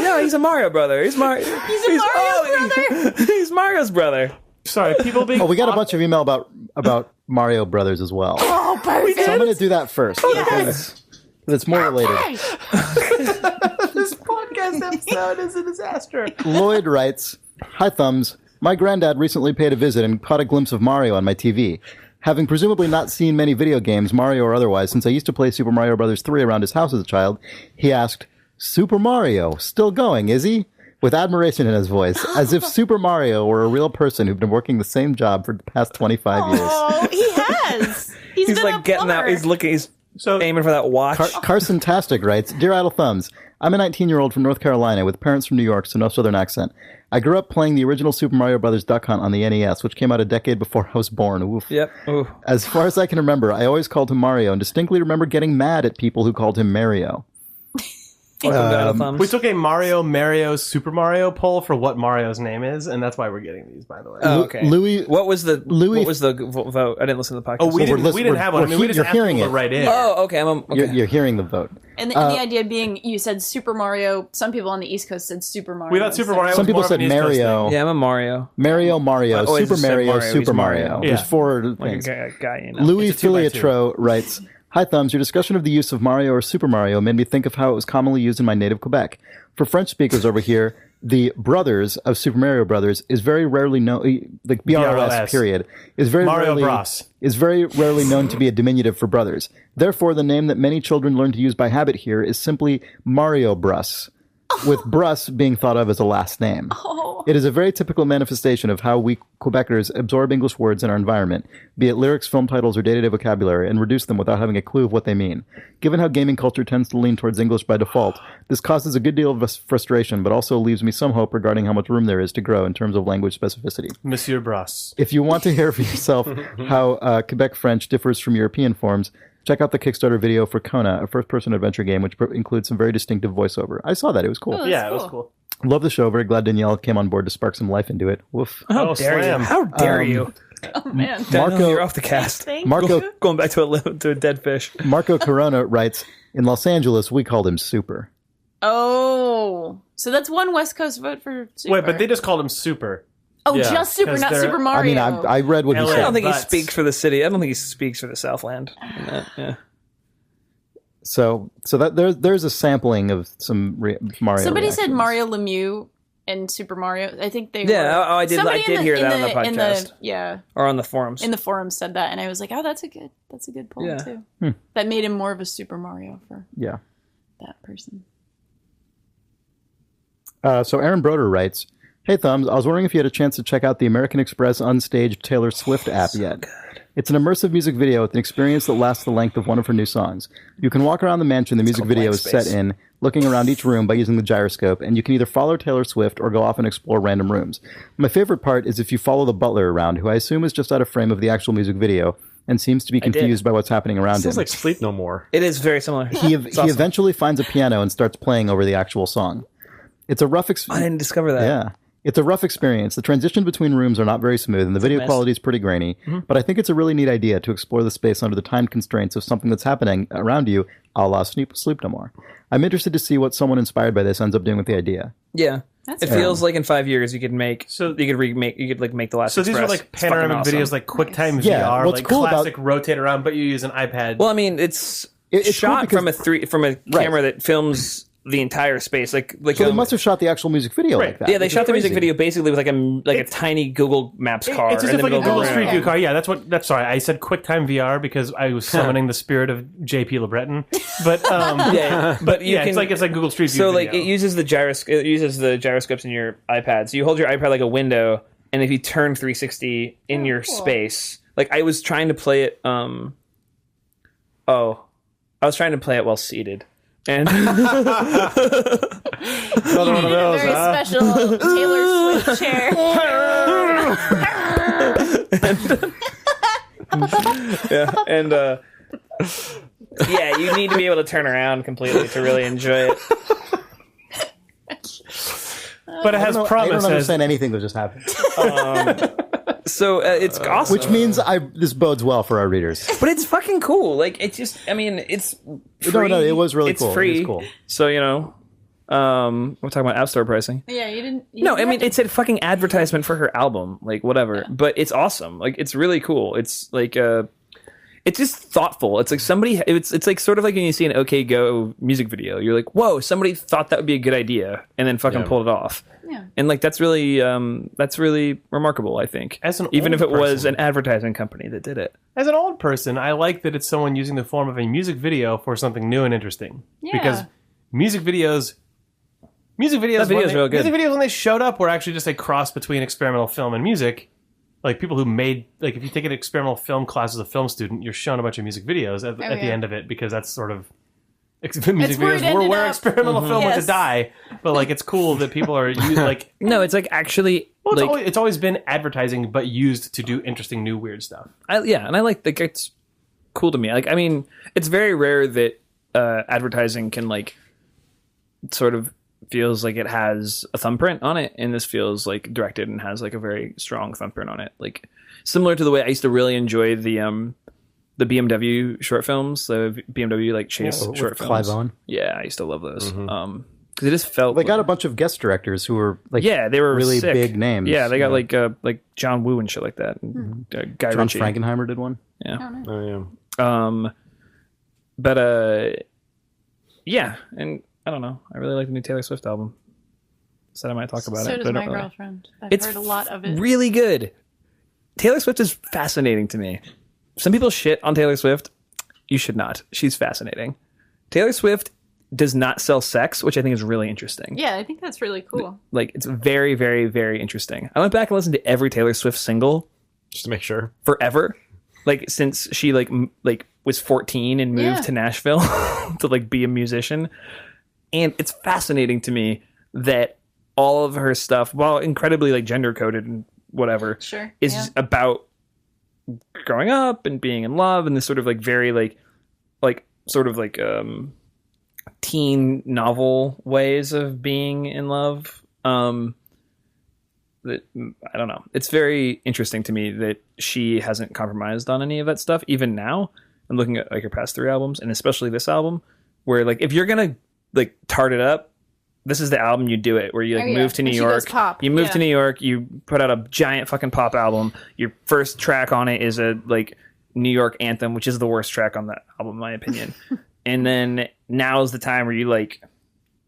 No, he's a Mario brother. He's Mario. He's a Mario brother. He's Mario's brother. sorry, people being. Oh, we got a bunch of email about Mario Brothers as well. Oh, perfect. So I'm going to do that first because it's more related. This podcast episode is a disaster. Lloyd writes, "Hi Thumbs. My granddad recently paid a visit and caught a glimpse of Mario on my TV. Having presumably not seen many video games, Mario or otherwise, since I used to play Super Mario Bros. 3 around his house as a child, he asked, 'Super Mario, still going, is he?' with admiration in his voice, as if Super Mario were a real person who'd been working the same job for the past 25 years. Oh, he has. He's been like a getting that. plumber. He's looking. He's So aiming for that watch. Carson Tastic writes, "Dear Idle Thumbs, I'm a 19-year-old from North Carolina with parents from New York, so no southern accent. I grew up playing the original Super Mario Bros. Duck Hunt on the NES, which came out a decade before I was born. Oof. Yep. Ooh. As far as I can remember, I always called him Mario and distinctly remember getting mad at people who called him Mario. Welcome to Idle Thumbs. we took a Mario Super Mario poll for what Mario's name is, and that's why we're getting these, by the way. Oh, okay. Louis, What was the vote? I didn't listen to the podcast. Oh, we didn't we're- have one. I mean, we we're- just you're asked hearing people to it. write in. Oh, okay. Okay. you're hearing the vote. And the idea being, you said Super Mario. Some people on the East Coast said Super Mario. We thought Super Mario Some was people more of said an East Coast Mario. Yeah, I'm a Mario. Mario, Oh, Super it's just Mario, Mario, Super he's Mario. Mario. There's Yeah. four Like things. a guy, you know. Louis It's a 2x2. Filiatro writes, "Hi Thumbs, your discussion of the use of Mario or Super Mario made me think of how it was commonly used in my native Quebec. For French speakers over here, the brothers of Super Mario Brothers is very rarely known, like BROS period, is very Mario Bros. is very rarely known to be a diminutive for brothers. Therefore, the name that many children learn to use by habit here is simply Mario Brus, with Brus being thought of as a last name. It is a very typical manifestation of how we Quebecers absorb English words in our environment, be it lyrics, film titles, or day-to-day vocabulary, and reduce them without having a clue of what they mean. Given how gaming culture tends to lean towards English by default, this causes a good deal of frustration, but also leaves me some hope regarding how much room there is to grow in terms of language specificity. Monsieur Bros. If you want to hear for yourself how Quebec French differs from European forms, check out the Kickstarter video for Kona, a first-person adventure game which includes some very distinctive voiceover. I saw that. It was cool. Oh, Yeah, it was cool. Love the show. Very glad Danielle came on board to spark some life into it. Woof. How Oh, dare slam. you? How dare you? Oh man. Danielle, Marco- you're off the cast. Thank Marco you. Going back to a dead fish. Marco Corona writes, "In Los Angeles, we called him Super." Oh, so that's one West Coast vote for Super. Wait, but they just called him Super. Oh, Yeah, just Super, 'cause not they're- Super I Mario. mean, I read what he LA. I don't said. think he Butts. speaks for the city. I don't think he speaks for the Southland. Yeah. So that there's a sampling of some Mario. Somebody said reactions. Mario Lemieux and Super Mario. I think they. Yeah, were, oh, I did- somebody I did hear that on the in podcast. yeah, Or on the forums. in the forums said that, and I was like, oh, that's a good poll Yeah. too. That made him more of a Super Mario for Yeah. that person. So Aaron Broder writes, "Hey Thumbs, I was wondering if you had a chance to check out the American Express Unstaged Taylor Swift app yet. It's an immersive music video with an experience that lasts the length of one of her new songs. You can walk around the mansion the music called video Blank is set Space. in, looking around each room by using the gyroscope, and you can either follow Taylor Swift or go off and explore random rooms. My favorite part is if you follow the butler around, who I assume is just out of frame of the actual music video and seems to be confused by what's happening around Sounds him. like Sleep No More. It is very similar. He It's awesome. eventually finds a piano and starts playing over the actual song. It's a rough I experience. didn't discover that. Yeah. It's a rough experience. The transition between rooms are not very smooth, and the video mess. quality is pretty grainy. But I think it's a really neat idea to explore the space under the time constraints of something that's happening around you, a la Sleep No More. I'm interested to see what someone inspired by this ends up doing with the idea. Yeah. That's It fair. feels like in 5 years you could make make the last. So these are Express. like It's fucking panoramic awesome. videos, like QuickTime Yeah, VR, what's like cool about- classic rotate around, but you use an iPad. Well, I mean, it's It's shot cool from a camera that films the entire space. Like So they must have shot the actual music video like that. Yeah, they which shot is the music crazy. video basically with like a tiny Google Maps car. It's just in the like a middle Google of the Street room. View car. Yeah, that's sorry. I said QuickTime VR because I was summoning the spirit of JP LeBreton. But But you can, it's like Google Street View. so like video. it uses the gyroscopes in your iPad. So you hold your iPad like a window, and if you turn 360 in your space, like I was trying to play it. I was trying to play it while seated, and Another one of those. Very special Taylor Swift chair. yeah, you need to be able to turn around completely to really enjoy it. But it has I promise. don't understand anything that just happened. So it's awesome. Which means this bodes well for our readers. But it's fucking cool. Like it's just, I mean, it's free. No, it was really it's cool. Free. It was cool. So we're talking about App Store pricing. Yeah, you didn't. No, I mean it's a fucking advertisement for her album, like whatever. Yeah. But it's awesome. Like it's really cool. It's like it's just thoughtful. It's like somebody. It's like sort of like when you see an OK Go music video. You're like, whoa, somebody thought that would be a good idea, and then fucking pulled it off. Yeah. And like that's really remarkable. I think, even if it was an advertising company that did it. As an old person, I like that it's someone using the form of a music video for something new and interesting. Yeah. Because music videos That video's real good. Music videos when they showed up were actually just a cross between experimental film and music. Like people who made, like if you take an experimental film class as a film student, you're shown a bunch of music videos at the end of it because that's sort of music videos were where experimental film went to die. But like it's cool that people are like no, it's like actually. Well, it's always been advertising, but used to do interesting, new, weird stuff. And I like that. It's cool to me. Like I mean, it's very rare that advertising can like sort of feels like it has a thumbprint on it, and this feels like directed and has like a very strong thumbprint on it, like similar to the way I used to really enjoy the BMW short films, the BMW like chase short films. Clive Owen. Yeah, I used to love those. Because it just felt they got a bunch of guest directors who were like they were really sick. big names. Yeah, they got like John Woo and shit like that. And, Guy John Ritchie. Frankenheimer did one. Yeah. Oh yeah. But yeah, and I don't know. I really like the new Taylor Swift album. Said I might talk about it. So does but my I don't really. girlfriend. I've It's heard a lot of it. Really good. Taylor Swift is fascinating to me. Some people shit on Taylor Swift. You should not. She's fascinating. Taylor Swift does not sell sex, which I think is really interesting. Yeah, I think that's really cool. Like, it's very, very, very interesting. I went back and listened to every Taylor Swift single Just to make sure. forever. Like, since she like was 14 and moved to Nashville to like be a musician. And it's fascinating to me that all of her stuff, while incredibly like gender coded and whatever, is about growing up and being in love and this sort of like very like sort of like teen novel ways of being in love. That I don't know. It's very interesting to me that she hasn't compromised on any of that stuff. Even now, I'm looking at like her past 3 albums, and especially this album, where like if you're gonna like tart it up, this is the album you do it. Where you like move to New York, you move to New York, you put out a giant fucking pop album. Your first track on it is a like New York anthem, which is the worst track on that album, in my opinion. And then now's the time where you like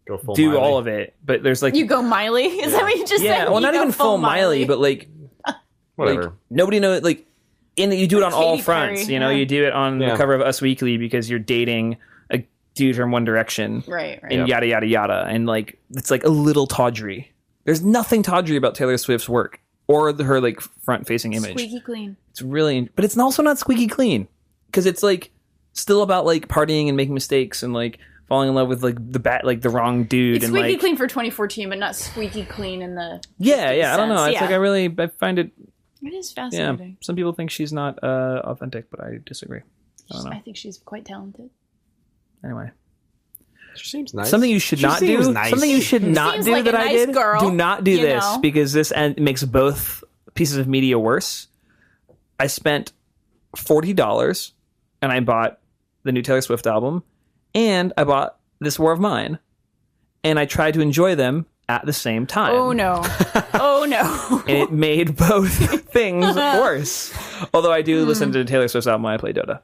Go full do Miley. all of it, but there's like You go Miley? Is that what you just said? well, not You go even full Miley, but like Whatever. like nobody knows. Like, in you do it on all Katy fronts. Perry, You know, you do it on the Yeah. cover of Us Weekly because you're dating a dude from One Direction, Right. and yada yada yada, and like it's like a little tawdry. There's nothing tawdry about Taylor Swift's work or her like front-facing image. Squeaky clean. It's really, but it's also not squeaky clean because it's like still about like partying and making mistakes and like falling in love with like the wrong dude. It's and squeaky like clean for 2014, but not squeaky clean in the yeah. I don't know. sense. It's like I find it. It is Yeah, fascinating. some people think she's not authentic, but I disagree. I don't know. I think she's quite talented. Anyway, She seems nice. something you should not do. seems nice. Something you should not seems do like that a I nice did. girl, Do not do you this know? because this makes both pieces of media worse. I spent $40 and I bought the new Taylor Swift album, and I bought This War of Mine, and I tried to enjoy them at the same time. Oh no. Oh no. And it made both things worse. Although I do listen to Taylor Swift's album when I play Dota.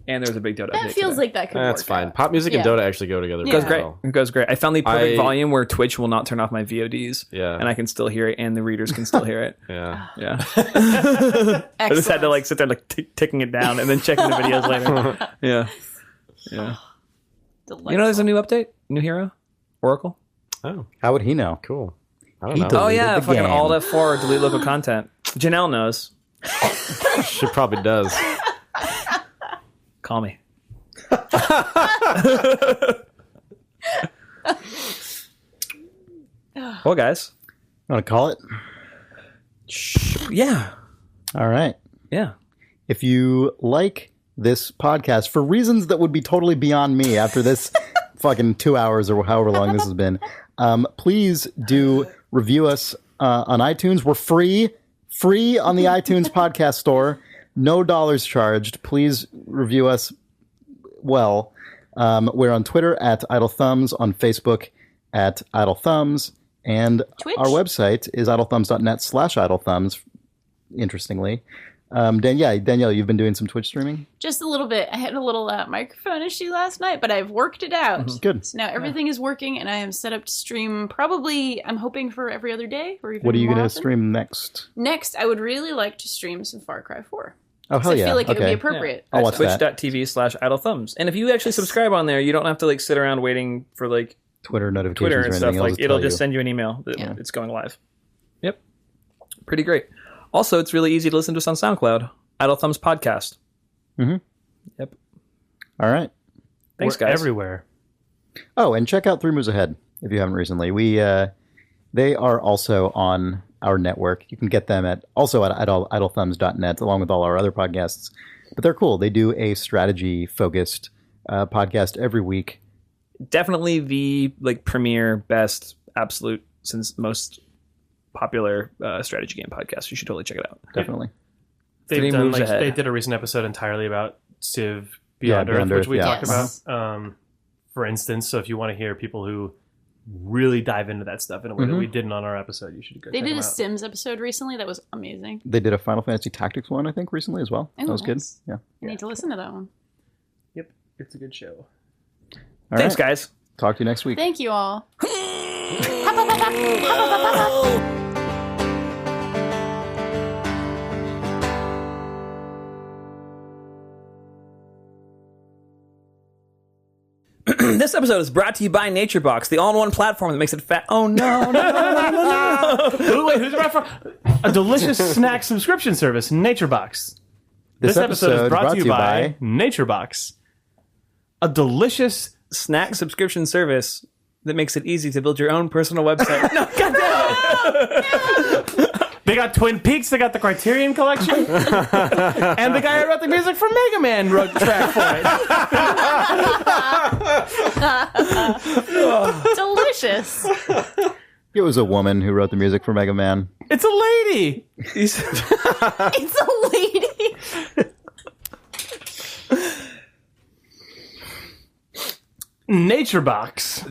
and there's a big Dota That update feels today. like that could work That's fine. out. Pop music and Yeah. Dota actually go together. It It goes very great. well. It goes great. I found the perfect I- volume where Twitch will not turn off my VODs. Yeah. And I can still hear it, and the readers can still hear it. Yeah. Yeah. I just had to like sit there like ticking it down and then checking the videos later. Yeah. Yeah. Delightful. You know, there's a new update, new hero, Oracle. Oh, How would he know? cool. I don't He know. does. Oh yeah, the fucking game. Alt F4 delete local content. Janelle knows. She probably does. Call me. Well, guys. Want to call it? Yeah. All right. Yeah. If you like this podcast for reasons that would be totally beyond me after this fucking 2 hours or however long this has been, please do review us on iTunes. We're free on the iTunes podcast store. No dollars charged. Please review us well. We're on Twitter at Idle Thumbs, on Facebook at Idle Thumbs, and Twitch. our website is idlethumbs.net/idlethumbs, interestingly. Danielle, you've been doing some Twitch streaming? Just a little bit. I had a little microphone issue last night, but I've worked it out. Good. So now everything is working, and I am set up to stream probably, I'm hoping for every other day, or even What are you more going to often. stream next? Next, I would really like to stream some Far Cry 4. Oh, hell I yeah. feel like it would be Okay. appropriate. I'll watch that. Twitch.tv/idlethumbs. And if you actually subscribe on there, you don't have to like sit around waiting for like Twitter notifications Twitter or and anything. stuff. Like it'll just send. send you an email that Yeah. it's going live. Yep. Pretty great. Also, it's really easy to listen to us on SoundCloud. Idle Thumbs Podcast. Mm-hmm. Yep. All right. Thanks, We're guys. everywhere. Oh, and check out Three Moves Ahead if you haven't recently. They are also on our network. You can get them at idlethumbs.net along with all our other podcasts. But they're cool. They do a strategy-focused podcast every week. Definitely the like premier, best, absolute, since most popular strategy game podcast. You should totally check it out. Definitely. They've Three done moves like ahead. they did a recent episode entirely about Civ Yeah, Beyond Earth, Beyond which Earth, we yeah. talk Yes. about. For instance, so if you want to hear people who really dive into that stuff in a way that we didn't on our episode, you should go They check did them a out. Sims episode recently that was amazing. They did a Final Fantasy Tactics one, I think, recently as well. Oh, That was good. nice. Yeah. I need to listen to that one. Yep, it's a good show. All Thanks, right. guys. Talk to you next week. Thank you all. This episode is brought to you by NatureBox, the all-in-one platform that makes it fat. Oh no! Wait, who's about for a delicious snack subscription service, NatureBox. This episode is brought to you by NatureBox. A delicious Snack subscription service that makes it easy to build your own personal website. No, goddamn! They got Twin Peaks, they got the Criterion Collection, and the guy who wrote the music for Mega Man wrote the track for it. Delicious. It was a woman who wrote the music for Mega Man. It's a lady. It's a lady. NatureBox.